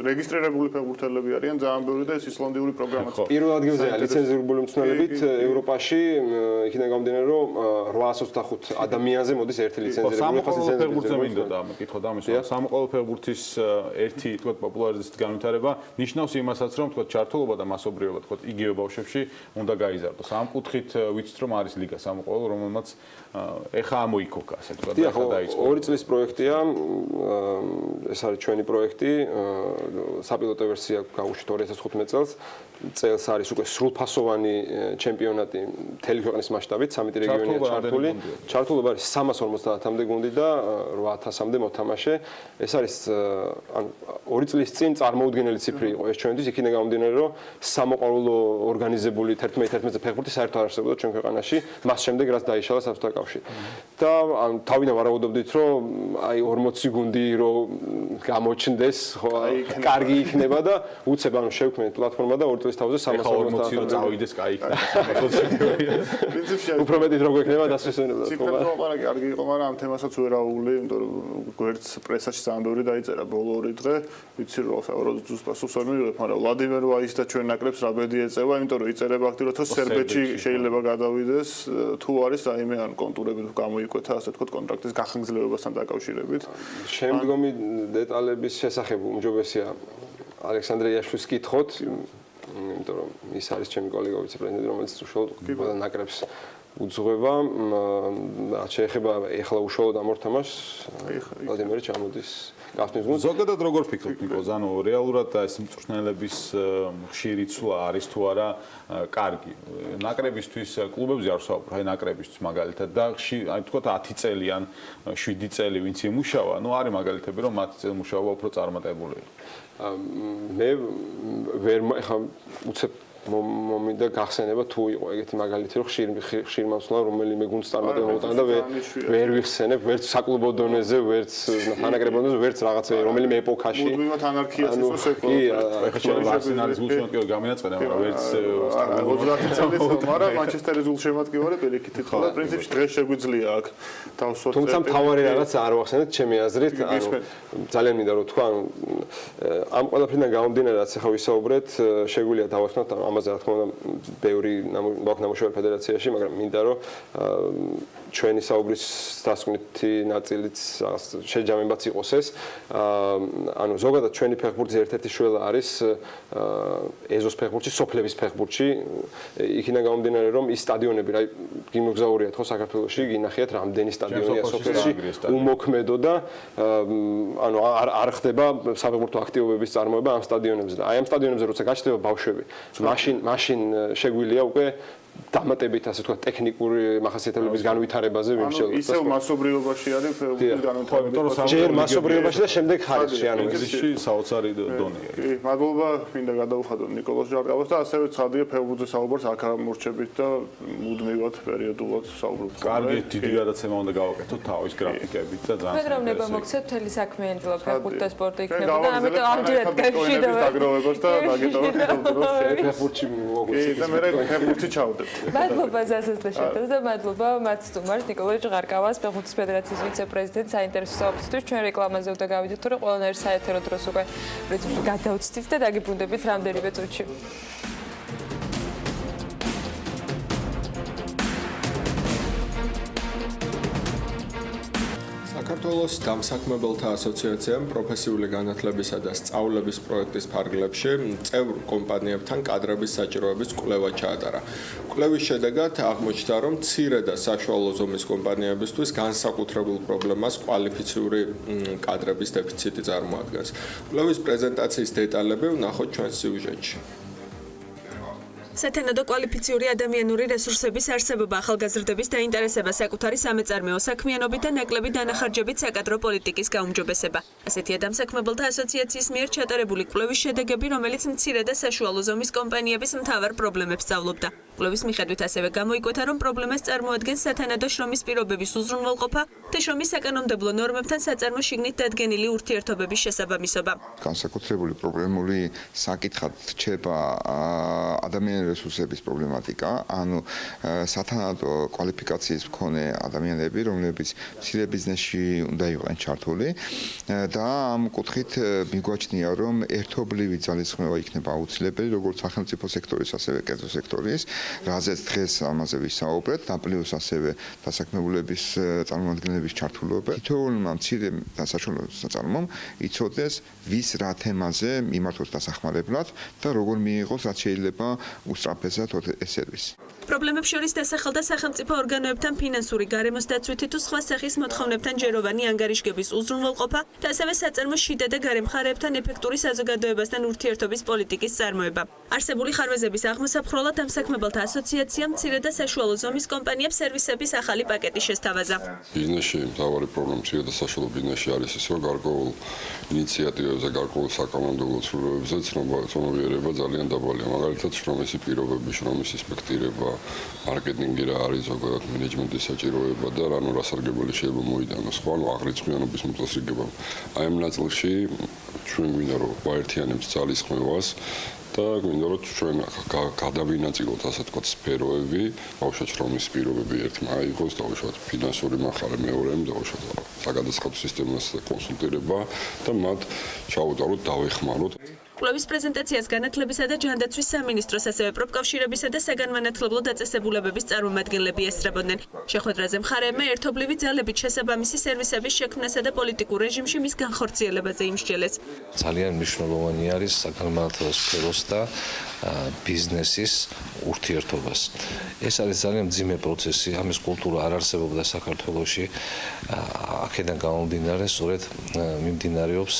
რეგისტრირებული ფეხბურთელები არიან ძალიან ბევრი და ეს ისლანდიური პროგრამაა. პირველ ადგილზეა ლიცენზირებული მწვრთნელებით ევროპაში, იქიდან გამომდინარე რომ 825 ადამიანზე მოდის ერთი ლიცენზირებული ფეხბურთზე მინდა და მეკითხო და ამის სამოყვარულო ფეხბურთის ერთი თქო პოპულარიზაციის განვითარება ნიშნავს იმასაც რომ თქო ჩართულობა და მასობრიობა თქო იგივე ბავშვებში უნდა გაიზარდოს. ამ კუთხით ვიცით რომ არის ლიგა სამოყვარულო რომელმაც ეხა ამოიქოკა ასე თქო და ეხა დაიწყო. 2 წლის პროექტია ეს არის ჩვენი პროექტი საპილოტო ვერსია გაუშვით 2015 წელს წელს არის უკვე სრულფასოვანი ჩემპიონატი მთელი ქვეყნის მასშტაბით 13 რეგიონია ჩართული. ჩართულობა არის 350-მდე გუნდი და 8000-მდე მოთამაშე. ეს არის ანუ 2 წლის წინ წარმოუდგენელი ციფრი იყო ეს ჩვენთვის იქიდან გამომდინარე რომ სამოყვარულო ორგანიზებული 11-11-ზე ფეხბურთი საერთოდ არ არსებობდა ჩვენ ქვეყანაში მას შემდეგ რაც დაიშალა საბჭოთა კავშირი. და თავიდან ვარაუდობდით რომ აი 40 გუნდი რომ გამოჩნდეს ხო კარგი იქნება და უცებ ანუ შევქმნით პლატფორმა და 2 წლის თავზე 350 წავიდეს კაი იქნება. პრინციპში უფრო მეტით რო გვექნება დასვენებლად. ციფრებზე ლაპარაკი კარგი იყო, მაგრამ ამ თემასაც ვერ აუვლი, იმიტომ რომ გვერდს პრესაში ძალიან ბევრი დაიწერა ბოლო 2 დღე. ვიცი რომ საერთოდ პასუხს არ მივიღებ, მაგრამ ვლადიმერ ვაის და ჩვენ ნაკრებს რა ბედი ეწევა, იმიტომ რომ იწერება აქტიურად რომ სერბეთში შეიძლება გადავიდეს, თუ არის რაიმე ან კონტურები თუ გამოიკვეთა, ასე თქო, კონტრაქტის გახანგრძლივებასთან დაკავშირებით. შემდგომი დეტალების შესახებ უმჯობესია ალექსანდრე იაშვილს კითხოთ. იმიტომ რომ ის არის ჩემი კოლეგა ვიცე-პრეზიდენტი რომელიც უშუალოდ ყველა ნაკრებს უძღვება რაც შეეხება ეხლა უშუალოდ ამ ორ თამაშს ვლადიმერი ჩამოდის გასვნის გუნდს ზოგადად როგორ ფიქრობთ ნიკოლა ანუ რეალურად ეს მწვრთნელების ხშირი ცვლა არის თუ არა კარგი ნაკრებისთვის კლუბებზე არ ვსაუბრობ აი ნაკრებისთვის მაგალითად და აი თქო 10 წელი ან 7 წელი ვინც იმუშავა ну არის მაგალითები რომ 10 წელი მუშაობა უფრო წარმატებული მე ვერ ხა უცებ მომინდა გახსენება თუ იყო ეგეთი მაგალითი რომ ხშირმავსლა რომელიმე გუნდს წარმატება მოუტანა და ვერ ვიხსენებ ვერც საკლუბო დონეზე ვერც თანაკრებო დონეზე ვერც რაღაცა რომელიმე ეპოქაში მუდმივად ანარქიას იყოს ეკო ეხლა ჩვენ ვარსენალის გულშემატკივარი გამენაწყენა მაგრამ ვერც 30 წელიწად მაგრამ მანჩესტერის გულშემატკივარი პირიქით ითქვა და პრინციპში დღეს შეგვიძლია აქ დავსვათ თუმცა მთავარი რაღაც არ ვახსენეთ ჩემი აზრით ანუ ძალიან მინდა რომ თქვა ამ ყველაფრიდან გამომდინარე რაც ახლა ვისაუბრეთ შეგვიძლია დავახსნათ ამაზე რა თქმა უნდა ბევრი გვაქვს ნამუშევარი ფედერაციაში მაგრამ მინდა რომ ჩვენი საუბრის დასკვნითი ნაწილიც შეჯამებაც იყოს ეს ანუ ზოგადად ჩვენი ფეხბურთის ერთ-ერთი შველა არის ეზოს ფეხბურთში სოფლების ფეხბურთში იქიდან გამომდინარე რომ ის სტადიონები რა გიმოგზაურიათ ხო საქართველოში გინახიათ რამდენი სტადიონია სოფელში უმოქმედო და ანუ არ ხდება საფეხბურთო აქტივობების წარმოება ამ სტადიონებზე და აი ამ სტადიონებზე როცა გაჩნდება ბავშვები მაშინ შეგვიძლია უკვე დამატებით ასე თქვა ტექნიკური მახასიათებლების განვითარებაზე ვიმსჯელოთ. ისევ მასობრიობაში არის ფეხბურთის განვითარება. ჯერ მასობრიობაში და შემდეგ ხარჯში, ანუ ინგლისში საოცარი დონეა. კი, მადლობა, მინდა გადავხადო ნიკოლოზ ჟარკავას და ასევე ცხადია ფეხბურთზე საუბარს აქ მორჩებით და მუდმივად პერიოდულად საუბრობთ. კარგი, დიდი გადაცემა უნდა გავაკეთოთ თავის გრაფიკებით და ძალიან. პროგრამება მოქცევთ მთელი საქმიანი დილა ფეხბურთი და სპორტი იქნება და ამიტომ ამჯერად კავშირი და დაგროვებას და დაგეტოვოთ ფეხბურთში მოგვიწევს. კი, და მე ფეხბურთში ჩავდებ. მადლობა ზასასთან შეხვედრას და მადლობა მათ სტუმარს ნიკოლოზ ჟღარკავას ფეხბურთის ფედერაციის ვიცე-პრეზიდენტს საინტერესო საუბრისთვის ჩვენ რეკლამაზე უნდა გავიდეთ თორე ყველანაირ საეთერო დროს უკვე პრინციპში გადავწვით და დაგიბრუნდებით რამდენიმე წუთში საქართველოს დამსაქმებელთა ასოციაციამ პროფესიული განათლებისა და სწავლების პროექტის ფარგლებში წევრ კომპანიებთან კადრების საჭიროების კვლევა ჩაატარა. კვლევის შედეგად აღმოჩნდა, რომ მცირე და საშუალო ზომის კომპანიებისთვის განსაკუთრებულ პრობლემას კვალიფიციური კადრების დეფიციტი წარმოადგენს. კვლევის პრეზენტაციის დეტალები ვნახოთ ჩვენს სიუჟეტში. სათანადო კვალიფიციური ადამიანური რესურსების არსებობა ახალგაზრდების დაინტერესება საკუთარი სამეწარმეო საქმიანობით და ნაკლები დანახარჯებით საკადრო პოლიტიკის გაუმჯობესება. ასეთია დამსაქმებელთა ასოციაციის მიერ ჩატარებული კვლევის შედეგები, რომელიც მცირე და საშუალო ზომის კომპანიების მთავარ პრობლემებს სწავლობდა. კვლევის მიხედვით ასევე გამოიკვეთა, რომ პრობლემას წარმოადგენს სათანადო შრომის პირობების უზრუნველყოფა და შრომის საკანონმდებლო ნორმებთან საწარმო შიგნით დადგენილი ურთიერთობების შესაბამისობა. განსაკუთრებული პრობლემული საკითხად რჩება ადამიანური რესურსების პრობლემატიკა, ანუ სათანადო კვალიფიკაციის მქონე ადამიანები, რომლებიც მცირე ბიზნესში უნდა იყვნენ ჩართული და ამ კუთხით მიგვაჩნია, რომ ერთობლივი ძალისხმევა იქნება აუცილებელი როგორც სახელმწიფო სექტორის, ასევე კერძო სექტორის, რაზეც დღეს ამაზე ვისაუბრეთ, და პლუს ასევე დასაქმებულების წარმომადგენლების ჩართულობა. თითოეულმა მცირე და საშუალო საწარმომ იცოდეს, ვის რა თემაზე მიმართოს დასახმარებლად და როგორ მიიღოს, რაც შეიძლება უსწრაფესად ეს სერვისი. პრობლემებს შორის დასახელდა სახელმწიფო ორგანოებთან ფინანსური გარემოს დაცვითი თუ სხვა სახის მოთხოვნებთან ჯეროვანი ანგარიშგების უზრუნველყოფა და ასევე საწარმო შიდა და გარე მხარეებთან ეფექტური საზოგადოებასთან ურთიერთობის პოლიტიკის წარმოება. არსებული ხარვეზების აღმოსაფხროლად დამსაქმებელთა ასოციაციამ მცირე და საშუალო ზომის კომპანიებს სერვისების ახალი პაკეტი შესთავაზა. ბიზნესში მთავარი პრობლემა მცირე და საშუალო ბიზნესში არის ის, რომ გარკვეულ ინიციატივებზე, გარკვეულ საკანონმდებლო ცვლილებებზე ცნობიერება ძალიან დაბალია. მაგალითად, შრომის პირობები, შრომის ინსპექტირება, მარკეტინგი რა არის, ზოგადად მენეჯმენტის საჭიროება და რანუ რასარგებელი შეიძლება მოიტანოს, ხო, ანუ აღრიცხვიანობის მოწესრიგება. აი ამ ნაწილში ჩვენ გვინდა რომ ვაერთიანებთ ძალისხმევას და გვინდა რომ ჩვენ გადავინაწილოთ ასე თქვა სფეროები, ბავშვად შრომის პირობები ერთმა აიღოს, ბავშვად ფინანსური მხარე მეორემ, ბავშვად საგადასახადო სისტემას კონსულტირება და მათ ჩაუტაროთ, დავეხმაროთ. კვლევის პრეზენტაციას განათლებისა და ჯანდაცვის სამინისტროს, ასევე პროფკავშირებისა და საგანმანათლებლო დაწესებულებების წარმომადგენლები ესწრებოდნენ. შეხვედრაზე მხარეებმა ერთობლივი ძალებით შესაბამისი სერვისების შექმნასა და პოლიტიკურ რეჟიმში მის განხორციელებაზე იმსჯელეს. ძალიან მნიშვნელოვანი არის საგანმანათლებლო სფეროს და ბიზნესის ურთიერთობას. ეს არის ძალიან მძიმე პროცესი, ამის კულტურა არ არსებობდა საქართველოში. აქედან გამომდინარე, სწორედ მიმდინარეობს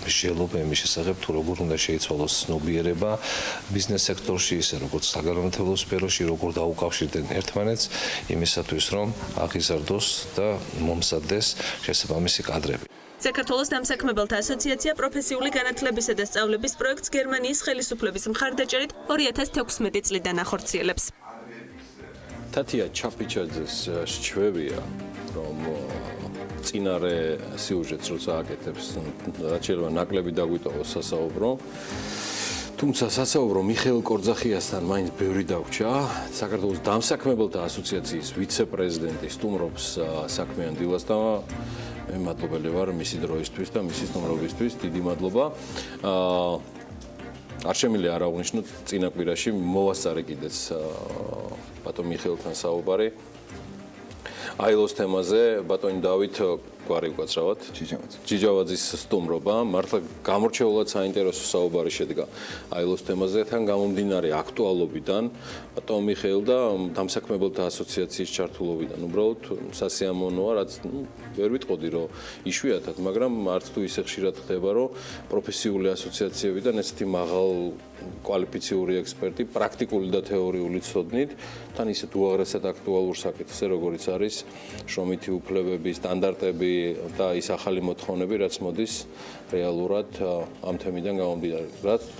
მსჯელობა იმის შესახებ, თუ როგორ უნდა შეიცვალოს ცნობიერება ბიზნეს სექტორში, ისე როგორც საგანმანათლებლო სფეროში, როგორ დაუკავშირდნენ ერთმანეთს იმისათვის, რომ აღიზარდოს და მომზადდეს შესაბამისი კადრები. საქართველოს დამსაქმებელთა ასოციაცია პროფესიული განათლებისა და სწავლების პროექტს გერმანიის ხელისუფლების მხარდაჭერით 2016 წლიდან ახორციელებს. თათია ჩაფიჩაძეს რჩევია, რომ წინარე სიუჟეტს როცა აკეთებს, რაც შეიძლება ნაკლები დაგვიტოვოს სასაუბრო. თუმცა სასაუბრო მიხეილ კორძახიასთან მაინც ბევრი დაგვჭა. საქართველოს დამსაქმებელთა ასოციაციის ვიცე-პრეზიდენტი სტუმრობს საქმიანი დილას და მე მადლობელი ვარ მისი დროისთვის და მისი სტუმრობისთვის. დიდი მადლობა. არ შემიძლია არ აღვნიშნოთ წინა კვირაში მოვასწარე კიდეც ბატონ მიხეილთან საუბარი. აილოს თემაზე ბატონი დავით გვარი უკაცრავად. ჯიჯავაძის სტუმრობა, მართლა გამორჩეულად საინტერესო საუბარი შედგა აილოს თემაზე, თან გამომდინარე აქტუალობიდან, ბატონ მიხეილ და დამსაქმებელთა ასოციაციის ჩართულობიდან. უბრალოდ სასიამოვნოა, რაც ვერ ვიტყოდი, რომ იშვიათად, მაგრამ არც თუ ისე ხშირად ხდება, რომ პროფესიული ასოციაციებიდან ესეთი მაღალ კვალიფიციური ექსპერტი, პრაქტიკული და თეორიული ცოდნით, თან ისეთ უაღრესად აქტუალურ საკითხზე, როგორიც არის შრომითი უფლებები, სტანდარტები და ის ახალი მოთხოვნები, რაც მოდის რეალურად ამ თემიდან გამომდინარე.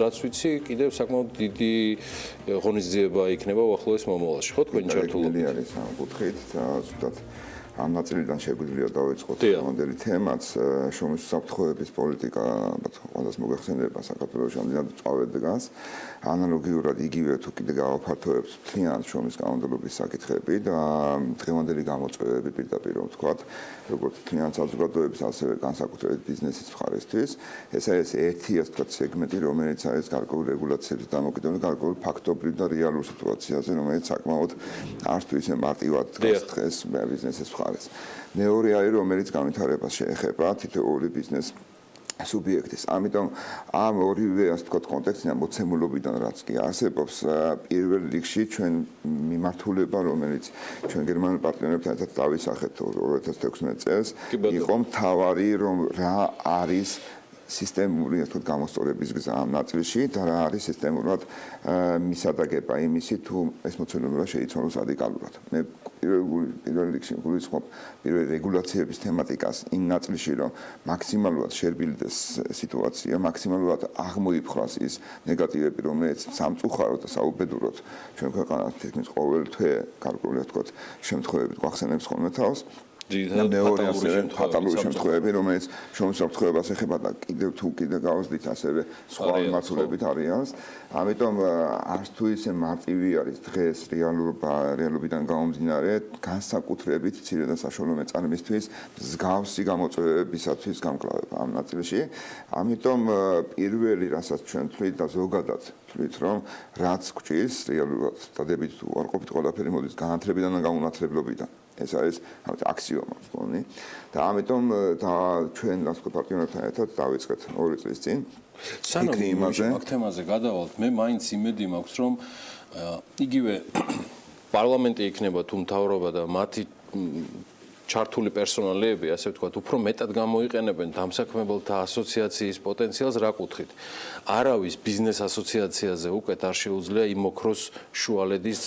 რაც ვიცი, კიდევ საკმაოდ დიდი ღონისძიება იქნება უახლოეს მომავალში, ხო, თქვენი ჩართულობით? არის ამ კუთხით და ზუსტად ამ ნაწილიდან შეგვიძლია დავიწყოთ მომდევნო თემაც, შრომის უსაფრთხოების პოლიტიკა, ყველას მოგეხსენება საქართველოში ამდენად წავედ დგას. ანალოგიურად იგივე თუ კიდე გავაფართოებთ მთლიან შრომის კანონმდებლობის საკითხები და დღევანდელი გამოწვევები პირდაპირ რომ ვთქვათ, როგორც მთლიან საზოგადოების, ასევე განსაკუთრებით ბიზნესის მხარისთვის, ეს არის ერთი ასე ვთქვათ სეგმენტი, რომელიც არის გარკვეულ რეგულაციებზე დამოკიდებული, გარკვეულ ფაქტობრივ და რეალურ სიტუაციაზე, რომელიც საკმაოდ არც თუ ისე მარტივად დგას დღეს ბიზნესის მხარეს. მხარეს. მეორე არის რომელიც განვითარებას შეეხება თითოეული ბიზნეს სუბიექტის. ამიტომ ამ ორივე ასე ვთქვათ კონტექსტიდან მოცემულობიდან რაც კი არსებობს პირველ რიგში ჩვენ მიმართულება რომელიც ჩვენ გერმანულ პარტნიორებთან ერთად დავისახეთ 2016 წელს იყო მთავარი რომ რა არის სისტემური ასე ვთქვათ გამოსწორების გზა ამ ნაწილში და რა არის სისტემურად მისადაგება იმისი თუ ეს მოცემულობა შეიცვალოს რადიკალურად. მე პირველ რიგში გულისხმობ პირველ რეგულაციების თემატიკას იმ ნაწილში რომ მაქსიმალურად შერბილდეს სიტუაცია, მაქსიმალურად აღმოიფხვრას ის ნეგატივები რომელიც სამწუხაროდ და საუბედუროდ ჩვენ ქვეყანას თითქმის ყოველ თვე გარკვეული ასე ვთქვათ შემთხვევებით გვახსენებს ხოლმე თავს. მეორე ფატალური შემთხვევები, რომელიც შემთხვევას ეხება და კიდევ გავაზრდით ასევე სხვა მიმართულებით არიან. ამიტომ არც თუ ისე მარტივი არის დღეს რეალობიდან გამომდინარე განსაკუთრებით მცირე და საშუალო მეწარმისთვის მსგავსი გამოწვევებისათვის გამკლავება ამ ნაწილში. ამიტომ პირველი რასაც ჩვენ თვლით და ზოგადად თვლით რომ რაც გვჭირს რეალურად დადებით თუ არ ყოფით ყველაფერი მოდის განათლებიდან და გაუნათლებლობიდან. ეს არის აქსიომა მგონი და ამიტომ და ჩვენ ასე პარტნიორებთან ერთად დავიწყეთ 2 წლის წინ სანამ ამ თემაზე გადავალთ მე მაინც იმედი მაქვს რომ იგივე პარლამენტი იქნება თუ მთავრობა და მათი ჩართული პერსონალიები, ასე ვთქვათ, უფრო მეტად გამოიყენებენ დამსაქმებელთა ასოციაციის პოტენციალს რა კუთხით. არავის ბიზნეს ასოციაციაზე უკეთ არ შეუძლია იმ ოქროს შუალედის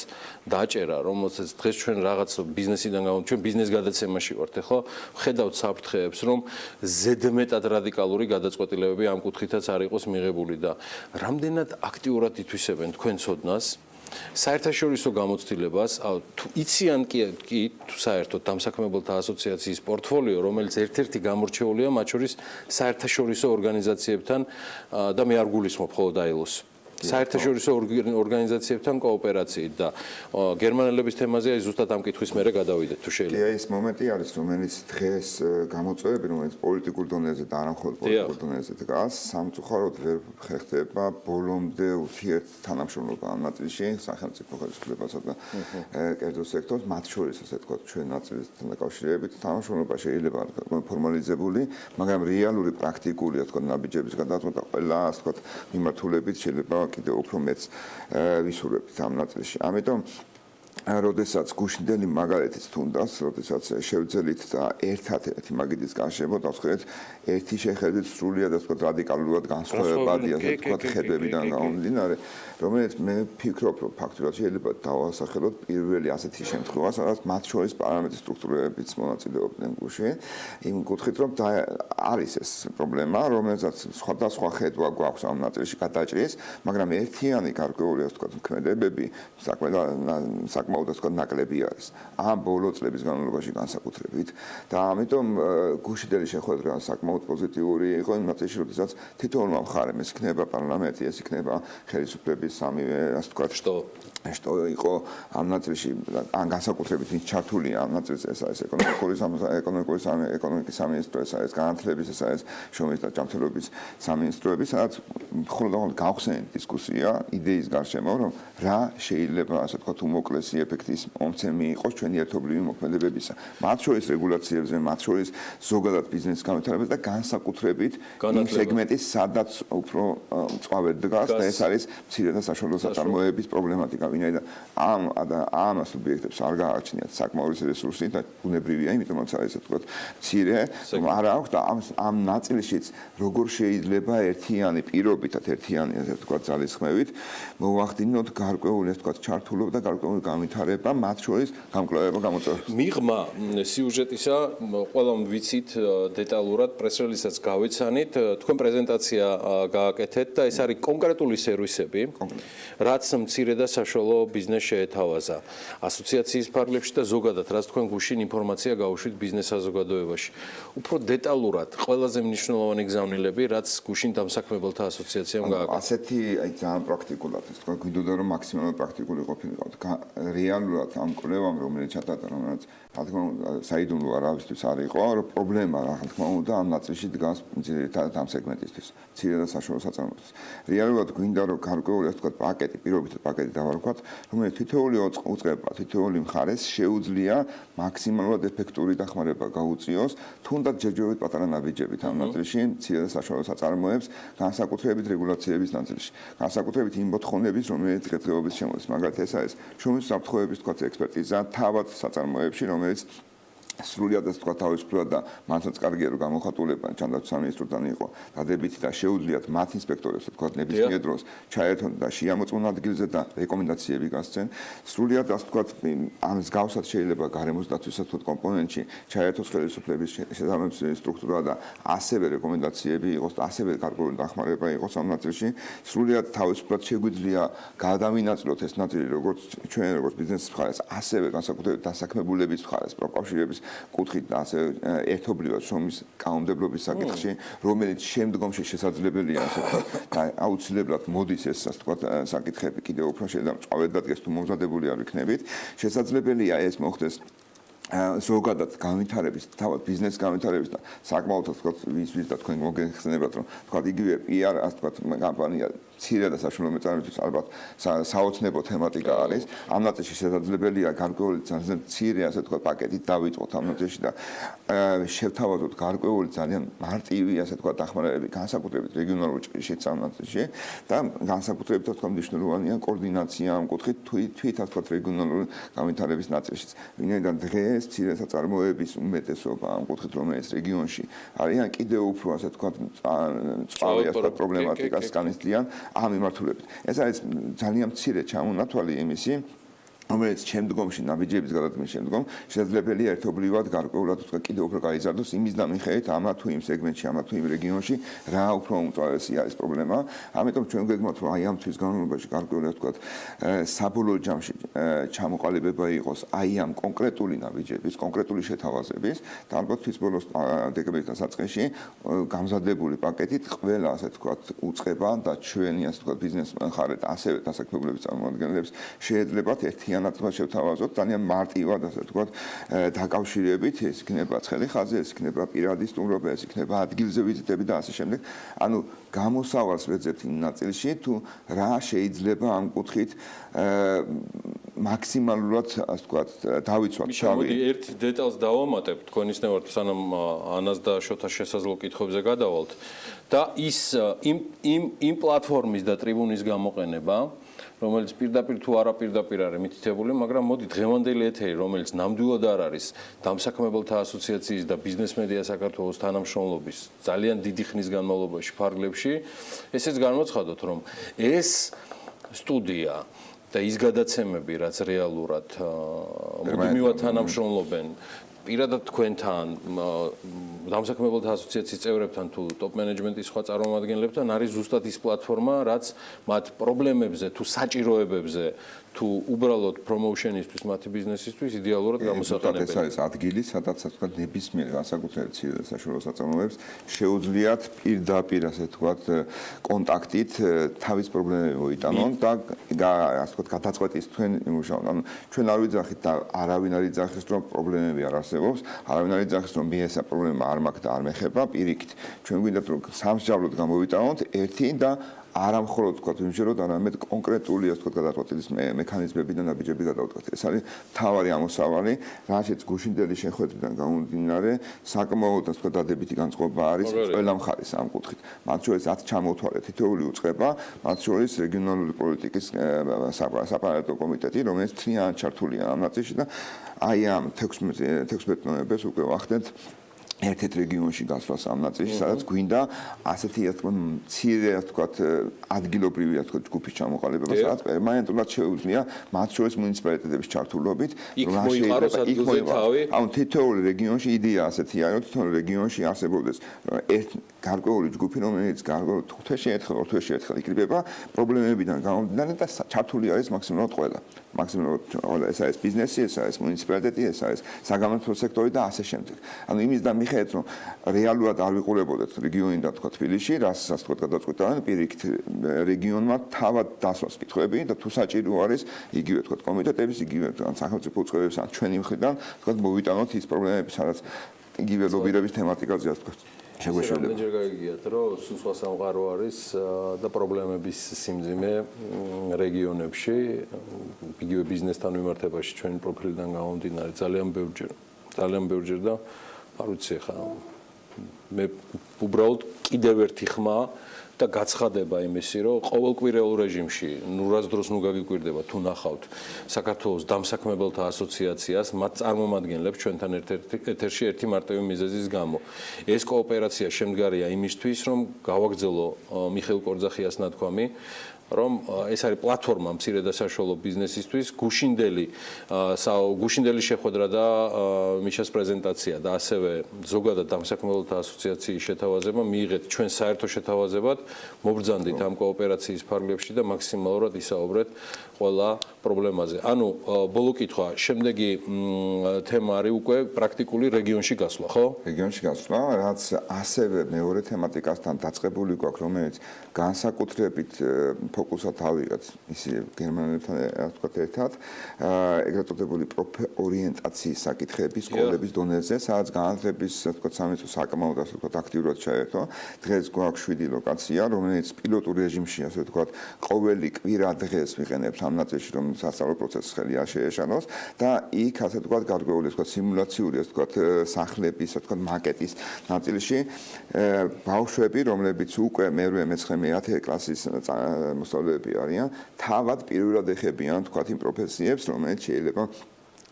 დაჭერა, რომელსაც დღეს ჩვენ რაღაც ბიზნესიდან ჩვენ ბიზნეს გადაცემაში ვართ, ხო? ხედავთ საფრთხეებს, რომ ზედმეტად რადიკალური გადაწყვეტილებები ამ კუთხითაც არ იყოს მიღებული და რამდენად აქტიურად ითვისებენ თქვენ ცოდნას საერთაშორისო გამოცდილებას, თუ იციან კი თუ საერთოდ დამსაქმებელთა ასოციაციის პორტფოლიო, რომელიც ერთ-ერთი გამორჩეულია მათ შორის საერთაშორისო ორგანიზაციებთან და მე არ გულისხმობ მხოლოდ ILO-ს. საერთაშორისო ორგანიზაციებთან კოოპერაციით და გერმანელების თემაზე ზუსტად ამ კითხვის მერე გადავიდეთ თუ შეიძლება. ეს მომენტი არის, რომელიც დღეს გამოწვევები, რომელიც პოლიტიკურ დონეზე და არა მხოლოდ პოლიტიკურ დონეზე დგას, სამწუხაროდ ვერ ხერხდება ბოლომდე ურთიერთთანამშრომლობა ამ ნაწილში, სახელმწიფო ხელისუფლებასა და კერძო სექტორს, მათ შორის ასე ვთქვათ, ჩვენ ნაწილთან დაკავშირებით თანამშრომლობა შეიძლება ფორმალიზებული, მაგრამ რეალური პრაქტიკული ასე ვთქვათ ნაბიჯების გადაწყვეტა ყველა ასე ვთქვათ მიმართულებით შეიძლება კიდევ უფრო მეც ვისურვებთ ამ ნაწილში. ამიტომ როდესაც გუშინდელი მაგალითიც თუნდაც, როდესაც შევძელით და ერთად-ერთი მაგიდის განშებოთ, ავსხერეთ ერთი შეხედვით სრულიად ასე ვთქვათ რადიკალურად განსხვავებადია ასე ვთქვათ ხედვებიდან გამომდინარე, რომელიც მე ვფიქრობ, რომ ფაქტურად შეიძლება დავასახელოთ პირველი ასეთი შემთხვევა, სადაც მათ შორის პარლამენტის სტრუქტურებიც მონაწილეობდნენ გუშინ, იმ კუთხით, რომ არის ეს პრობლემა, რომელსაც სხვადასხვა ხედვა გვაქვს ამ ნაწილში გადაჭრის, მაგრამ ერთიანი გარკვეული ასე ვთქვათ ქმედებები საკმაოდ ასე ვთქვათ ნაკლები არის ამ ბოლო წლების განმავლობაში განსაკუთრებით და ამიტომ გუშინდელი შეხვედრა საკმაოდ პოზიტიური იყო იმ ნაწილში, როდესაც თითოეულმა მხარემ ეს იქნება პარლამენტი, ეს იქნება ხელისუფლების სამივე ასე ვთქვათ შტო იყო ამ ნაწილში ან განსაკუთრებით ვინც ჩართულია ამ ნაწილზე, ეს არის ეკონომიკის სამინისტრო, ეს არის განათლების, ეს არის შრომის და ჯანმრთელობის სამინისტროები, სადაც მხოლოდ გავხსენეთ დისკუსია იდეის გარშემო, რომ რა შეიძლება ასე ვთქვათ უმოკლესი ეფექტის მომცემი იყოს ჩვენი ერთობლივი მოქმედებებისა. მათ შორის რეგულაციებზე, მათ შორის ზოგადად ბიზნესის განვითარებაზე და განსაკუთრებით იმ სეგმენტის, სადაც უფრო მწვავედ დგას და ეს არის მცირე და საშუალო საწარმოების პრობლემატიკა. ვინაიდან ამ სუბიექტებს არ გააჩნიათ საკმაოდ რესურსი და ბუნებრივია, იმიტომ რომ არის ასე ვთქვათ მცირე, არ აქვს და ამ ნაწილშიც როგორ შეიძლება ერთიანი პირობითად, ერთიანი ასე ვთქვათ ძალისხმევით მოვახდინოთ გარკვეული ასე ვთქვათ ჩართულობა და გარკვეული განვითარება, მათ შორის გამკლავება გამოწვევს. მიღმა სიუჟეტისა, ყველამ ვიცით დეტალურად პრეს-რელიზსაც გავეცანით, თქვენ პრეზენტაცია გააკეთეთ და ეს არის კონკრეტული სერვისები, რაც მცირე და საშუალო ბიზნეს შეეთავაზა ასოციაციის ფარგლებში და ზოგადად რაც თქვენ გუშინ ინფორმაცია გავუშვით ბიზნეს საზოგადოებაში. უფრო დეტალურად ყველაზე მნიშვნელოვანი გზავნილები, რაც გუშინ დამსაქმებელთა ასოციაციამ გააკეთა. ასეთი ძალიან პრაქტიკულად, ეს თქვა გვინდოდა რომ მაქსიმალურად პრაქტიკული ყოფილიყავთ. რეალურად ამ კვლევამ რომელიც ჩატარდა რომელიც რა თქმა უნდა საიდუმლო არავისთვის არ იყო რომ პრობლემა რა თქმა უნდა ამ ნაწილში დგას ძირითადად ამ სეგმენტისთვის მცირე და საშუალო საწარმოებისთვის რეალურად გვინდა რომ გარკვეული ასე ვთქვათ პაკეტი პირობითად პაკეტი დავარქვათ რომელიც თითოეული უწყება თითოეული მხარეს შეუძლია მაქსიმალურად ეფექტური დახმარება გაუწიოს თუნდაც ჯერჯერობით პატარა ნაბიჯებით ამ ნაწილში მცირე და საშუალო საწარმოებს განსაკუთრებით რეგულაციების ნაწილში განსაკუთრებით იმ მოთხოვნების რომელიც დღესდღეობით შემოდის მაგალითად ეს არის შრომის საფრთხეების თქვათ ექსპერტიზა თავად საწარმოებში რომელიც სრულად ასე თქვა თავისუფლად და მართლაც კარგია რომ გამოხატულება ჩანდაცვის სამინისტროდან იყო დადებითი და შეუძლიათ მათ ინსპექტორებს თქვა ნებისმიერ დროს ჩაერთონ და შეამოწმონ ადგილზე და რეკომენდაციები გასცენ სრულად ასე თქვა ამ მსგავსად შეიძლება გარემოს დაცვისა თქვა კომპონენტში ჩაერთოს ხელისუფლების შესაბამისი სტრუქტურა და ასევე რეკომენდაციები იყოს და ასევე გარკვეული დახმარება იყოს ამ ნაწილში სრულად თავისუფლად შეგვიძლია გადავინაწილოთ ეს ნაწილი როგორც ჩვენ როგორც ბიზნესის მხარეს ასევე განსაკუთრებით დასაქმებულების მხარეს პროფკავშირების კუთხით და ასე ერთობლივად შრომის კანონმდებლობის საკითხში, რომელიც შემდგომში შესაძლებელია ასე და აუცილებლად მოდის ეს ასე ვთქვათ საკითხები კიდევ უფრო შემწავლად დადგეს თუ მომზადებული არ იქნებით, შესაძლებელია ეს მოხდეს ზოგადად განვითარების, თავად ბიზნეს განვითარების და საკმაოდ ასე ვთქვათ ვის და თქვენ მოგეხსენებათ რომ თქვათ იგივე PR ასე ვთქვათ კამპანია მცირე და საშუალო მეწარმეებისთვის ალბათ საოცნებო თემატიკა არის. ამ ნაწილში შესაძლებელია გარკვეული ძალიან მცირე ასე ვთქვათ პაკეტით დავიწყოთ ამ ნაწილში და შევთავაზოთ გარკვეული ძალიან მარტივი ასე ვთქვათ დახმარებები განსაკუთრებით რეგიონალურ ჭრიშიც ამ ნაწილში და განსაკუთრებით ასე ვთქვათ მნიშვნელოვანია კოორდინაცია ამ კუთხით თვით ასე ვთქვათ რეგიონალური განვითარების ნაწილშიც. ვინაიდან დღეს მცირე საწარმოების უმეტესობა ამ კუთხით რომელიც რეგიონში არიან კიდევ უფრო ასე ვთქვათ წავი ასე ვთქვათ პრობლემატიკას განიცდიან ამ მიმართულებით. ეს არის ძალიან მცირე ჩამონათვალი იმისი, რომელიც შემდგომში ნაბიჯების გადადგმის შემდგომ შესაძლებელია ერთობლივად გარკვეულად თქვა კიდევ უფრო გაიზარდოს იმის და მიხედვით ამა თუ იმ სეგმენტში, ამა თუ იმ რეგიონში რა უფრო უმწვავესი არის პრობლემა. ამიტომ ჩვენ გვეგმოთ რომ აი ამ თვის განმავლობაში გარკვეულად თქვა საბოლოო ჯამში ჩამოყალიბება იყოს აი ამ კონკრეტული ნაბიჯების, კონკრეტული შეთავაზების და ალბათ თვის ბოლოს დეკემბრის დასაწყისში გამზადებული პაკეტით ყველა ასე თქვა უწყება და ჩვენი ასე თქვა ბიზნეს მხარე და ასევე დასაქმებულების წარმომადგენლებს შეეძლებათ ერთიან ანათება შევთავაზოთ ძალიან მარტივად ასე ვთქვათ დაკავშირებით ეს იქნება ცხელი ხაზი ეს იქნება პირადი სტუმრობა ეს იქნება ადგილზე ვიზიტები და ასე შემდეგ ანუ გამოსავალს ვეძებთ იმ ნაწილში თუ რა შეიძლება ამ კუთხით მაქსიმალურად ასე ვთქვათ დავიცვათ შავი ერთ დეტალს დავამატებ თქვენისნაირად სანამ ანას და შოთას შესაძლო კითხვებზე გადავალთ და ის იმ პლატფორმის და ტრიბუნის გამოყენება რომელიც პირდაპირ თუ არა პირდაპირ არის მითითებული, მაგრამ მოდი დღევანდელი ეთერი, რომელიც ნამდვილად არ არის დამსაქმებელთა ასოციაციის და ბიზნეს მედია საქართველოს თანამშრომლობის ძალიან დიდი ხნის განმავლობაში ფარგლებში, ესეც გამოცხადოთ, რომ ეს სტუდია და ის გადაცემები, რაც რეალურად მუდმივად თანამშრომლობენ პირადად თქვენთან დამსაქმებელთა ასოციაციის წევრებთან თუ ტოპ მენეჯმენტის სხვა წარმომადგენლებთან არის ზუსტად ის პლატფორმა, რაც მათ პრობლემებზე თუ საჭიროებებზე თუ უბრალოდ პრომოუშენისთვის მათი ბიზნესისთვის იდეალურად გამოსაყენებელი. ეს არის ადგილი, სადაც ასე ვთქვათ ნებისმიერ განსაკუთრებით მცირე და საშუალო საწარმოებს შეუძლიათ პირდაპირ ასე ვთქვათ კონტაქტით თავის პრობლემები მოიტანონ და ასე ვთქვათ გადაწყვეტის თქვენ იმუშაოთ. ანუ ჩვენ არ ვიძახით და არავინ არ იძახის რომ პრობლემები არ არსებობს, არავინ არ იძახის რომ მე ესა პრობლემა არ მაქვს და არ მეხება პირიქით. ჩვენ გვინდათ რომ სამსჯავროდ გამოვიტანოთ ერთი და არა მხოლოდ თქვა ვიმჯეროთ, არამედ კონკრეტული ასე თქვა გადაწყვეტილის მექანიზმები და ნაბიჯები გადავდგათ. ეს არის მთავარი ამოსავალი, რაშიც გუშინდელი შეხვედრიდან გამომდინარე, საკმაოდ ასე თქვა დადებითი განწყობა არის ყველა მხარის ამ კუთხით. მათ შორის 10 ჩამოთვალე თითოეული უწყება, მათ შორის რეგიონალური პოლიტიკის საპარლამენტო კომიტეტი, რომელიც მთლიანად ჩართულია ამ ნაწილში და აი ამ 16 ნოემბერს უკვე ვახდენთ ერთ-ერთ რეგიონში გასვლას ამ ნაწილში, სადაც გვინდა ასეთი ასე თქვა მცირე ასე თქვა ადგილობრივი ასე თქვა ჯგუფის ჩამოყალიბება, სადაც პერმანენტულად შეუძლია მათ შორის მუნიციპალიტეტების ჩართულობით, რომ შეიძლება ანუ თითოეული რეგიონში იდეა ასეთი არის, რომ თითოეულ რეგიონში არსებობდეს ერთ გარკვეული ჯგუფი, რომელიც გარკვეულ თვეში ერთხელ, ორ თვეში ერთხელ იკრიბება პრობლემებიდან გამომდინარე და ჩართული არის მაქსიმალურად ყველა. მაქსიმალურად ეს არის ბიზნესი, ეს არის მუნიციპალიტეტი, ეს არის საგამომცემლო სექტორი და ასე შემდეგ. ანუ იმის და მიხედვით რომ რეალურად არ ვიყურებოდეთ რეგიონიდან თქვა თბილისში, რასაც თქვა გადაწყვეტა პირიქით რეგიონმა თავად დასვას კითხვები და თუ საჭირო არის იგივე თქვა კომიტეტების, იგივე სახელმწიფო უწყებების ან ჩვენი მხრიდან თქვა მოვიტანოთ ის პრობლემები, სადაც იგივე ლობირების თემატიკაზეა თქვა. შეგვეშველება. ჯერ გაიგიათ, რომ სუსვა სამყარო არის და პრობლემების სიმძიმე რეგიონებში, იგივე ბიზნესთან მიმართებაში ჩვენი პროფილიდან გამომდინარე ძალიან ბევრჯერ და არ ვიცი ხა მე უბრალოდ კიდევ ერთი ხმა და გაცხადება იმისი, რომ ყოველკვირეულ რეჟიმში ნურას დროს ნუ გაგიკვირდება თუ ნახავთ საქართველოს დამსაქმებელთა ასოციაციას, მათ წარმომადგენლებს ჩვენთან ეთერში ერთი მარტივი მიზეზის გამო. ეს კოოპერაცია შემდგარია იმისთვის, რომ გავაგრძელო მიხეილ კორძახიას ნათქვამი, რომ ეს არის პლატფორმა მცირე და საშუალო ბიზნესისთვის, გუშინდელი შეხვედრა და მიშას პრეზენტაცია და ასევე ზოგადად დამსაქმებელთა ასოციაციის შეთავაზება მიიღეთ ჩვენ საერთო შეთავაზებად, მობრძანდით ამ კოოპერაციის ფარგლებში და მაქსიმალურად ისაუბრეთ ყველა პრობლემაზე. ანუ ბოლო კითხვა, შემდეგი თემა არის უკვე პრაქტიკული რეგიონში გასვლა, ხო? რეგიონში გასვლა, რაც ასევე მეორე თემატიკასთან დაწყებული გვაქვს, რომელიც განსაკუთრებით ფოკუსად ავიღეთ ისე გერმანელებთან თქვათ ერთად, ეგრეთ წოდებული ორიენტაციის საკითხები სკოლების დონეზე, სადაც განათლების თქვათ სამინისტრო საკმაოდ ასე თქვათ აქტიურად ჩაერთო. დღეს გვაქვს 7 ლოკაცია, რომელიც პილოტურ რეჟიმში ასე თქვათ ყოველი კვირა დღეს ვიყენებთ ამ ნაწილში, რომ სასწავლო პროცესს ხელი არ შეეშალოს და იქ ასე თქვათ გარკვეული თქვათ სიმულაციური ასე თქვათ სახლების ასე თქვათ მაკეტის ნაწილში ბავშვები, რომლებიც უკვე მე-8, მე-9, მე-10 კლასის მოსწავლეები არიან, თავად პირველად ეხებიან თქვათ იმ პროფესიებს, რომელიც შეიძლება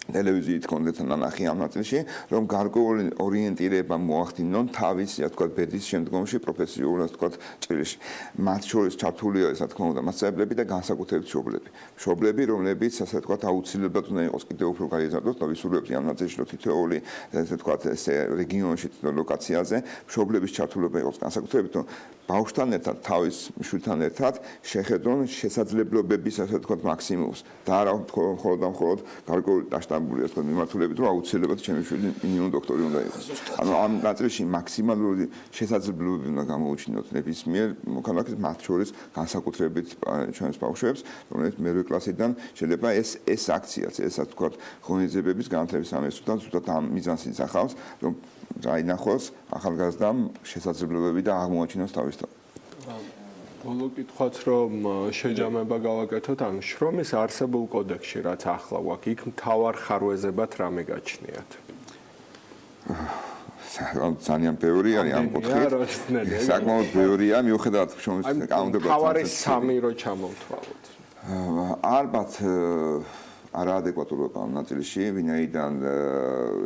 ტელევიზიით კონდეთ ნანახი ამ ნაწილში, რომ გარკვეული ორიენტირება მოახდინონ თავისი, ასე ვთქვათ, ბედის შემდგომში პროფესიულ, ასე ვთქვათ, ჭრილში. მათ შორის ჩართულია, ასე თქმა უნდა, მასწავლებლები და განსაკუთრებით მშობლები. მშობლები, რომლებიც, ასე ვთქვათ, აუცილებლად უნდა იყოს კიდევ უფრო გაიზარდოს და ვისურვებთ ამ ნაწილში, რომ თითოეული, ასე ვთქვათ, ეს რეგიონში ლოკაციაზე მშობლების ჩართულობა იყოს განსაკუთრებით, რომ ბავშვთან ერთად, თავის შვილთან ერთად შეხედონ შესაძლებლობების, ასე ვთქვათ, მაქსიმუმს და არა მხოლოდ გარკვეული დაშტამბული, ასე ვთქვათ, მიმართულებით, რომ აუცილებლად ჩემი შვილი მინიმუმ დოქტორი უნდა იყოს. ანუ ამ ნაწილში მაქსიმალური შესაძლებლობები უნდა გამოუჩინოთ ნებისმიერ მოქალაქეს, მათ შორის განსაკუთრებით ჩვენს ბავშვებს, რომელიც მე-8 კლასიდან შეიძლება ეს აქციაც, ეს ასე ვთქვათ, ღონისძიებების განათლების სამინისტროდან ზუსტად ამ მიზანს ისახავს, რომ რაინახოს ახალგაზრდამ შესაძლებლობები და აღმოაჩინოს თავის თავი. ბოლო კითხვაც რომ შეჯამება გავაკეთოთ ამ შრომის არსებულ კოდექსში, რაც ახლა გვაქვს, იქ მთავარ ხარვეზებად რამე გაჩნიათ? ძალიან ბევრი არის ამ კუთხით. საკმაოდ ბევრია, მიუხედავად შრომის კანონმდებლობის მთავარი 3 რო ჩამოვთვალოთ. ალბათ არაადეკვატურობა ამ ნაწილში, ვინაიდან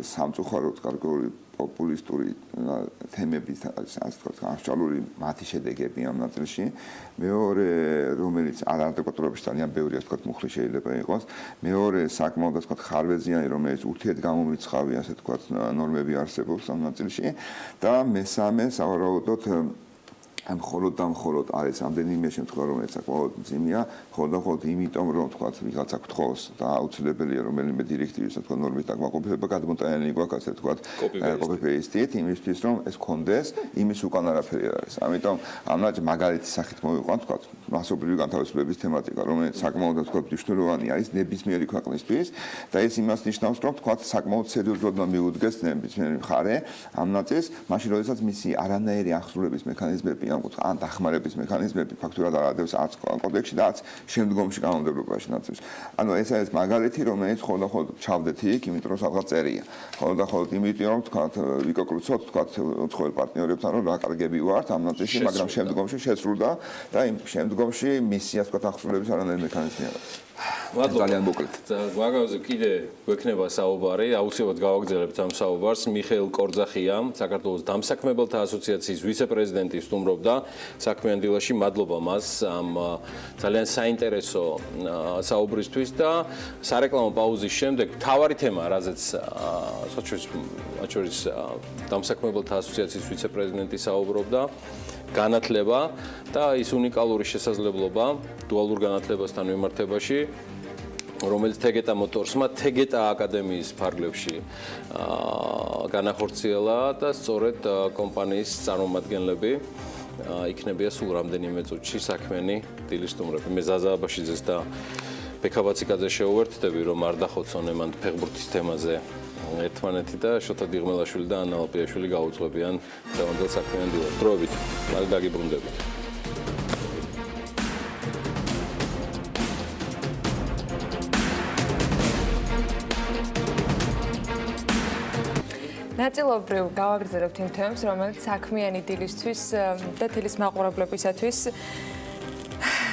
სამწუხაროდ გარკვეული პოპულისტური თემების, ასე ვთქვათ, განსხვავებული მათი შედეგები ამ ნაწილში. მეორე, რომელიც არაადეკვატურობაში ძალიან ბევრი, ასე ვთქვათ, მუხლი შეიძლება იყოს. მეორე, საკმაოდ, ასე ვთქვათ, ხარვეზიანი, რომელიც ურთიერთგამომრიცხავი, ასე ვთქვათ, ნორმები არსებობს ამ ნაწილში და მესამე, სავარაუდოდ მხოლოდ და მხოლოდ არის ამდენიმე შემთხვევა, რომელიც საკმაოდ მძიმეა, მხოლოდ იმიტომ, რომ თქვათ, ვიღაცა გთხოვს და აუცილებელია რომელიმე დირექტივის, ასე ვთქვათ, ნორმის დაკმაყოფილება გადმოტანილი გვაქვს, ასე ვთქვათ, copy-paste-ით, იმისთვის, რომ ეს კონდეს, იმის უკან არაფერი არ არის. ამიტომ ამაჟ მაგალითის სახით მოვიყვანთ, თქვათ, მასობრივი განთავისუფლების თემატიკა, რომელიც საკმაოდ, ასე ვთქვათ, მნიშვნელოვანი არის ნებისმიერი ქვეყნისთვის და ეს იმას ნიშნავს, რომ თქვათ, საკმაოდ სერიოზულად მიუდგეს ნებისმიერი მხარე ამ ნაწილს, მაშინ როდესაც მისი არანაირი აღსრულების მექანიზმები ან დახმარების მექანიზმები ფაქტურად არ ადევს არც კოდექსში და არც შემდგომში კანონმდებლობაში ნაწილს. ანუ ეს არის მაგალითი, რომელიც ხოლმე ჩავდეთ იქ, იმიტომ რომ სადღაც წერია. ხოლმე იმიტომ რომ თქვათ, ვიკოკრუცოთ, თქვათ, უცხოელ პარტნიორებთან, რომ რა კარგები ვართ ამ ნაწილში, მაგრამ შემდგომში შესრულდა და იმ შემდგომში მისი, ასე ვთქვათ, აღსრულების არანაირი მექანიზმი არ არის. ძალიან მოკლედ. მაგაზე კიდე გვექნება საუბარი, აუცილებლად გავაგრძელებთ ამ საუბარს. მიხეილ კორძახია, საქართველოს დამსაქმებელთა ასოციაციის ვიცე-პრეზიდენტი სტუმრობდა საქმიან დილაში. მადლობა მას ამ ძალიან საინტერესო საუბრისთვის და სარეკლამო პაუზის შემდეგ მთავარი თემა, რაზეც საჩვერის დამსაქმებელთა ასოციაციის ვიცე-პრეზიდენტი საუბრობდა, განათლება და ის უნიკალური შესაძლებლობა დუალურ განათლებასთან მიმართებაში რომელიც თეგეტა მოტორსმა თეგეტა აკადემიის ფარგლებში განახორციელა და სწორედ კომპანიის წარმომადგენლები იქნებია სულ რამდენიმე წუთში საქმიანი დილის სტუმრები. მე ზაზა აბაშიძეს და ბექაბაციკაძე შეუერთდები, რომ არ დახოცონ ემან ფეხბურთის თემაზე ერთმანეთი და შოთა დიღმელაშვილი და ანა ალპიაშვილი გაუძღვებიან დღევანდელ საქმიან დილას. დროებით, მალე დაგიბრუნდებით. ნაწილობრივ გავაგრძელებთ იმ თემებს, რომელიც საქმიანი დილისთვის და დილის მაყურებლებისათვის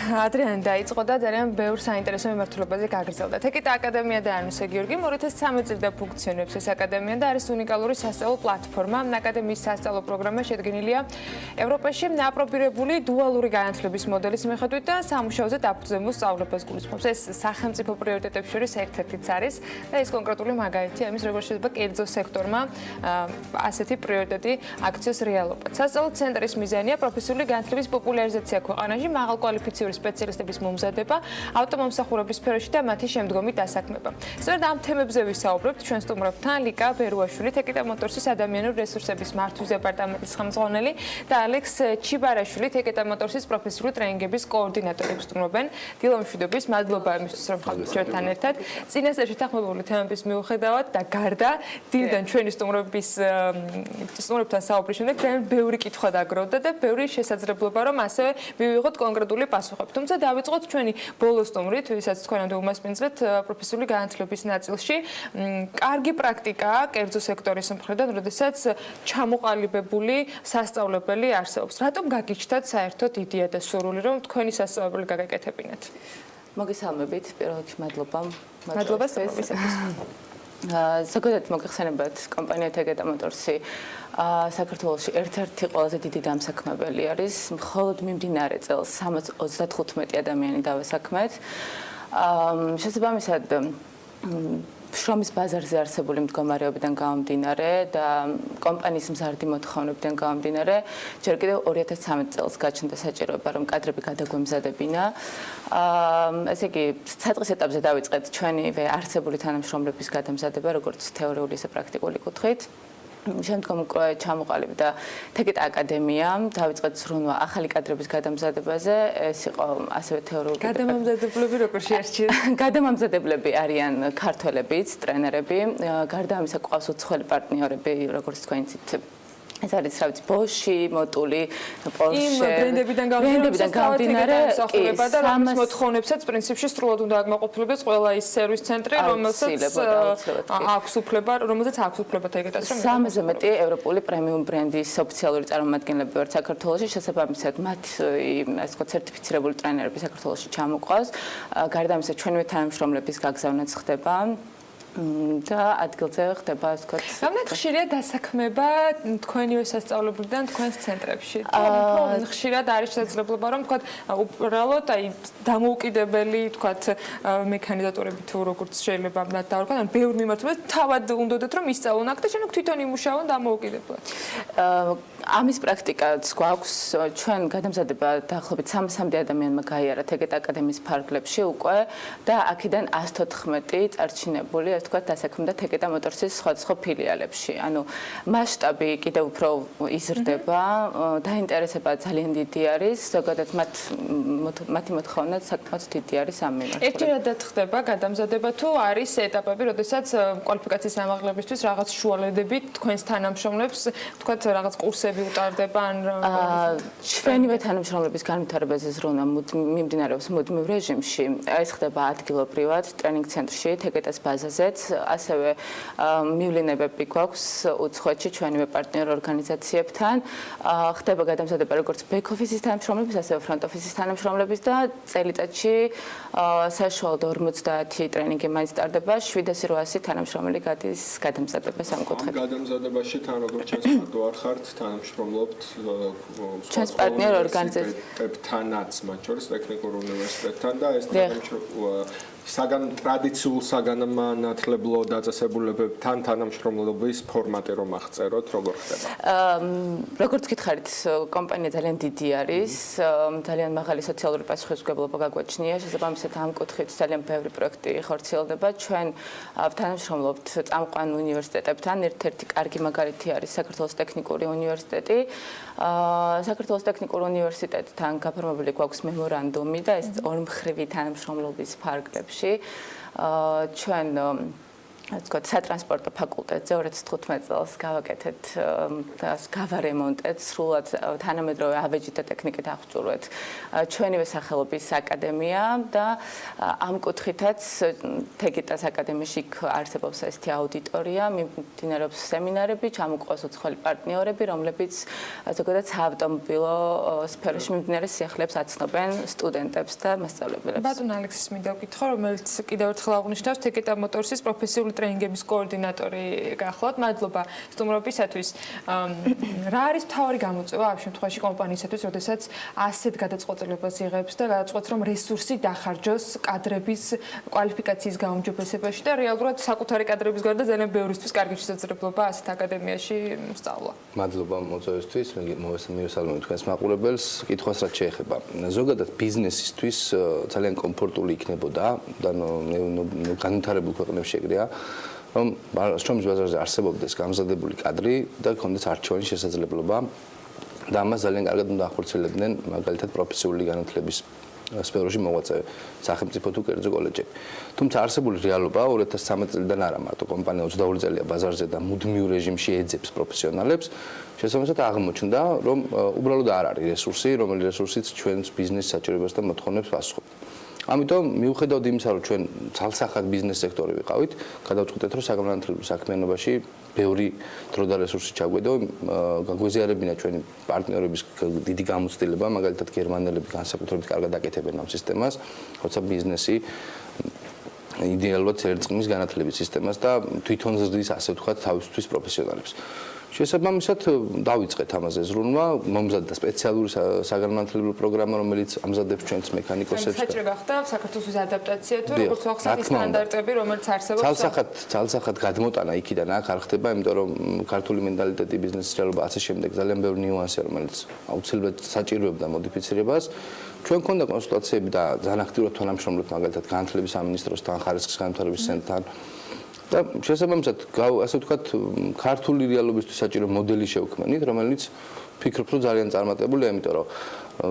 ადრიან დაიწყო და ძალიან ბევრ საინტერესო მიმართულებაზე გაგრძელდა. თეკიტა აკადემია და ანუსე გიორგი 2013 წლიდან ფუნქციონირებს ეს აკადემია და არის უნიკალური სასწავლო პლატფორმა. აკადემიის სასწავლო პროგრამა შედგენილია ევროპაში აპრობირებული დუალური განათლების მოდელის მიხედვით და სამუშაოზე დაფუძნებულ სწავლებას გულისხმობს. ეს სახელმწიფო პრიორიტეტებს შორის ერთ-ერთიც არის და ეს კონკრეტული მაგალითი ამის როგორ შეიძლება კერძო სექტორმა ასეთი პრიორიტეტი აქციოს რეალობად. სასწავლო ცენტრის მიზანია პროფესიული განათლების პოპულარიზაცია ქვეყანაში, მაღალკვალიფიციური სპეციალისტების მომზადება, ავტომომსახურების სფეროში და მათი შემდგომი დასაქმება. სწორედ ამ თემებზე ვისაუბრებთ ჩვენ სტუმრებთან ლიკა ბერუაშვილი, თეკიტა მოტორსის ადამიანური რესურსების მართვის დეპარტამენტის ხელმძღვანელი და ალექს ჩიბარაშვილი, თეკიტა მოტორსის პროფესიული ტრენინგების კოორდინატორი სტუმრობენ. დილა მშვიდობის, მადლობა იმისთვის, რომ ხართ ჩვენთან ერთად. წინასწარ შეთანხმებული თემების მიუხედავად და გარდა დილიდან ჩვენი სტუმრებთან საუბრის შემდეგ ძალიან ბევრი კითხვა დაგროვდა და ბევრი შესაძლებლობა, რომ ასევე მივიღოთ კონკრეტული პასუხები. თუმცა დავიწყოთ ჩვენი ბოლო სტუმრით, ვისაც თქვენამდე უმასპინძლეთ პროფესიული განათლების ნაწილში. კარგი პრაქტიკაა კერძო სექტორის მხრიდან, როდესაც ჩამოყალიბებული სასწავლებელი არსებობს. რატომ გაგიჩნდათ საერთოდ იდეა და სურვილი, რომ თქვენი სასწავლებელი გაგაკეთებინათ? მოგესალმებით, პირველ რიგში მადლობა. მადლობა სტუმრობისათვის. ზოგადად მოგეხსენებათ კომპანია თეკიტა მოტორსი საქართველოში ერთ-ერთი ყველაზე დიდი დამსაქმებელი არის. მხოლოდ მიმდინარე წელს 35 ადამიანი დავასაქმეთ. შესაბამისად შრომის ბაზარზე არსებული მდგომარეობიდან გამომდინარე და კომპანიის მზარდი მოთხოვნებიდან გამომდინარე, ჯერ კიდევ 2013 წელს გაჩნდა საჭიროება, რომ კადრები გადაგვემზადებინა. ესე იგი, საწყის ეტაპზე დავიწყეთ ჩვენივე არსებული თანამშრომლების გადამზადება, როგორც თეორიული, ისე პრაქტიკული კუთხით. შემდგომ უკვე ჩამოყალიბდა თეკიტა აკადემია, დავიწყეთ ზრუნვა ახალი კადრების გადამზადებაზე. ეს იყო ასევე თეორიული. გადამამზადებლები როგორ შეარჩიეთ? გადამამზადებლები არიან ქართველებიც, ტრენერები, გარდა ამისა ყავს უცხოელი პარტნიორები, როგორც თქვენიც ეს არის რავით ბოში, მოტული, პორშე. ბრენდებიდან გამომდინარე მსახურება და რომის მოთხოვნებსაც პრინციპში სრულად უნდა აკმაყოფილებს ყველა ის სერვის ცენტრი, რომელსაც აქვს უფლება, რომელსაც აქვს უფლება თეკიტას რომ 3-ზე მეტი ევროპული პრემიუმ ბრენდის ოფიციალური წარმომადგენლები ვართ საქართველოში, შესაბამისად მათ ასე ვთქვათ სერტიფიცირებული ტრენერები საქართველოში ჩამოყვავს. გარდა ამისა ჩვენივე თანამშრომლების გაგზავნაც ხდება. და ადგილზე ხდება ასე ვთქვათ. რამდენად ხშირია დასაქმება თქვენივე სასწავლებლიდან თქვენს ცენტრებში? ხშირად არის შესაძლებლობა რომ ვთქვათ უბრალოდ აი დამოუკიდებელი ვთქვათ მექანიზატორები თუ როგორც შეიძლება მათ დავარქვათ, ან ბევრ მიმართულებით თავად უნდათ რომ ისწავლონ აქ და შემდეგ თვითონ იმუშაონ დამოუკიდებლად. ამის პრაქტიკაც გვაქვს. ჩვენ გადამზადება დაახლოებით 300 ადამიანმა გაიარა თეკიტა აკადემიის ფარგლებში უკვე და აქედან 114 წარჩინებული ასე ვთქვათ დასაქმდა თეკიტა მოტორსის სხვადასხვა ფილიალებში. ანუ მასშტაბი კიდევ უფრო იზრდება, დაინტერესება ძალიან დიდი არის, ზოგადად მათი მოთხოვნა საკმაოდ დიდი არის ამ მიმართულებით. ერთჯერადად ხდება გადამზადება თუ არის ეტაპები, როდესაც კვალიფიკაციის ამაღლებისთვის რაღაც შუალედებით თქვენს თანამშრომლებს ვთქვათ რაღაც კურსები უტარდება ან ჩვენივე თანამშრომლების განვითარებაზე ზრუნვა მიმდინარეობს მუდმივ რეჟიმში. ეს ხდება ადგილობრივად ტრენინგ ცენტრში, თეკიტას ბაზაზეც, ასევე მივლინებები გვაქვს უცხოეთში ჩვენივე პარტნიორ ორგანიზაციებთან. ხდება გადამზადება როგორც ბექ ოფისის თანამშრომლების, ასევე ფრონტ ოფისის თანამშრომლების და წელიწადში საშუალოდ 50 ტრენინგი მაინც ტარდება, 700-800 თანამშრომელი გადის გადამზადებას ამ კუთხით. გადამზადებაში თან როგორც ჩვენს პარტნიორ ხართ, თანამშრომლობთ ჩვენს პარტნიორ ორგანიზაციებთანაც, მათ შორის ტექნიკურ უნივერსიტეტთან და ეს ტრადიციულ საგანმანათლებლო დაწესებულებებთან თანამშრომლობის ფორმატი რომ აღწეროთ, როგორ ხდება? როგორც გითხარით, კომპანია ძალიან დიდი არის, ძალიან მაღალი სოციალური პასუხისმგებლობა გაგვაჩნია, შესაბამისად ამ კუთხით ძალიან ბევრი პროექტი ხორციელდება. ჩვენ თანამშრომლობთ წამყვან უნივერსიტეტებთან, ერთ-ერთი კარგი მაგალითი არის საქართველოს ტექნიკური უნივერსიტეტი. საქართველოს ტექნიკურ უნივერსიტეტთან გაფორმებული გვაქვს მემორანდუმი და ეს ორმხრივი თანამშრომლობის ფარგლებში ჩვენ ვთქვათ, სატრანსპორტო ფაკულტეტზე 2015 წელს გავაკეთეთ და გავარემონტეთ სრულად თანამედროვე ავეჯით და ტექნიკით აღჭურვეთ ჩვენივე სახელობის აკადემია და ამ კუთხითაც თეგიტას აკადემიაში არსებობს ესეთი აუდიტორია, მიმდინარეობს სემინარები, ჩამოყვანს უცხოელი პარტნიორები, რომლებიც ზოგადად საავტომობილო სფეროში მიმდინარე სიახლეებს აცნობენ სტუდენტებს და მასწავლებლებს. ბატონ ალექსის მინდა ვკითხო, რომელიც კიდევ ერთხელ აღნიშნავს თეგიტა მოტორსის პროფესიული ტრენინგების კოორდინატორი გახლავთ. მადლობა სტუმრობისათვის. რა არის მთავარი გამოწვევა ამ შემთხვევაში კომპანიისათვის, როდესაც ასეთ გადაწყვეტილებას იღებს და გადაწყვეტს, რომ რესურსი დახარჯოს კადრების კვალიფიკაციის გაუმჯობესებაში და რეალურად საკუთარი კადრების გარდა ძალიან ბევრისთვის კარგი შესაძლებლობა ასეთ აკადემიაში სწავლა. მადლობა მოწვევისთვის, მივესალმებით თქვენს მაყურებელს. კითხვას რაც შეეხება. ზოგადად ბიზნესისთვის ძალიან კომფორტული იქნებოდა და განვითარებულ ქვეყნებში ეგრეა, რომ შრომის ბაზარზე არსებობდეს გამზადებული კადრი და ქონდეს არჩევანის შესაძლებლობა და ამას ძალიან კარგად უნდა ახორციელებდნენ მაგალითად პროფესიული განათლების სფეროში მოღვაწე სახელმწიფო თუ კერძო კოლეჯები. თუმცა არსებული რეალობა 2013 წლიდან არა მარტო კომპანია 22 წელია ბაზარზე და მუდმივ რეჟიმში ეძებს პროფესიონალებს, შესაბამისად აღმოჩნდა, რომ უბრალოდ არ არის რესურსი, რომელიც რესურსიც ჩვენს ბიზნეს საჭიროებას და მოთხოვნებს პასუხობს. ამიტომ მიუხედავად იმისა, რომ ჩვენ ძალსახად ბიზნეს სექტორი ვიყავით, გადავწყვიტეთ, რომ საგანმანათლებლო საქმიანობაში ბევრი დრო და რესურსი ჩაგვედო, გაგვეზიარებინა ჩვენი პარტნიორების დიდი გამოცდილება, მაგალითად გერმანელები განსაკუთრებით კარგად აკეთებენ ამ სისტემას, როცა ბიზნესი იდეალურად ერწყმის განათლების სისტემას და თვითონ ზრდის, ასე ვთქვათ, თავისთვის პროფესიონალებს. შესაბამისად დავიწყეთ ამაზე ზრუნვა, მომზადდა სპეციალური საგანმანათლებლო პროგრამა, რომელიც ამზადებს ჩვენს მექანიკოსებს. საჭირო გახდა საქართველოს ადაპტაცია თუ როგორც ვახსენეთ სტანდარტები, რომელიც არსებობს. ძალსახად გადმოტანა იქიდან აქ არ ხდება, იმიტომ რომ ქართული მენტალიტეტი, ბიზნესის რეალობა ასე შემდეგ ძალიან ბევრი ნიუანსია, რომელიც აუცილებლად საჭიროებდა მოდიფიცირებას. ჩვენ გქონდა კონსულტაციები და ძალიან აქტიურად თანამშრომლებთ მაგალითად განათლების სამინისტროსთან, ხარისხის განვითარების ცენტრთან. და შესაბამისად, ასე ვთქვათ, ქართული რეალობისთვის საჭირო მოდელი შევქმნით, რომელიც ფიქრობ, რომ ძალიან წარმატებულია, იმიტომ რომ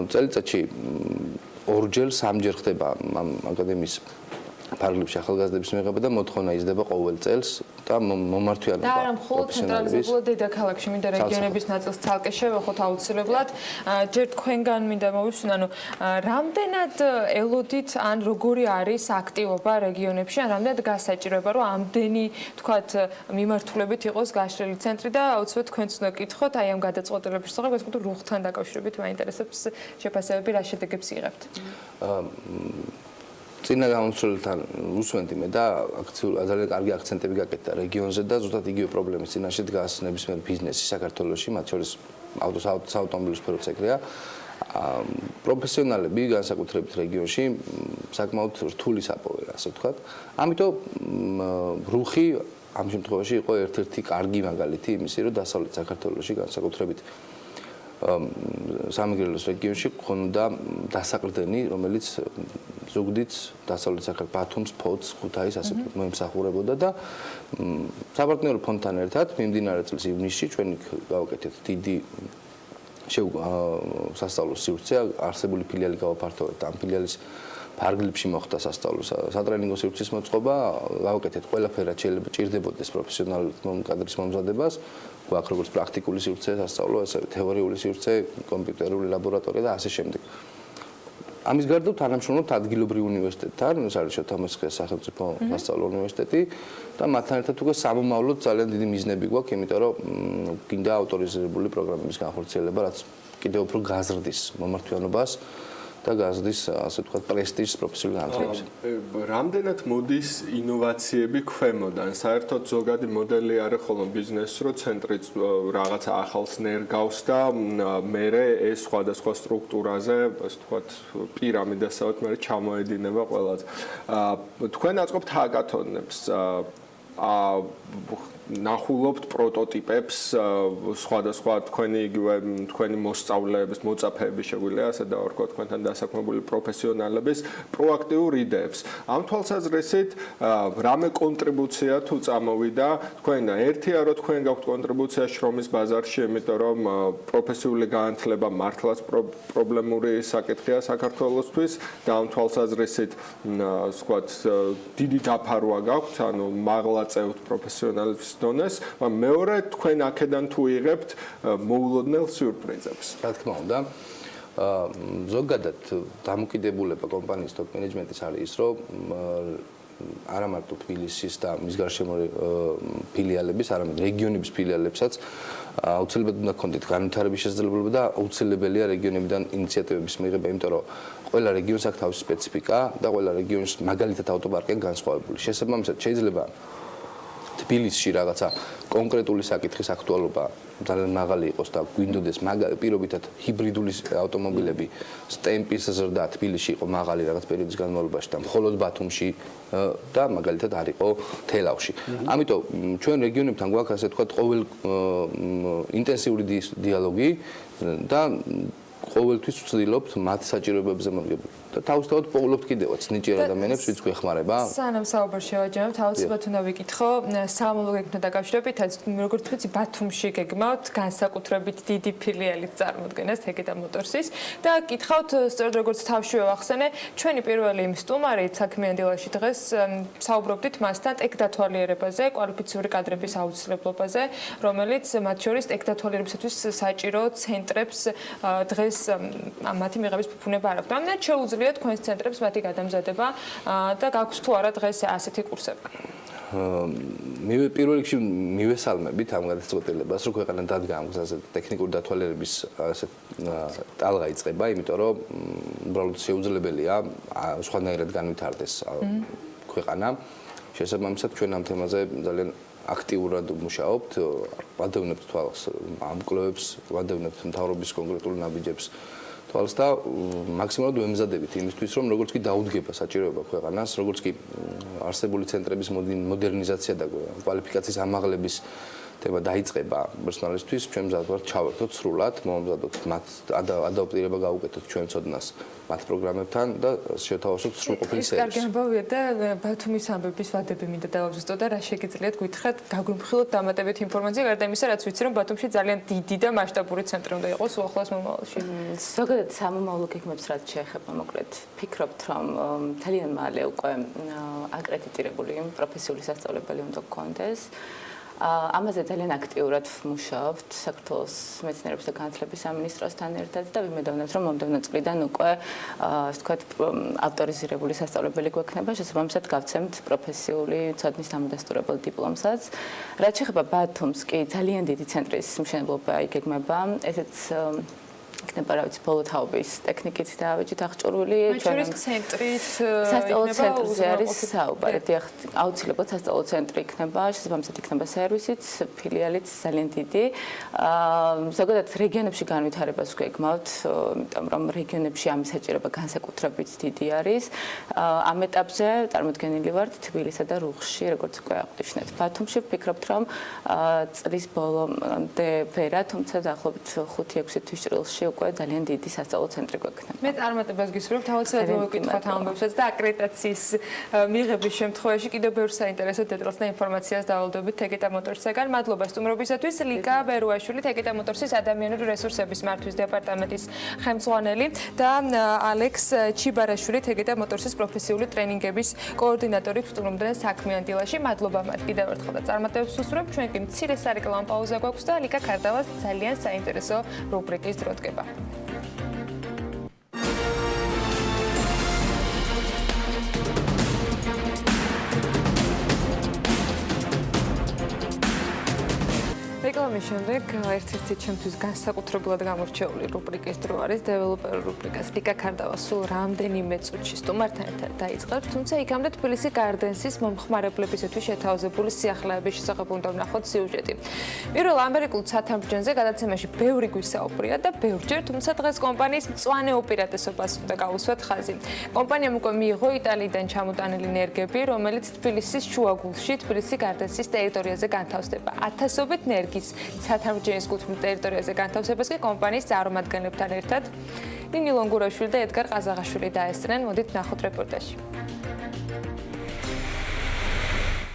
წელიწადში ორჯერ, სამჯერ ხდება ამ აკადემიის ფარგლებში ახალგაზრდების მიღება და მოთხოვნა იზრდება ყოველ წელს და მომართვიანობა. და არა მხოლოდ ცენტრალიზებულად დედაქალაქში, მინდა რეგიონების ნაწილს ცალკე შევეხოთ აუცილებლად. ჯერ თქვენგან მინდა მოვისმინო, ანუ რამდენად ელოდით ან როგორი არის აქტივობა რეგიონებში, ან რამდენად გასაჭიროება, რომ ამდენი, თქვათ, მიმართულებით იყოს გაშლილი ცენტრი და აუცილებლად თქვენც უნდა გკითხოთ, აი ამ გადაწყვეტილების შესახებ, გასაკუთრებით რუხთან დაკავშირებით მაინტერესებს შეფასებები, რა შედეგებს იღებთ. წინა გამოსვლელთან უსვენდი მე და ძალიან კარგი აქცენტები გაკეთდა რეგიონზე და ზუსტად იგივე პრობლემის წინაშე დგას ნებისმიერ ბიზნესი საქართველოში, მათ შორის საავტომობილო სფეროც ეგრეა. პროფესიონალები განსაკუთრებით რეგიონში საკმაოდ რთული საპოვეა, ასე ვთქვათ. ამიტომ რუხი ამ შემთხვევაში იყო ერთ-ერთი კარგი მაგალითი იმისი, რომ დასავლეთ საქართველოში განსაკუთრებით სამეგრელოს რეგიონში ქონდა დასაყრდენი, რომელიც ზუგდიდს, დასავლეთ საქართველოს ბათუმს, ფოთს, ქუთაისს ასე მოემსახურებოდა და საპარტნიორო ფონდთან ერთად მიმდინარე წლის ივნისში ჩვენ გავაკეთეთ დიდი სასწავლო სივრცე, არსებული ფილიალი გავაფართოვეთ, ამ ფილიალის ფარგლებში მოხდა სასწავლო სატრენინგო სივრცის მოწყობა, გავაკეთეთ ყველაფერი, რაც შეიძლება ჭირდებოდეს პროფესიონალურ კადრის მომზადებას. გვაქვს როგორც პრაქტიკული სივრცე სასწავლო, ასევე თეორიული სივრცე, კომპიუტერული ლაბორატორია და ასე შემდეგ. ამის გარდა თანამშრომლობთ ადგილობრივ უნივერსიტეტთან, ეს არის შოთამაშხის სახელმწიფო სასწავლო უნივერსიტეტი და მათთან ერთად უკვე სამომავლოდ ძალიან დიდი მიზნები გვაქვს, იმიტომ რომ გინდა ავტორიზირებული პროგრამების განხორციელება, რაც კიდევ უფრო გაზრდის მომართვიანობას და გაზრდის ასე ვთქვათ პრესტიჟს პროფესიული განათლების. რამდენად მოდის ინოვაციები ქვემოდან? საერთოდ ზოგადი მოდელი არის ხოლმე ბიზნესს, რომ ცენტრიც რაღაცა ახალს ნერგავს და მერე ეს სხვადასხვა სტრუქტურაზე, ასე ვთქვათ, პირამიდასაც მერე ჩამოედინება ყველას. თქვენ აწყობთ ჰაკათონებს. ნახულობთ პროტოტიპებს სხვადასხვა თქვენი მოსწავლეების, მოწაფეების შეგვიძლია ასე დავარქვათ, თქვენთან დასაქმებული პროფესიონალების პროაქტიურ იდეებს. ამ თვალსაზრისით, რამე კონტრიბუცია თუ წამოვიდა, თქვენ ერთია რომ თქვენ გაქვთ კონტრიბუცია შრომის ბაზარში, იმიტომ რომ პროფესიული განათლება მართლაც პრობლემური საკითხია საქართველოსთვის და ამ თვალსაზრისით, ვთქვათ, დიდი დაფარვა გაქვთ, ანუ მაღლა წევთ პროფესიონალების დონეს, მეორე თქვენ აქედან თუ იღებთ მოულოდნელ სიურპრიზებს. რა თქმა უნდა, ზოგადად დამოკიდებულება კომპანიის ტოპ მენეჯმენტის არის ის, რომ არა მარტო თბილისის და მის გარშემო ფილიალების, არამედ რეგიონების ფილიალებსაც აუცილებლად უნდა ქონდეთ განვითარების შესაძლებლობა და აუცილებელია რეგიონებიდან ინიციატივების მიღება, იმიტომ რომ ყველა რეგიონს აქვს თავისი სპეციფიკა და ყველა რეგიონს მაგალითად ავტოპარკია განსხვავებული. შესაბამისად შეიძლება თბილისში რაღაცა კონკრეტული საკითხის აქტუალობა ძალიან მაღალი იყოს და გვინდოდეს პირობითად ჰიბრიდული ავტომობილები სტემპის ზრდა თბილისში იყო მაღალი რაღაც პერიოდის განმავლობაში და მხოლოდ ბათუმში და მაგალითად არ იყო თელავში. ამიტომ ჩვენ რეგიონებთან გვაქვს ასე ვთქვათ ყოველ ინტენსიური დიალოგი და ყოველთვის ვცდილობთ მათ საჭიროებებზე მოგებულ და თავისთავად პოულობთ კიდევაც ნიჭიერ ადამიანებს ვინც გვეხმარება. სანამ საუბარ შევაჯამებთ, აუცილებლად უნდა ვიკითხო, სამომავლო გეგმთან დაკავშირებით, როგორც ვიცი, ბათუმში გეგმავთ განსაკუთრებით დიდი ფილიალის წარმოდგენას თეკეტა მოტორსის და გითხავთ, სწორედ როგორც თავშივე ვახსენე, ჩვენი პირველი სტუმარი საქმიანი დილაში დღეს საუბრობდით მასთან ტექდათვალიერებაზე, კვალიფიციური კადრების აუცილებლობაზე, რომელიც მათ შორის ტექდათვალიერებისათვის საჭირო ცენტრებს დღეს მათი მიღების ფუფუნება არ აქვს. ამიტომ შეუძლია თქვენს ცენტრებს მათი გადამზადება და გაქვს თუ არა დღეს ასეთი კურსები. პირველ რიგში მივესალმებით ამ გადაწყვეტილებას, რომ ქვეყანა დადგა ამ გზაზე ტექნიკური დათვალიერების ასე ტალღა იწყება, იმიტომ რომ უბრალოდ შეუძლებელია სხვანაირად განვითარდეს ქვეყანა. შესაბამისად ჩვენ ამ თემაზე ძალიან აქტიურად მუშაობთ, ვადევნებთ თვალს ამ კვლევებს, ვადევნებთ მთავრობის კონკრეტულ ნაბიჯებს თვალს და მაქსიმალურად ვემზადებით იმისთვის, რომ როგორც კი დაუდგება საჭიროება ქვეყანას, როგორც კი არსებული ცენტრების მოდერნიზაცია და კვალიფიკაციის ამაღლების თემა დაიწყება პერსონალისთვის, ჩვენ მზად ვართ ჩავერთოთ სრულად, მომზადოთ მათ ადაპტირება გავუკეთოთ ჩვენ ცოდნას მათ პროგრამებთან და შევთავაზოთ სრულყოფილი სერვისი. კარგი ამბავია და ბათუმის ამბების ვადები მინდა დავაბზუსტო და რა შეგიძლიათ გითხრათ, გაგვიმხილოთ დამატებით ინფორმაცია, გარდა იმისა, რაც ვიცი, რომ ბათუმში ძალიან დიდი და მასშტაბური ცენტრი უნდა იყოს უახლოეს მომავალში. ზოგადად სამომავლო გეგმებს რაც შეეხება, მოკლედ ფიქრობთ, რომ ძალიან მალე უკვე აკრედიტირებული პროფესიული სასწავლებელი უნდა გქონდეს. ამაზე ძალიან აქტიურად ვმუშაობთ საქართველოს მეცნიერების და განათლების სამინისტროსთან ერთად და ვიმედოვნებთ, რომ მომდევნო წლიდან უკვე ასე ვთქვათ ავტორიზირებული სასწავლებელი გვექნება, შესაბამისად გავცემთ პროფესიული ცოდნის დამადასტურებელ დიპლომსაც. რაც შეეხება ბათუმს, კი ძალიან დიდი ცენტრის მშენებლობა იგეგმება, ესეც იქნება რა ვიცი ბოლო თაობის ტექნიკით დავეჭით აღჭურვილი ჩვენს ცენტრით სასწავლო ცენტრზე არის საუბარი დიახ აუცილებლად სასწავლო ცენტრი იქნება შესაბამისად იქნება სერვისიც ფილიალიც ძალიან დიდი ზოგადად რეგიონებში განვითარებას გვეგმავთ იმიტომ რომ რეგიონებში ამის საჭიროება განსაკუთრებით დიდი არის ამ ეტაპზე წარმოდგენილი ვართ თბილისსა და რუხში როგორც უკვე აღვნიშნეთ ბათუმში ვფიქრობთ რომ წლის ბოლომდე ვერა თუმცა დაახლოებით 5-6 თვის ჭრილში უკვე ძალიან დიდი სასწავლო ცენტრი გვექნება. მე წარმატებას გისურვებ, თავისუფლად მოვიკითხოთ ამბებსაც და აკრედიტაციის მიღების შემთხვევაში კიდევ ბევრ საინტერესო დეტალს და ინფორმაციას დავალდებით თეკეტა მოტორსისგან. მადლობა სტუმრობისათვის. ლიკა ბერუაშვილი, თეკეტა მოტორსის ადამიანური რესურსების მართვის დეპარტამენტის ხელმძღვანელი და ალექს ჩიბარაშვილი, თეკეტა მოტორსის პროფესიული ტრენინგების კოორდინატორი სტუმრობდნენ საქმიან დილაში. მადლობა მათ კიდევ ერთხელ და წარმატებებს ვუსურვებ. ჩვენ კი მცირე სარეკლამო პაუზა გვაქვს და ლიკა ქარდავას ძალიან საინტერესო რუბრიკის დრო დგება. ამის შემდეგ ერთ-ერთი ჩემთვის განსაკუთრებულად გამორჩეული რუბრიკის დრო არის დეველოპერ რუბრიკას. ლიკა ქარდავა სულ რამდენიმე წუთში სტუმართან ერთად დაიწყებს, თუმცა იქამდე თბილისი გარდენსის მომხმარებლებისათვის შეთავაზებული სიახლეების შესახებ უნდა ვნახოთ სიუჟეტი. პირველ ამერიკულ ცათამბჯენზე გადაცემაში ბევრი გვისაუბრია და ბევრჯერ, თუმცა დღეს კომპანიის მწვანე უპირატესობას უნდა გავუსვათ ხაზი. კომპანიამ უკვე მიიღო იტალიიდან ჩამოტანილი ნერგები, რომელიც თბილისის შუაგულში, თბილისი გარდენსის ტერიტორიაზე განთავსდება. ათასობით ნერგის ცათამბჯენის კუთვნილ ტერიტორიაზე განთავსებას კი კომპანიის წარმომადგენლებთან ერთად ნინი ლონგურაშვილი და ედგარ ყაზაღაშვილი დაესწრნენ. მოდით ნახოთ რეპორტაჟი.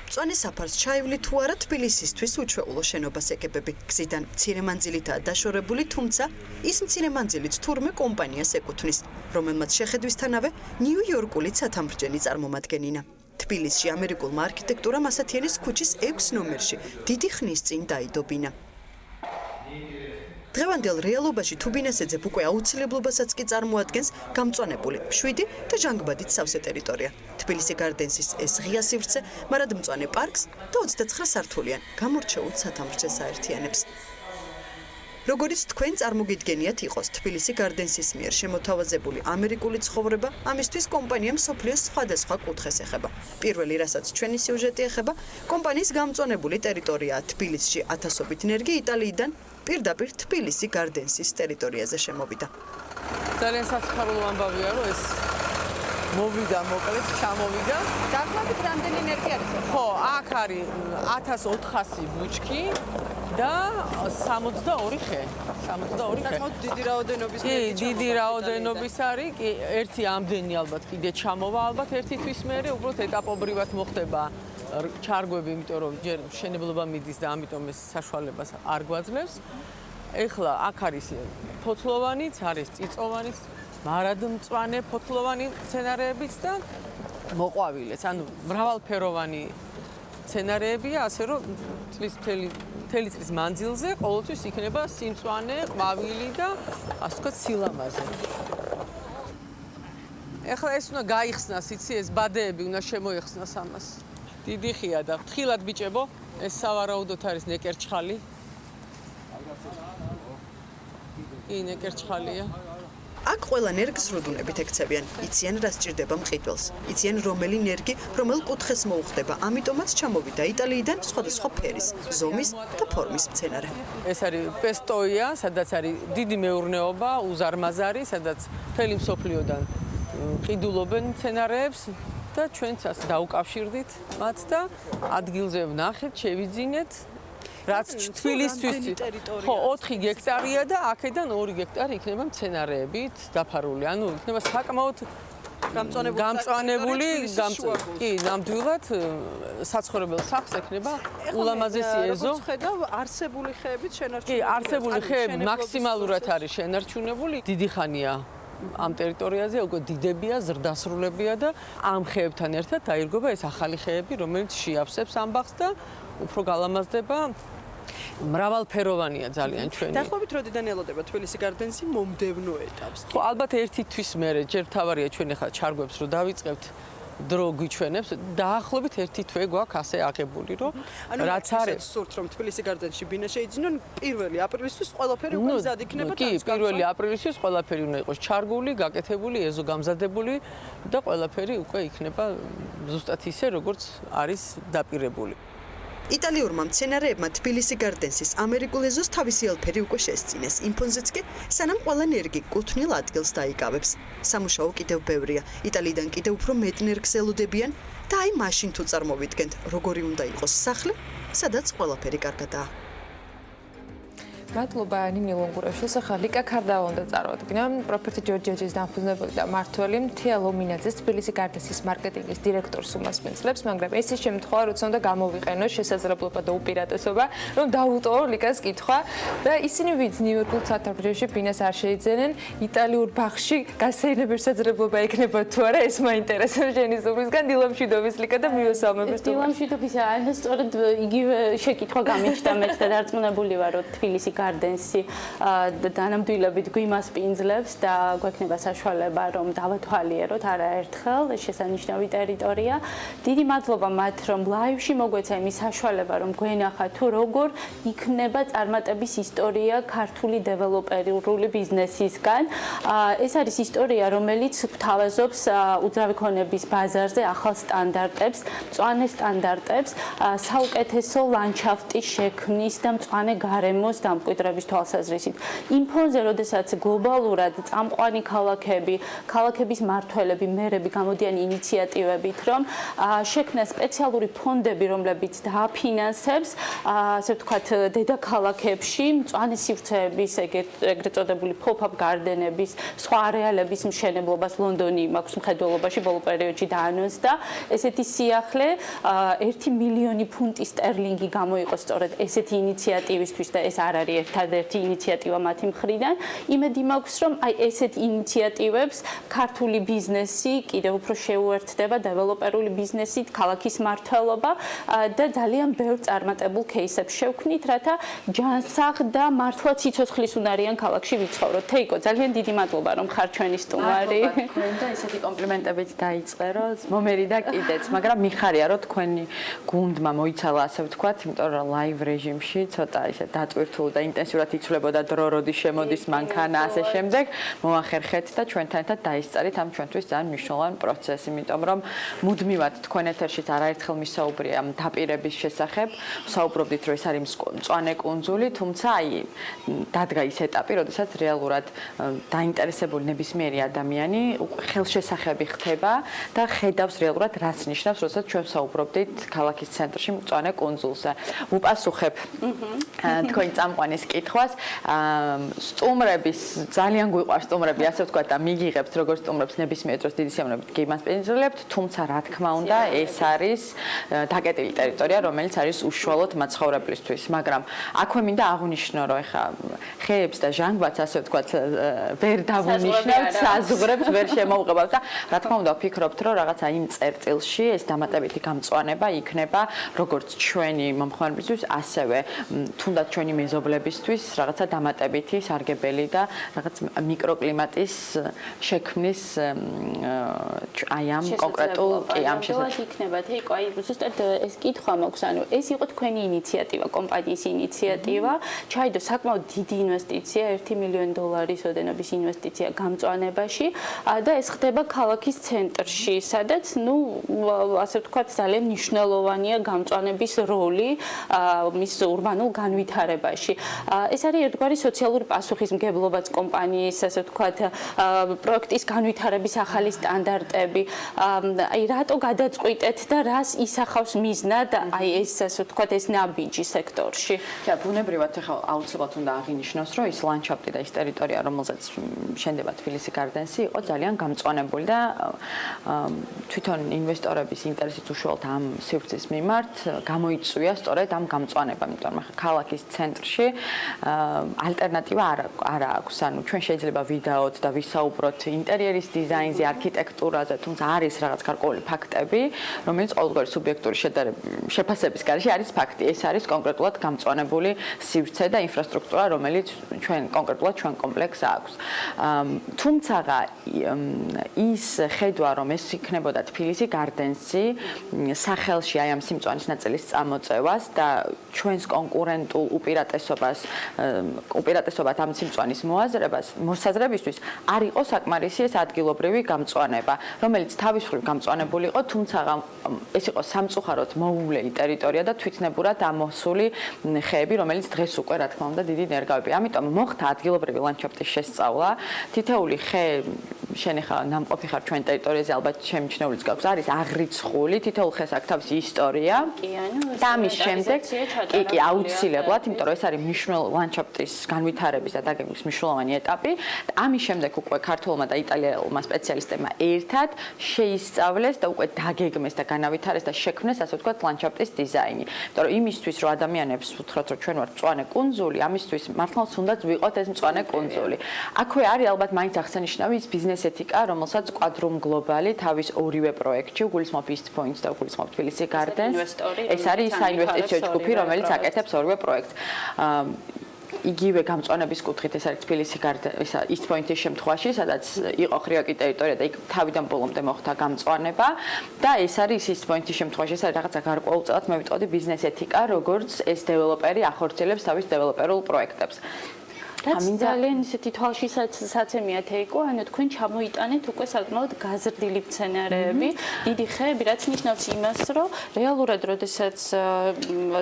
მწვანე საფარს ჩაივლი თუ არა თბილისისთვის უჩვეულო შენობას ეკებები. გზიდან მცირემანძილითაა დაშორებული, თუმცა ის მცირემანძილიც თურმე კომპანიას ეკუთვნის, რომელმაც შეხედვისთანავე ნიუ-იორკული ცათამბჯენი წარმომადგენინა. თბილისში ამერიკულმა არქიტექტურამ ასათიანის ქუჩის 6 ნომერში დიდი ხნის წინ დაიდობინა. დღევანდელ რეალობაში თუბინასეძებ უკვე აუცილებლობასაც კი წარმოადგენს გამწვანებული, მშვიდი და ჟანგბადით სავსე ტერიტორია. თბილისი გარდენსის ეს ღია სივრცე მარად მწვანე პარკს და 29 სართულიან გამორჩეულ ცათამბჯენს აერთიანებს. როგორც თქვენ წარმოგიდგენიათ იყოს თბილისი გარდენსის მიერ შემოთავაზებული ამერიკული ცხოვრება, ამისთვის კომპანიამ მსოფლიოს სხვადასხვა კუთხეს ეხება. პირველი, რასაც ჩვენი სიუჟეტი ეხება, კომპანიის გამწვანებული ტერიტორიაა თბილისში ათასობით ნერგი იტალიიდან პირდაპირ თბილისი გარდენსის ტერიტორიაზე შემოვიდა. ძალიან სასიხარულო ამბავია, რომ ეს მოვიდა მოკლედ, ჩამოვიდა. დაახლოებით რამდენი ნერგი არის? ხო, აქ არის 1400 ბუჩქი და 62 ხე. 62 ხე. დიდი რაოდენობის კი, დიდი რაოდენობის არის. კი, ერთი ამდენი ალბათ კიდე ჩამოვა, ალბათ ერთი თვის მერე უბრალოდ ეტაპობრივად მოხდება ჩარგვები, იმიტომ რომ ჯერ მშენებლობა მიდის და ამიტომ ეს საშუალებას არ გვაძლევს. ეხლა აქ არის ფოთლოვანიც, არის წიწოვანიც, მარადმწვანე ფოთლოვანი მცენარეებიც და მოყვავილეც, ანუ მრავალფეროვანი მცენარეებია, ასე რომ მთელი წლის მანძილზე ყოველთვის იქნება სიმწვანე, ყვავილი და ასე ვთქვათ სილამაზე. ეხლა ეს უნდა გაიხსნას, იცი, ეს ბადეები უნდა შემოეხსნას ამას. დიდი ხია და ფრთხილად ბიჭებო, ეს სავარაუდოდ არის ნეკერჩხალი. კი, ნეკერჩხალია. აქ ყველა ნერგს რუდუნებით ექცევიან. იციან, რა სჭირდება მყიდველს. იციან, რომელი ნერგი, რომელ კუთხეს მოუხდება. ამიტომაც ჩამოვიდა იტალიიდან სხვადასხვა ფერის, ზომის და ფორმის მცენარე. ეს არის პესტოია, სადაც არის დიდი მეურნეობა, უზარმაზარი, სადაც მთელი მსოფლიოდან ყიდულობენ მცენარეებს. და ჩვენც ასე დაუკავშირდით მათ და ადგილზე ვნახეთ, შევიძინეთ, რაც თბილისთვის ხო 4 გექტარია და აქედან 2 გექტარი იქნება მცენარეებით დაფარული. ანუ იქნება საკმაოდ გამწვანებული, კი, ნამდვილად საცხოვრებელ სახლს ექნება ულამაზესი ეზო. ხედავ, არსებული ხეებით შენარჩუნებული. კი, არსებული ხეები მაქსიმალურად არის შენარჩუნებული. დიდი ხანია ამ ტერიტორიაზე უკვე დიდებია, ზრდასრულებია და ამ ხეებთან ერთად დაირგობა ეს ახალი ხეები, რომელიც შეავსებს ამ ბაღს და უფრო გალამაზდება. მრავალფეროვანია ძალიან ჩვენი. დაახლოებით როდიდან ელოდება თბილისი გარდენსი მომდევნო ეტაპს? ხო, ალბათ ერთი თვის მერე, ჯერ თავარია ჩვენ ახლა ჩარგვებს რო დავიწყებთ, დრო გვიჩვენებს, დაახლოებით ერთი თვე გვაქვს ასე აღებული, რომ რაც არის. სურთ რომ თბილისი გარდენში ბინა შეიძინონ 1 აპრილისთვის ყველაფერი უკვე მზად იქნება კი, 1 აპრილისთვის ყველაფერი უნდა იყოს ჩარგული, გაკეთებული, ეზო გამზადებული და ყველაფერი უკვე იქნება ზუსტად ისე, როგორც არის დაპირებული. იტალიურმა მცენარეებმა თბილისი გარდენსის ამერიკულ ეზოს თავისი ელფერი უკვე შესწინეს. იმ ფონზეც კი სანამ ყველა ნერგი კუთვნილ ადგილს დაიკავებს. სამუშაო კიდევ ბევრია. იტალიიდან კიდევ უფრო მეტ ნერგს ელოდებიან და აი მაშინ თუ წარმოვიდგენთ, როგორი უნდა იყოს სახლი, სადაც ყველაფერი კარგადაა. მადლობა ნინი ლონგურაშვილს. ახლა ლიკა ქარდავა უნდა წარვადგინო. პროფესორი ჯორჯიაჯის დამფუძნებელი და მმართველი მთია ლომინაძეს თბილისი გარდენსის მარკეტინგის დირექტორს უმასპინძლებს, მაგრამ ეს ის შემთხვევა, როცა უნდა გამოვიყენო შესაძლებლობა და უპირატესობა, რომ დაუტოვო ლიკას კითხვა და ისინი ვინც ნიუ-იორკულ ცათამბჯენში ბინას არ შეიძენენ, იტალიურ ბაღში გასეირნების შესაძლებლობა ექნება თუ არა, ეს მაინტერესებს შენი ზრდისგან. დილა მშვიდობის ლიკა და მივესალმებით. დილა მშვიდობისა, სწორედ იგივე შეკითხვა გამიჩნდა მეც და დარწმუნებული ვარ, რომ თბილისი გარდენსი დანამდვილებით გვიმასპინძლებს და გვექნება საშუალება რომ დავათვალიეროთ არაერთხელ შესანიშნავი ტერიტორია. დიდი მადლობა მათ რომ ლაივში მოგვეცა იმის საშუალება რომ გვენახა თუ როგორ იქნება წარმატების ისტორია ქართული დეველოპერული ბიზნესისგან. ეს არის ისტორია რომელიც გვთავაზობს უძრავი ქონების ბაზარზე ახალ სტანდარტებს, მწვანე სტანდარტებს, საუკეთესო ლანდშაფტის შექმნის და მწვანე გარემოს დამკვიდრების თვალსაზრისით. იმ ფონზე, როდესაც გლობალურად წამყვანი ქალაქები, ქალაქების მმართველები, მერები გამოდიან ინიციატივებით, რომ შექმნა სპეციალური ფონდები, რომლებიც დააფინანსებს, ასე ვთქვათ, დედაქალაქებში მწვანე სივრცეების, ეგრეთ წოდებული pop-up გარდენების, სხვა არეალების მშენებლობას ლონდონი მაქვს მხედველობაში ბოლო პერიოდში დაანონსდა. ესეთი სიახლე 1 მილიონი ფუნტი სტერლინგი გამოიყო სწორედ ესეთი ინიციატივისთვის და ეს არ არის ერთადერთი ინიციატივა მათი მხრიდან. იმედი მაქვს, რომ აი ესეთ ინიციატივებს ქართული ბიზნესი კიდევ უფრო შეუერთდება დეველოპერული ბიზნესით, ქალაქის მმართველობა და ძალიან ბევრ წარმატებულ кейსებს შევქმნით, რათა ჯანსაღ და მართლა ციცოცხლის უნარიან ქალაქში ვიცხოვროთ. თეიკო, ძალიან დიდი მადლობა რომ ხარ ჩვენი სტუმარი. თქვენ და ესეთი კომპლიმენტებით დაიწყე, რომ მომერიდა კიდეც, მაგრამ მიხარია რომ თქვენი გუნდმა მოიცალა ასე ვთქვათ, იმიტომ რომ ლაივ რეჟიმში ცოტა ისე დატვირთულ და ინტენსიურად იცვლებოდა დრო, როდის შემოდის მანქანა ასე შემდეგ, მოახერხეთ და ჩვენთან ერთად დაისწარით ამ ჩვენთვის ძალიან მნიშვნელოვანი პროცესი, იმიტომ რომ მუდმივად თქვენ ეთერშიც არაერთხელ მისაუბრია ამ დაპირების შესახებ, საუბრობდით რომ ეს არის მწვანე კუნძული, თუმცა აი დადგა ის ეტაპი, როდესაც რეალურად დაინტერესებული ნებისმიერი ადამიანი ხელშესახები ხდება და ხედავს რეალურად რაც ნიშნავს, როდესაც ჩვენ საუბრობდით ქალაქის ცენტრში მწვანე კუნძულზე. უპასუხებ თქვენი წამყვანის კითხვას. სტუმრების ძალიან გვიყვარს სტუმრები, ასე ვთქვათ და მიგიღებთ როგორც სტუმრებს ნებისმიერ დროს დიდი სიამოვნებით გიმასპინძლებთ, თუმცა რა თქმა უნდა ეს არის დაკეტილი ტერიტორია, რომელიც არის უშუალოდ მაცხოვრებლისთვის, მაგრამ აქვე მინდა აღვნიშნო, რომ ეხა ხეებს და ჟანგბადს ასე ვთქვათ ვერ დავუნიშნავთ, საზღვრებს ვერ შემოვყებავთ და რა თქმა უნდა ვფიქრობთ, რომ რაღაცა იმ წერტილში ეს დამატებითი გამწვანება იქნება როგორც ჩვენი მომხმარებლისთვის, ასევე თუნდაც ჩვენი მეზობლებისთვის რაღაცა დამატებითი სარგებელი და რაღაც მიკროკლიმატის შექმნის აი ამ კონკრეტულ ამ შესაძლებლად იქნება თეიკო, აი ზუსტად ეს კითხვა მაქვს, ანუ ეს იყო თქვენი ინიციატივა, კომპანიის ინიციატივა, ჩაიდო საკმაოდ დიდი ინვესტიცია, 1 მილიონი დოლარის ოდენობის ინვესტიცია გამწვანებაში და ეს ხდება ქალაქის ცენტრში, სადაც ნუ ასე ვთქვათ ძალიან მნიშვნელოვანია გამწვანების როლი მის урბანულ განვითარებაში. ეს არის ერთგვარი სოციალური პასუხისმგებლობაც კომპანიის, ასე ვთქვათ, პროექტის განვითარების ახალი სტანდარტები. აი რატო გადაწყვიტეთ და რას ისახავს მიზნად აი ეს ასე ვთქვათ ეს ნაბიჯი სექტორში? და ბუნებრივად ახლა აუცილებლად უნდა აღინიშნოს, რომ ის ლანდშაფტი და ის ტერიტორია, რომელზეც შენდება თბილისი გარდენსი, იყო ძალიან გამწვანებული და თვითონ ინვესტორების ინტერესიც უშუალოდ ამ სივრცის მიმართ გამოიწვია სწორედ ამ გამწვანებამ, იმიტომ რომ ქალაქის ცენტრში ალტერნატივა არ აქვს. ანუ ჩვენ შეიძლება ვიდაოთ და ვისაუბროთ ინტერიერის დიზაინზე, არქიტექტურაზე, თუმცა არის რაღაც გარკვეული ფაქტები, რომელიც ყოველგვარი სუბიექტური შეფასების გარეშე არის ფაქტი. ეს არის კონკრეტულად გამწვანებული სივრცე და ინფრასტრუქტურა, რომელიც კონკრეტულად ჩვენ კომპლექსს აქვს. თუმცა ის ხედვა, რომ ეს იქნებოდა თბილისი გარდენსი სახელში აი ამ სიმწვანის ნაწილის წამოწევას და ჩვენს კონკურენტულ უპირატესობად ამ სიმწვანის მოსაზრებისთვის არ იყო საკმარისი ეს ადგილობრივი გამწვანება, რომელიც თავის მხრივ გამწვანებული იყო, თუმცა ეს იყო სამწუხაროდ მოუვლელი ტერიტორია და თვითნებურად ამოსული ხეები, რომელიც დღეს უკვე რა თქმა უნდა დიდი ნერგავები. ამიტომ მოხდა ადგილობრივი ლანდშაფტის შესწავლა. თითოეული ხე შენ ახლა ნამყოფი ხარ ჩვენ ტერიტორიაზე, ალბათ შემჩნეულიც გაქვს, არის აღრიცხული, თითოეულ ხეს აქვს თავისი ისტორია. და ამის შემდეგ კი, აუცილებლად, იმიტომ რომ ეს არის მნიშვნელოვანი ლანდშაფტის განვითარების და დაგეგმვის მნიშვნელოვანი ეტაპი. ამის შემდეგ უკვე ქართულმა და იტალიელმა სპეციალისტებმა ერთად შეისწავლეს და უკვე დაგეგმეს და განავითარეს და შექმნეს, ასე ვთქვათ, ლანდშაფტის დიზაინი. იმიტომ რომ იმისთვის, რომ ადამიანებს უთხრათ, რომ ჩვენ ვართ მწვანე კუნძული, ამისთვის მართლაც უნდა ვიყოთ ეს მწვანე კუნძული. აქვე არის ალბათ მაინც აღსანიშნავი ის ბიზნეს ეთიკა, რომელსაც კვადრუმ გლობალი თავის ორივე პროექტში, გულისხმობ East Point და გულისხმობ თბილისი გარდენს. ეს არის საინვესტიციო ჯგუფი, რომელიც აკეთებს ორივე პროექტს. იგივე გამწვანების კუთხით ეს არის თბილისი East Point-ის შემთხვევაში, სადაც იყო ხრიოკი ტერიტორია და იქ თავიდან ბოლომდე მოხდა გამწვანება და ეს არის East Point-ის შემთხვევაში, ეს არის რაღაცა გარკვეულწილად მე ვიტყოდი ბიზნეს ეთიკა, როგორც ეს დეველოპერი ახორციელებს თავის დეველოპერულ პროექტებს. რაც ძალიან ისეთი თვალშისაცემია თეიკო, ანუ თქვენ ჩამოიტანეთ უკვე საკმაოდ გაზრდილი მცენარეები, დიდი ხეები, რაც ნიშნავს იმას, რომ რეალურად როდესაც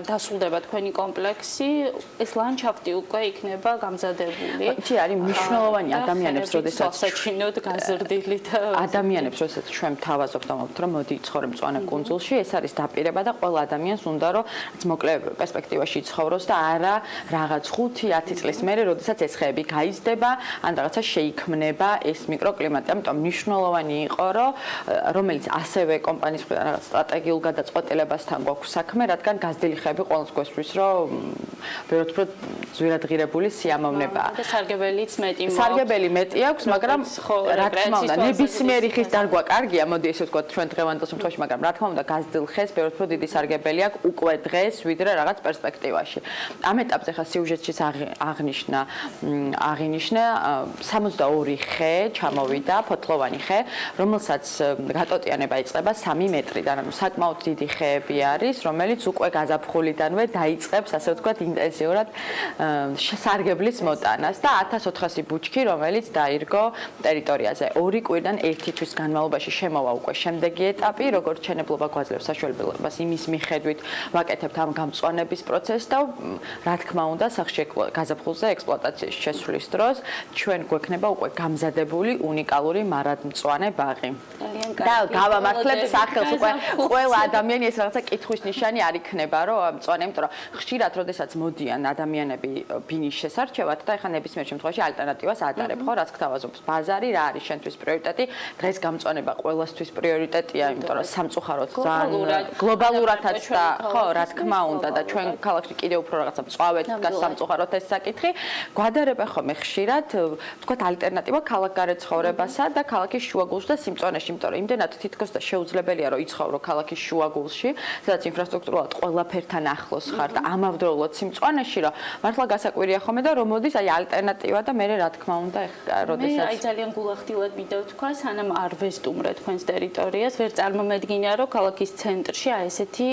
დასრულდება თქვენი კომპლექსი, ეს ლანდშაფტი უკვე იქნება გამზადებული. იცი, არის მნიშვნელოვანი ადამიანებს, როდესაც საჩინოდ გაზრდილი და ადამიანებს, როდესაც ჩვენ თავაზობთ ამბობთ, რომ მოდი იცხოვრე მწვანე კუნძულში, ეს არის დაპირება და ყველა ადამიანს უნდა რომ მოკლე პერსპექტივაში იცხოვროს და არა რაღაც 5-10 წლის მერე, როდესაც ეს ხეები გაიზრდება, ან რაღაცა შეიქმნება ეს მიკროკლიმატი. ამიტომ მნიშვნელოვანი იყო, რომელიც ასევე კომპანიის მხრიდან რაღაც სტრატეგიულ გადაწყვეტილებასთან გვაქვს საქმე, რადგან გაზრდილი ხეები ყოველს გვესწრის, რომ ბევრად უფრო ძვირადღირებული სიამოვნებაა. და სარგებელიც მეტი მოაქვს. სარგებელი მეტი აქვს, მაგრამ რა თქმა უნდა, ნებისმიერი ხის დარგვა კარგია, მოდი ესე ვთქვათ, ჩვენ დღევანდელ შემთხვევაში, მაგრამ რა თქმა უნდა, გაზრდილ ხეს ბევრად უფრო დიდი სარგებელი აქვს უკვე დღეს, ვიდრე რაღაც პერსპექტივაში. ამ ეტაპზე ხა სიუჟეტშიც აღინიშნა 62 ხე ჩამოვიდა, ფოთლოვანი ხე, რომელსაც გატოტიანება იწყება 3 მეტრიდან, ანუ საკმაოდ დიდი ხეები არის, რომელიც უკვე გაზაფხულიდანვე დაიწყებს, ასე ვთქვათ, ინტენსიურად სარგებლის მოტანას და 1400 ბუჩქი, რომელიც დაირგო ტერიტორიაზე. 2 კვირიდან 1 თვის განმავლობაში შემოვა უკვე შემდეგი ეტაპი, როგორც შენებლობა გვაძლევს საშუალებას იმის მიხედვით ვაკეთებთ ამ გამწვანების პროცესს და რა თქმა უნდა, სახში გაზაფხულზე ექსპლუატაციის შესრულის დროს ჩვენ გვექნება უკვე გამზადებული უნიკალური მარადმწვანე ბაღი. და გავამართლებთ სახელს უკვე ყველა ადამიანი ეს რაღაცა კითხვის ნიშანი არ იქნება, რომ მწვანე, იმიტომ რომ ხშირად როდესაც მოდიან ადამიანები ბინის შესარჩევად და ეხლა ნებისმიერ შემთხვევაში ალტერნატივას ატარებ, ხო, რაც გთავაზობს ბაზარი, რა არის შენთვის პრიორიტეტი? დღეს გამწვანება ყველასთვის პრიორიტეტია, იმიტომ რომ სამწუხაროდ ძალიან გლობალურადაც და ხო, რა თქმა უნდა და ჩვენ ქალაქში კიდევ უფრო რაღაცა მწვავედ დგას სამწუხაროდ ეს საკითხი. გვადარება ხოლმე ხშირად, ვთქვათ, ალტერნატივა ქალაქგარეთ ცხოვრებასა და ქალაქის შუაგულში და სიმწვანეში, იმიტომ რომ იმდენად თითქოს და შეუძლებელია რომ იცხოვრო ქალაქის შუაგულში, სადაც ინფრასტრუქტურულად ყველაფერთან ახლოს ხარ და ამავდროულად სიმწვანეში, რომ მართლა გასაკვირია ხოლმე და რომ მოდის აი ალტერნატივა და მე რა თქმა უნდა, როდესაც აი ძალიან გულახდილად მინდა ვთქვა, სანამ არ ვესტუმრე თქვენს ტერიტორიას, ვერ წარმომედგინია, რომ ქალაქის ცენტრში აი ესეთი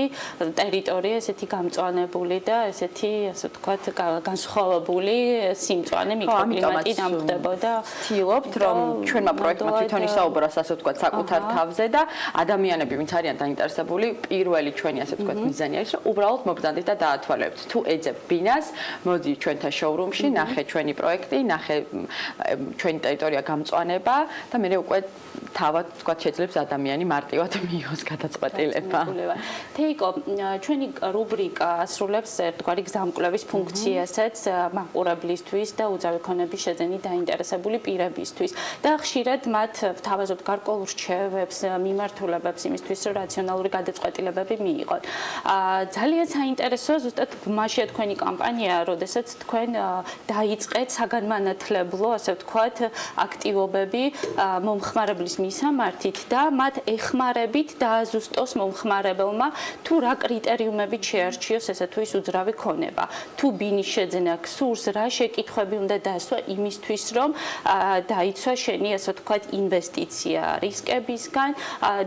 ტერიტორია, ესეთი გამწვანებული და ესეთი, ასე ვთქვათ, განსხვავებული სიმწვანე მიკროკლიმატი დამხდებოდა. ვთქვით, რომ ჩვენმა პროექტმა თვითონ ისაუბრა, ასე ვთქვათ, საკუთარ თავზე და ადამიანები, ვინც არიან დაინტერესებული, პირველი ჩვენი, ასე ვთქვათ, მიზანი არის, რომ უბრალოდ მობრძანდით და დაათვალებთ. თუ ეძებ ბინას, მოდი ჩვენთან შოურუმში, ნახე ჩვენი პროექტი, ნახე ჩვენი ტერიტორია გამწვანება და მე უკვე თავად, ვთქვათ, შეძლებს ადამიანი მარტივად მიიღოს გადაწყვეტილება. თეიკო, ჩვენი რუბრიკა ასრულებს ერთგვარი გზამკვლევის ფუნქციასაც მაყურებლისთვის და უძრავი ქონების შეძენით დაინტერესებული პირებისთვის და ხშირად მათ ვთავაზობთ გარკვეულ რჩევებს, მიმართულებებს იმისთვის, რომ რაციონალური გადაწყვეტილებები მიიღონ. ძალიან საინტერესოა ზუსტად მაშია თქვენი კამპანია, როდესაც თქვენ დაიწყეთ საგანმანათლებლო, ასე ვთქვათ, აქტივობები მომხმარებლის მისამართით და მათ ეხმარებით დააზუსტოს მომხმარებელმა თუ რა კრიტერიუმებით შეარჩიოს ესე თუ ის უძრავი ქონება. თუ ბინის შეძენა გსურს, რა შეკითხვები უნდა დაასვა იმისთვის, რომ დაიცვა შენი, ასე ვთქვათ, ინვესტიცია რისკებისგან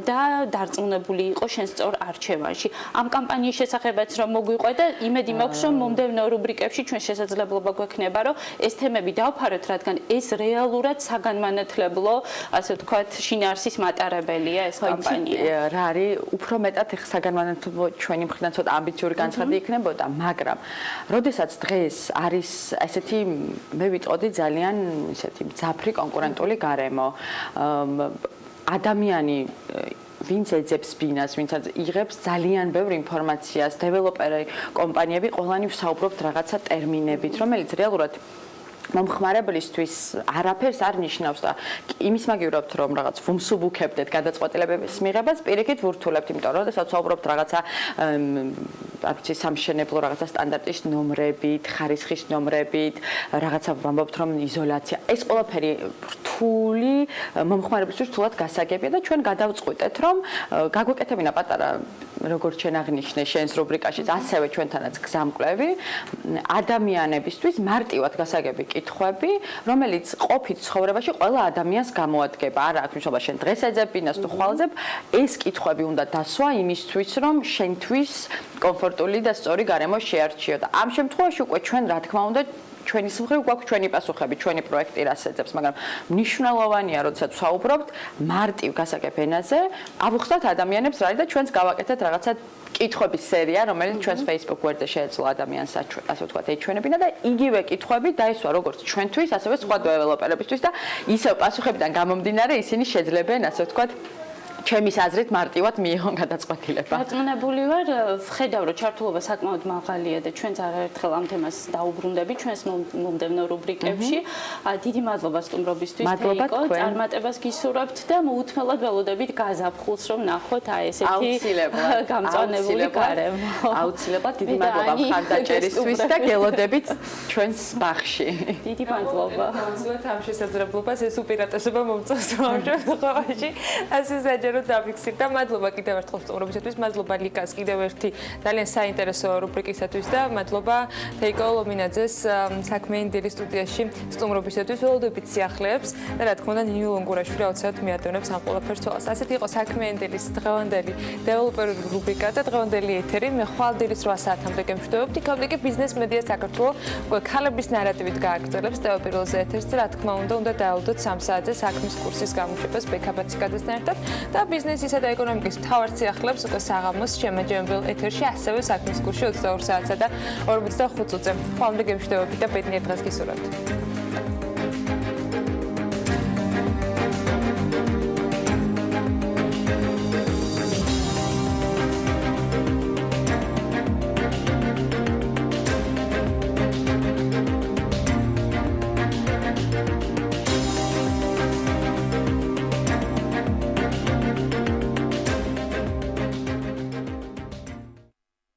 და დარწმუნებული იყო შენ სწორ არჩევანში. ამ კამპანიის შესახებაც რომ მოგვიყვე და იმედი მაქვს, რომ მომდევნო რუბრიკებში ჩვენ შესაძლებლობა გვექნება, რომ ეს თემები დავფაროთ, რადგან ეს რეალურად საგანმანათლებლო, ასე ვთქვათ, შინაარსის მატარებელია ეს კამპანია. რა არის, უფრო მეტად საგანმანათლებლო ჩვენი მხრიდან ცოტა ამბიციური განცხადი იქნებოდა, მაგრამ როდესაც დღეს არის ესეთი, მე ვიტყოდი ძალიან ესეთი მძაფრი კონკურენტული გარემო. ადამიანი ვინც ეძებს ბინას, ვინც იღებს ძალიან ბევრ ინფორმაციას, დეველოპერი კომპანიები ყველანი ვსაუბრობთ რაღაცა ტერმინებით, რომელიც რეალურად მომხმარებლისთვის არაფერს არ ნიშნავს და იმის მაგივრობთ რომ რაღაც ვუმსუბუქებდეთ გადაწყვეტილებების მიღებას პირიქით ვურთულებთ, იმიტომ რომ როდესაც ვსაუბრობთ რაღაცა არ ვიცი, სამშენებლო რაღაცა სტანდარტის ნომრებით, ხარისხის ნომრებით, რაღაცა ვამბობთ რომ იზოლაცია. ეს ყველაფერი რთული მომხმარებლისთვის რთულად გასაგებია და ჩვენ გადავწყვიტეთ რომ გაგვეკეთებინა პატარა როგორც შენ აღნიშნე შენს რუბრიკაშიც, ასევე ჩვენთანაც გზამკვლევი ადამიანებისთვის მარტივად გასაგები კითხვები, რომელიც ყოფით ცხოვრებაში ყველა ადამიანს გამოადგება. არა აქვს მნიშვნელობა შენ დღეს ეძებ ბინას თუ ხვალ ეძებ, ეს კითხვები უნდა დასვა იმისთვის, რომ შენთვის კომფორტული და სწორი გარემო შეარჩიო და ამ შემთხვევაში უკვე ჩვენ რა თქმა უნდა ჩვენი სიმღერა გვაქვს ჩვენი პასუხები, ჩვენი პროექტი რას ეძებს, მაგრამ მნიშვნელოვანია, როდესაც ვსაუბრობთ მარტივ გასაგებ ენაზე, ავუხსნათ ადამიანებს რა არის და ჩვენც გავაკეთეთ რაღაცა კითხვების სერია, რომელიც ჩვენს Facebook გვერდზე შეეძლო ადამიანს ასე ვთქვათ, ეჩვენებინა და იგივე კითხვები დაისვა როგორც ჩვენთვის, ასევე სხვა დეველოპერებისთვის და ისევ პასუხებიდან გამომდინარე ისინი შეძლებენ ასე ვთქვათ ჩემის აზრით მარტივად მიიღონ გადაწყვეტილება. დაწმუნებული ვარ, ვხედავ რომ ჩართულობა საკმაოდ მაღალია და ჩვენც არაერთხელ ამ თემას დაუბრუნდებით ჩვენს მომდევნო რუბრიკებში. დიდი მადლობა სტუმრობისთვის, თეიკო, წარმატებას გისურვებთ და მოუთმელად ველოდებით გაზაფხულს რომ ნახოთ ესეთი გამწვანებული გარემო. აუცილებლად დიდი მადლობა მხარდაჭერისთვის და გელოდებით ჩვენს ბაღში. დიდი მადლობა. აუცილებლად ამ შესაძლებლობას ეს უპირატესობა მომწონს ამ შემთხვევაში. ასე საჯარო დავიქსირ და მადლობა კიდევ ერთხელ სტუმრობისათვის, მადლობა ლიკას კიდევ ერთი ძალიან საინტერესო რუბრიკისათვის და მადლობა თეიკო ლომინაძეს საქმიანი დილის სტუდიაში სტუმრობისათვის. ველოდებით სიახლეებს და რა თქმა უნდა ნინო ლონგურაშვილი აუცილებლად მიადევნებს ამ ყველაფერს თვალას. ასეთი იყო საქმიანი დილის დღევანდელი დეველოპერული რუბრიკა და დღევანდელი ეთერი. მე ხვალ დილის 8 საათამდე გემშვიდობებთ. იქამდე კი ბიზნეს მედია საქართველოს ქალების ნარატივით გააგრძელებს ტელეპიროლზე ეთერს და რა თქმა უნდა დაელოდოთ 3 საათზე საქმის კურსის გამოშვებას ბექაბაციკაძესთან ერთად. და ბიზნესისა და ეკონომიკის მთავარ სიახლეებს უკვე საღამოს შემაჯამებელ ეთერში ასევე საქმის კურსში 22 საათსა და 45 წუთზე. ხვალამდე გემშვიდობებით და ბედნიერ დღეს გისურვებთ.